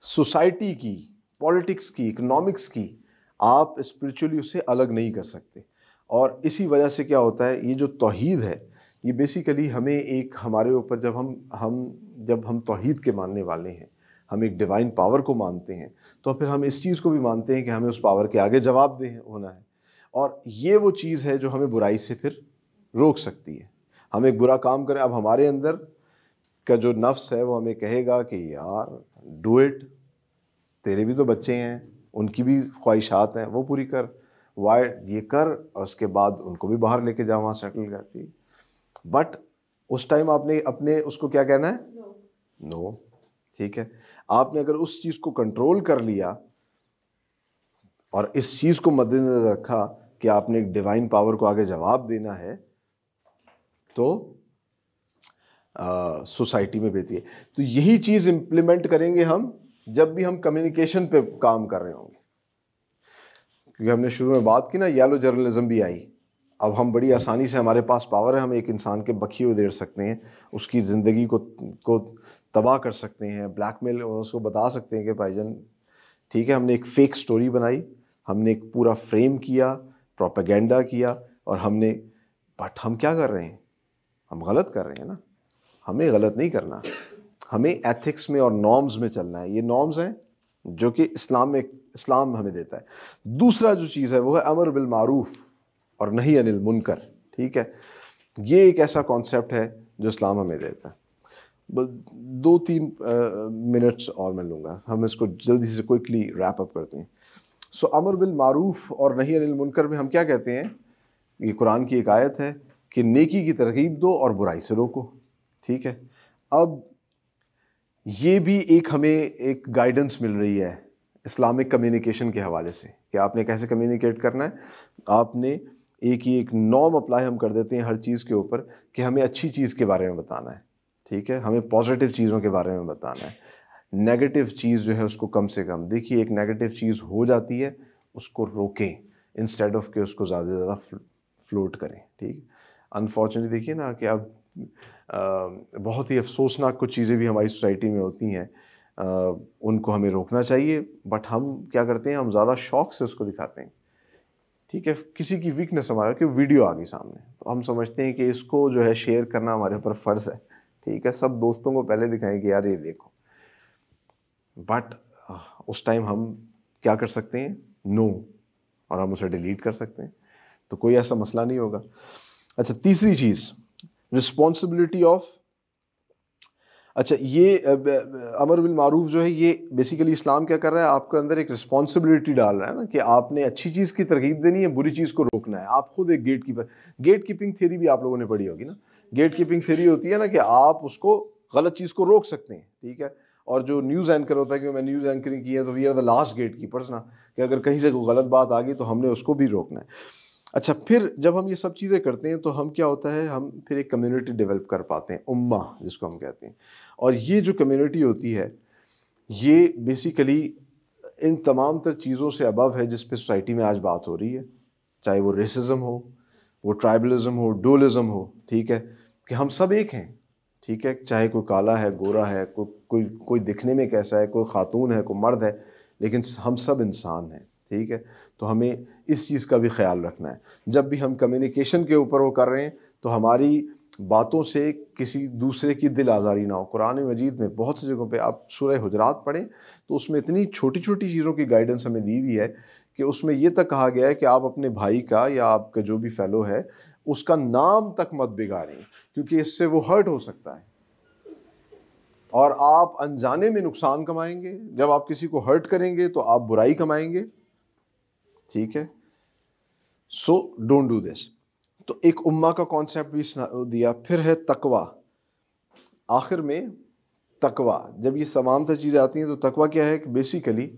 سوسائٹی کی, پولیٹکس کی, اکنامکس کی, آپ اسپرچولی اس سے الگ نہیں کر سکتے. اور اسی وجہ سے کیا ہوتا ہے, یہ جو توحید ہے یہ بیسیکلی ہمیں ایک, ہمارے اوپر جب ہم توحید کے ماننے والے ہیں, ہم ایک ڈیوائن پاور کو مانتے ہیں, تو پھر ہم اس چیز کو بھی مانتے ہیں کہ ہمیں اس پاور کے آگے جواب دہ ہونا ہے. اور یہ وہ چیز ہے جو ہمیں برائی سے پھر روک سکتی ہے. ہم ایک برا کام کریں, اب ہمارے اندر کا جو نفس ہے وہ ہمیں کہے گا کہ یار ڈو اٹ, تیرے بھی تو بچے ہیں, ان کی بھی خواہشات ہیں, وہ پوری کر, وائی یہ کر, اور اس کے بعد ان کو بھی باہر لے کے جا, وہاں سیٹل کر. بٹ اس ٹائم آپ نے اپنے اس کو کیا کہنا ہے, نو. ٹھیک ہے, آپ نے اگر اس چیز کو کنٹرول کر لیا اور اس چیز کو مد نظر رکھا کہ آپ نے ایک ڈیوائن پاور کو آگے جواب دینا ہے, تو سوسائٹی میں بہتری ہے. تو یہی چیز امپلیمنٹ کریں گے ہم جب بھی ہم کمیونیکیشن پہ کام کر رہے ہوں گے. کیونکہ ہم نے شروع میں بات کی نا, یالو جرنلزم بھی آئی. اب ہم بڑی آسانی سے, ہمارے پاس پاور ہے, ہم ایک انسان کے بکھیے ادھیڑ سکتے ہیں, اس کی زندگی کو تباہ کر سکتے ہیں, بلیک میل, اس کو بتا سکتے ہیں کہ بھائی جان ٹھیک ہے, ہم نے ایک فیک سٹوری بنائی, ہم نے ایک پورا فریم کیا, پروپیگنڈا کیا, اور بٹ ہم کیا کر رہے ہیں, ہم غلط کر رہے ہیں نا. ہمیں غلط نہیں کرنا, ہمیں ایتھکس میں اور نارمز میں چلنا ہے. یہ نارمز ہیں جو کہ اسلام ہمیں دیتا ہے. دوسرا جو چیز ہے وہ ہے امر بالمعروف اور نہی عن المنکر. ٹھیک ہے, یہ ایک ایسا کانسیپٹ ہے جو اسلام ہمیں دیتا ہے. 2-3 منٹس اور میں لوں گا, ہم اس کو جلدی سے کوئکلی ریپ اپ کرتے ہیں. سو امر بالمعروف اور نہی عن المنکر میں ہم کیا کہتے ہیں, یہ قرآن کی ایک آیت ہے کہ نیکی کی ترغیب دو اور برائی سے روکو. ٹھیک ہے, اب یہ بھی ہمیں ایک گائیڈنس مل رہی ہے اسلامک کمیونیکیشن کے حوالے سے کہ آپ نے کیسے کمیونیکیٹ کرنا ہے. آپ نے ایک نارم اپلائی ہم کر دیتے ہیں ہر چیز کے اوپر کہ ہمیں اچھی چیز کے بارے میں بتانا ہے. ٹھیک ہے, ہمیں پازیٹیو چیزوں کے بارے میں بتانا ہے. نیگیٹو چیز جو ہے اس کو کم سے کم دیکھیے, ایک نیگیٹو چیز ہو جاتی ہے اس کو روکیں انسٹیڈ آف کہ اس کو زیادہ سے زیادہ فلوٹ کریں. ٹھیک, انفارچونیٹلی دیکھیے نا کہ اب بہت ہی افسوسناک کچھ چیزیں بھی ہماری سوسائٹی میں ہوتی ہیں, ان کو ہمیں روکنا چاہیے, بٹ ہم کیا کرتے ہیں, ہم زیادہ شوق سے اس کو دکھاتے ہیں. ٹھیک ہے, کسی کی ویکنس ہمارا کہ ویڈیو آ گئی سامنے, تو ہم سمجھتے ہیں کہ اس کو جو ہے شیئر کرنا ہمارے اوپر فرض ہے. ٹھیک ہے, سب دوستوں کو پہلے دکھائیں کہ یار یہ دیکھو, بٹ اس ٹائم ہم کیا کر سکتے ہیں, نو, اور ہم اسے ڈیلیٹ کر سکتے ہیں, تو کوئی ایسا مسئلہ نہیں ہوگا. اچھا, تیسری چیز رسپانسبلٹی آف, اچھا یہ امر بالمعروف جو ہے یہ بیسیکلی اسلام کیا کر رہا ہے, آپ کے اندر ایک رسپانسبلٹی ڈال رہا ہے نا کہ آپ نے اچھی چیز کی ترغیب دینی ہے, بری چیز کو روکنا ہے. آپ خود ایک gatekeeper, gatekeeping theory بھی آپ لوگوں نے پڑھی ہوگی نا. گیٹ کیپنگ تھیوری ہوتی ہے نا کہ آپ اس کو غلط چیز کو روک سکتے ہیں. ٹھیک ہے, اور جو نیوز اینکر ہوتا ہے کہ میں نیوز اینکرنگ کی ہے تو we are the last gatekeepers نا, کہ اگر کہیں سے کوئی غلط بات آ گئی تو ہم نے اس کو بھی روکنا ہے. اچھا, پھر جب ہم یہ سب چیزیں کرتے ہیں تو ہم کیا ہوتا ہے, ہم پھر ایک کمیونٹی ڈیولپ کر پاتے ہیں, امہ جس کو ہم کہتے ہیں. اور یہ جو کمیونٹی ہوتی ہے یہ بیسیکلی ان تمام تر چیزوں سے ابو ہے جس پہ سوسائٹی میں آج بات ہو رہی ہے, چاہے وہ ریسزم ہو, وہ ٹرائبلزم ہو, ڈولزم ہو. ٹھیک ہے, کہ ہم سب ایک ہیں. ٹھیک ہے, چاہے کوئی کالا ہے, گورا ہے, کوئی دکھنے میں کیسا ہے, کوئی خاتون ہے, کوئی مرد ہے, لیکن ہم سب انسان ہیں. ٹھیک ہے, تو ہمیں اس چیز کا بھی خیال رکھنا ہے. جب بھی ہم کمیونیکیشن کے اوپر وہ کر رہے ہیں تو ہماری باتوں سے کسی دوسرے کی دل آزاری نہ ہو. قرآن مجید میں بہت سی جگہوں پہ آپ سورہ حجرات پڑھیں تو اس میں اتنی چھوٹی چھوٹی چیزوں کی گائیڈنس ہمیں دی ہوئی ہے کہ اس میں یہ تک کہا گیا ہے کہ آپ اپنے بھائی کا یا آپ کا جو بھی فیلو ہے اس کا نام تک مت بگاڑیں, کیونکہ اس سے وہ ہرٹ ہو سکتا ہے اور آپ انجانے میں نقصان کمائیں گے. جب آپ کسی کو ہرٹ کریں گے تو آپ برائی کمائیں گے. ٹھیک ہے, سو ڈونٹ ڈو دس. تو ایک امہ کا کانسیپٹ بھی دیا. پھر ہے تقوی. آخر میں تقوی, جب یہ تمام تر چیزیں آتی ہیں تو تقوی کیا ہے کہ بیسیکلی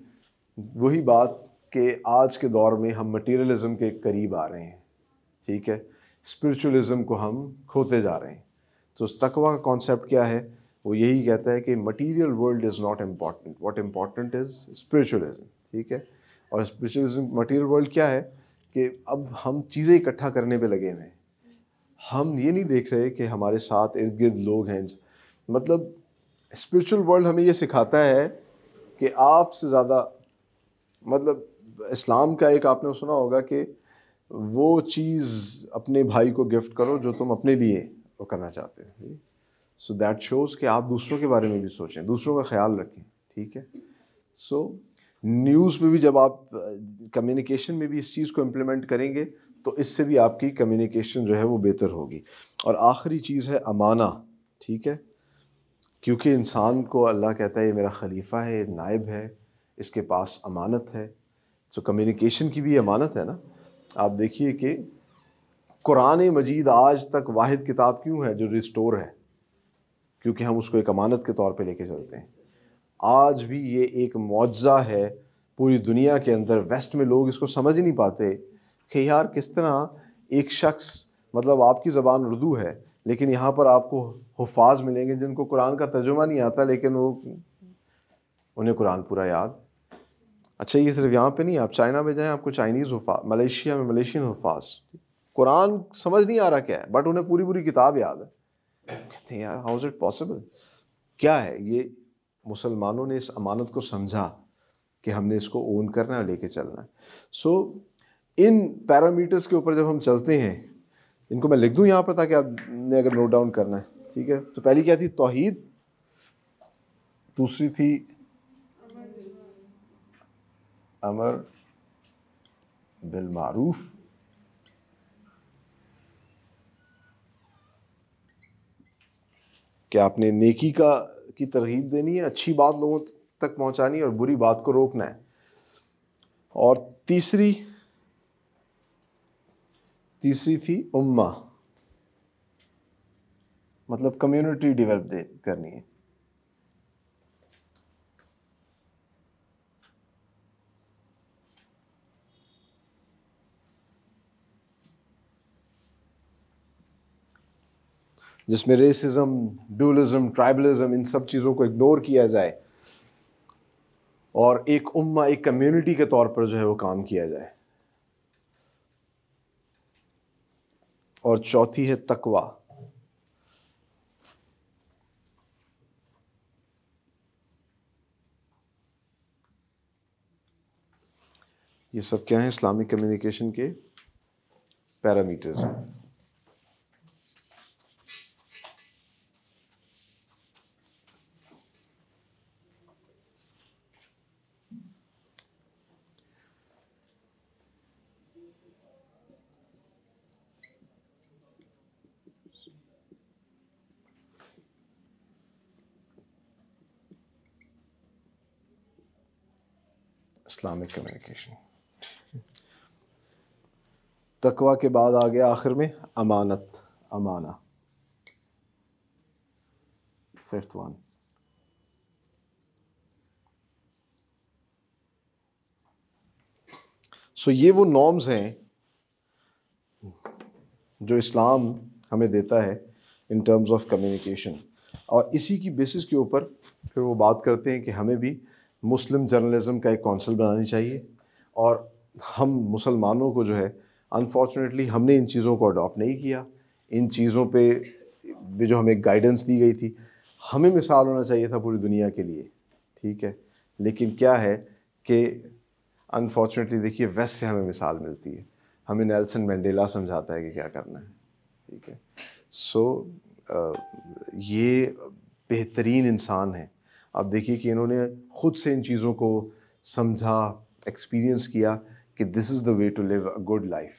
وہی بات کہ آج کے دور میں ہم مٹیریلزم کے قریب آ رہے ہیں. ٹھیک ہے, اسپرچولیزم کو ہم کھوتے جا رہے ہیں. تو اس تقوی کا کانسیپٹ کیا ہے, وہ یہی کہتا ہے کہ material world is not important, what important is spiritualism. ٹھیک ہے, اور اسپرچولیزم مٹیریل ورلڈ کیا ہے کہ اب ہم چیزیں اکٹھا کرنے پہ لگے ہوئے ہیں. ہم یہ نہیں دیکھ رہے کہ ہمارے ساتھ ارد گرد لوگ ہیں. مطلب اسپرچل ورلڈ ہمیں یہ سکھاتا ہے کہ آپ سے زیادہ، مطلب اسلام کا ایک آپ نے سنا ہوگا کہ وہ چیز اپنے بھائی کو گفٹ کرو جو تم اپنے لیے وہ کرنا چاہتے ہو. سو دیٹ شوز کہ آپ دوسروں کے بارے میں بھی سوچیں، دوسروں کا خیال رکھیں. ٹھیک ہے. سو نیوز میں بھی جب آپ کمیونیکیشن میں بھی اس چیز کو امپلیمنٹ کریں گے تو اس سے بھی آپ کی کمیونیکیشن جو ہے وہ بہتر ہوگی. اور آخری چیز ہے امانہ. ٹھیک ہے. کیونکہ انسان کو اللہ کہتا ہے یہ میرا خلیفہ ہے، یہ نائب ہے، اس کے پاس امانت ہے. سو کمیونیکیشن کی بھی امانت ہے نا. آپ دیکھیے کہ قرآن مجید آج تک واحد کتاب کیوں ہے جو ریسٹور ہے؟ کیونکہ ہم اس کو ایک امانت کے طور پہ لے کے چلتے ہیں. آج بھی یہ ایک معجزہ ہے پوری دنیا کے اندر. ویسٹ میں لوگ اس کو سمجھ ہی نہیں پاتے کہ یار کس طرح ایک شخص، مطلب آپ کی زبان اردو ہے لیکن یہاں پر آپ کو حفاظ ملیں گے جن کو قرآن کا ترجمہ نہیں آتا لیکن انہیں قرآن پورا یاد. اچھا یہ صرف یہاں پہ نہیں، آپ چائنا میں جائیں آپ کو چائنیز حفاظ، ملیشیا میں ملیشین حفاظ، قرآن سمجھ نہیں آ رہا کیا ہے بٹ انہیں پوری پوری کتاب یاد ہے. کہتے ہیں یار ہاؤ از اٹ پاسبل؟ کیا ہے یہ؟ مسلمانوں نے اس امانت کو سمجھا کہ ہم نے اس کو اون کرنا ہے اور لے کے چلنا ہے. سو ان پیرامیٹرز کے اوپر جب ہم چلتے ہیں، ان کو میں لکھ دوں یہاں پر تاکہ آپ نے اگر نوٹ ڈاؤن کرنا ہے. ٹھیک ہے. تو پہلی کیا تھی؟ توحید. دوسری تھی امر بالمعروف. کہ آپ نے نیکی کی ترغیب دینی ہے، اچھی بات لوگوں تک پہنچانی ہے اور بری بات کو روکنا ہے. اور تیسری تھی امہ، مطلب کمیونٹی ڈیولپ کرنی ہے. جس میں ریسزم، ڈولزم، ٹرائبلزم، ان سب چیزوں کو اگنور کیا جائے اور ایک امہ، ایک کمیونٹی کے طور پر جو ہے وہ کام کیا جائے. اور چوتھی ہے تقوی. یہ سب کیا ہیں؟ اسلامک کمیونیکیشن کے پیرامیٹرز ہیں. Islamic communication. تقوی کے بعد آ گیا آخر میں امانت، امانہ، ففتھ ون. سو یہ وہ نارمز ہیں جو اسلام ہمیں دیتا ہے ان ٹرمز آف کمیونیکیشن. اور اسی کی بیسس کے اوپر پھر وہ بات کرتے ہیں کہ ہمیں بھی مسلم جرنلزم کا ایک کونسل بنانی چاہیے. اور ہم مسلمانوں کو جو ہے انفارچونیٹلی ہم نے ان چیزوں کو اڈاپٹ نہیں کیا. ان چیزوں پہ بھی جو ہمیں گائیڈنس دی گئی تھی، ہمیں مثال ہونا چاہیے تھا پوری دنیا کے لیے. ٹھیک ہے. لیکن کیا ہے کہ انفارچونیٹلی دیکھیے ویسٹ سے ہمیں مثال ملتی ہے، ہمیں نیلسن مینڈیلا سمجھاتا ہے کہ کیا کرنا ہے. ٹھیک ہے. سو یہ بہترین انسان ہیں. اب دیکھیے کہ انہوں نے خود سے ان چیزوں کو سمجھا، ایکسپیرئنس کیا کہ this is the way to live a good life.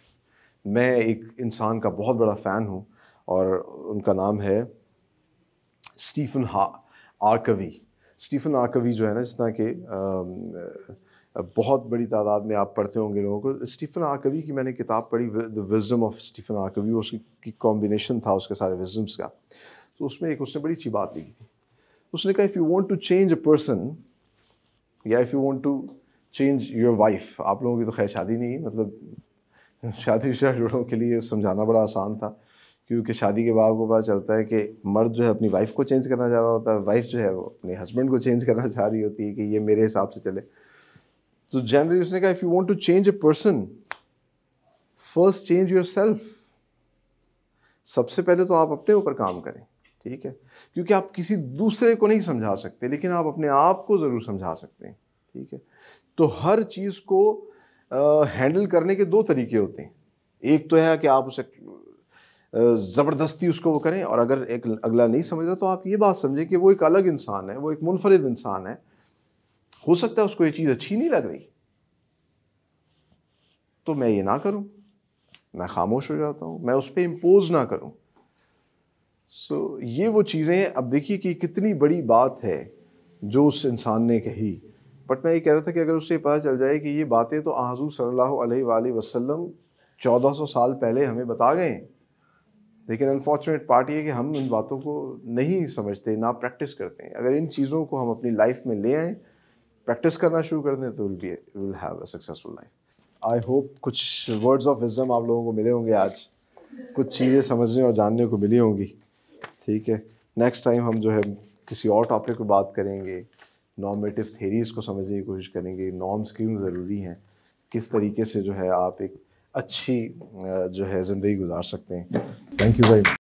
میں ایک انسان کا بہت بڑا فین ہوں اور ان کا نام ہے اسٹیفن آرکوی. اسٹیفن آرکوی جو ہے نا، جس طرح کہ بہت بڑی تعداد میں آپ پڑھتے ہوں گے لوگوں کو. اسٹیفن آرکوی کی میں نے کتاب پڑھی، دی وزڈم آف اسٹیفن آرکوی. اس کی کمبینیشن تھا اس کے سارے وزڈمس کا. تو اس میں اس نے بڑی اچھی بات لکھی تھی. اس نے کہا if you want to change a person, یا if you want to change your wife. آپ لوگوں کی تو خیر شادی نہیں ہے، مطلب شادی شدہ جوڑوں کے لیے سمجھانا بڑا آسان تھا، کیونکہ شادی کے بعد کو پتہ چلتا ہے کہ مرد جو ہے اپنی وائف کو چینج کرنا چاہ رہا ہوتا ہے، وائف جو ہے وہ اپنے ہسبینڈ کو چینج کرنا چاہ رہی ہوتی ہے کہ یہ میرے حساب سے چلے. تو جنرلی اس نے کہا if you want to change a person, first change yourself. سب سے پہلے تو آپ اپنے اوپر کام کریں, ٹھیک ہے, کیونکہ آپ کسی دوسرے کو نہیں سمجھا سکتے لیکن آپ اپنے آپ کو ضرور سمجھا سکتے ہیں, ٹھیک ہے. تو ہر چیز کو ہینڈل کرنے کے دو طریقے ہوتے ہیں. ایک تو ہے کہ آپ اسے زبردستی اس کو وہ کریں, اور اگر ایک اگلا نہیں سمجھ رہا تو آپ یہ بات سمجھیں کہ وہ ایک الگ انسان ہے, وہ ایک منفرد انسان ہے, ہو سکتا ہے اس کو یہ چیز اچھی نہیں لگ رہی, تو میں یہ نہ کروں, میں خاموش ہو جاتا ہوں, میں اس پہ امپوز نہ کروں. سو یہ وہ چیزیں, اب دیکھیے کہ کتنی بڑی بات ہے جو اس انسان نے کہی, بٹ میں یہ کہہ رہا تھا کہ اگر اسے پتہ چل جائے کہ یہ باتیں تو حضور صلی اللہ علیہ وآلہ وسلم 1400 سال پہلے ہمیں بتا گئے ہیں, لیکن انفارچونیٹ پارٹ یہ کہ ہم ان باتوں کو نہیں سمجھتے, نہ پریکٹس کرتے ہیں. اگر ان چیزوں کو ہم اپنی لائف میں لے آئیں, پریکٹس کرنا شروع کر دیں, تو will have a successful life. I hope کچھ ورڈز آف وزڈم آپ لوگوں کو ملے ہوں گے آج, کچھ چیزیں سمجھنے اور جاننے کو ملی ہوں گی, ٹھیک ہے. نیکسٹ ٹائم ہم جو ہے کسی اور ٹاپک پہ بات کریں گے, نارمیٹیو تھیریز کو سمجھنے کی کوشش کریں گے, نارمس کیوں ضروری ہیں, کس طریقے سے جو ہے آپ ایک اچھی جو ہے زندگی گزار سکتے ہیں. Thank you very much.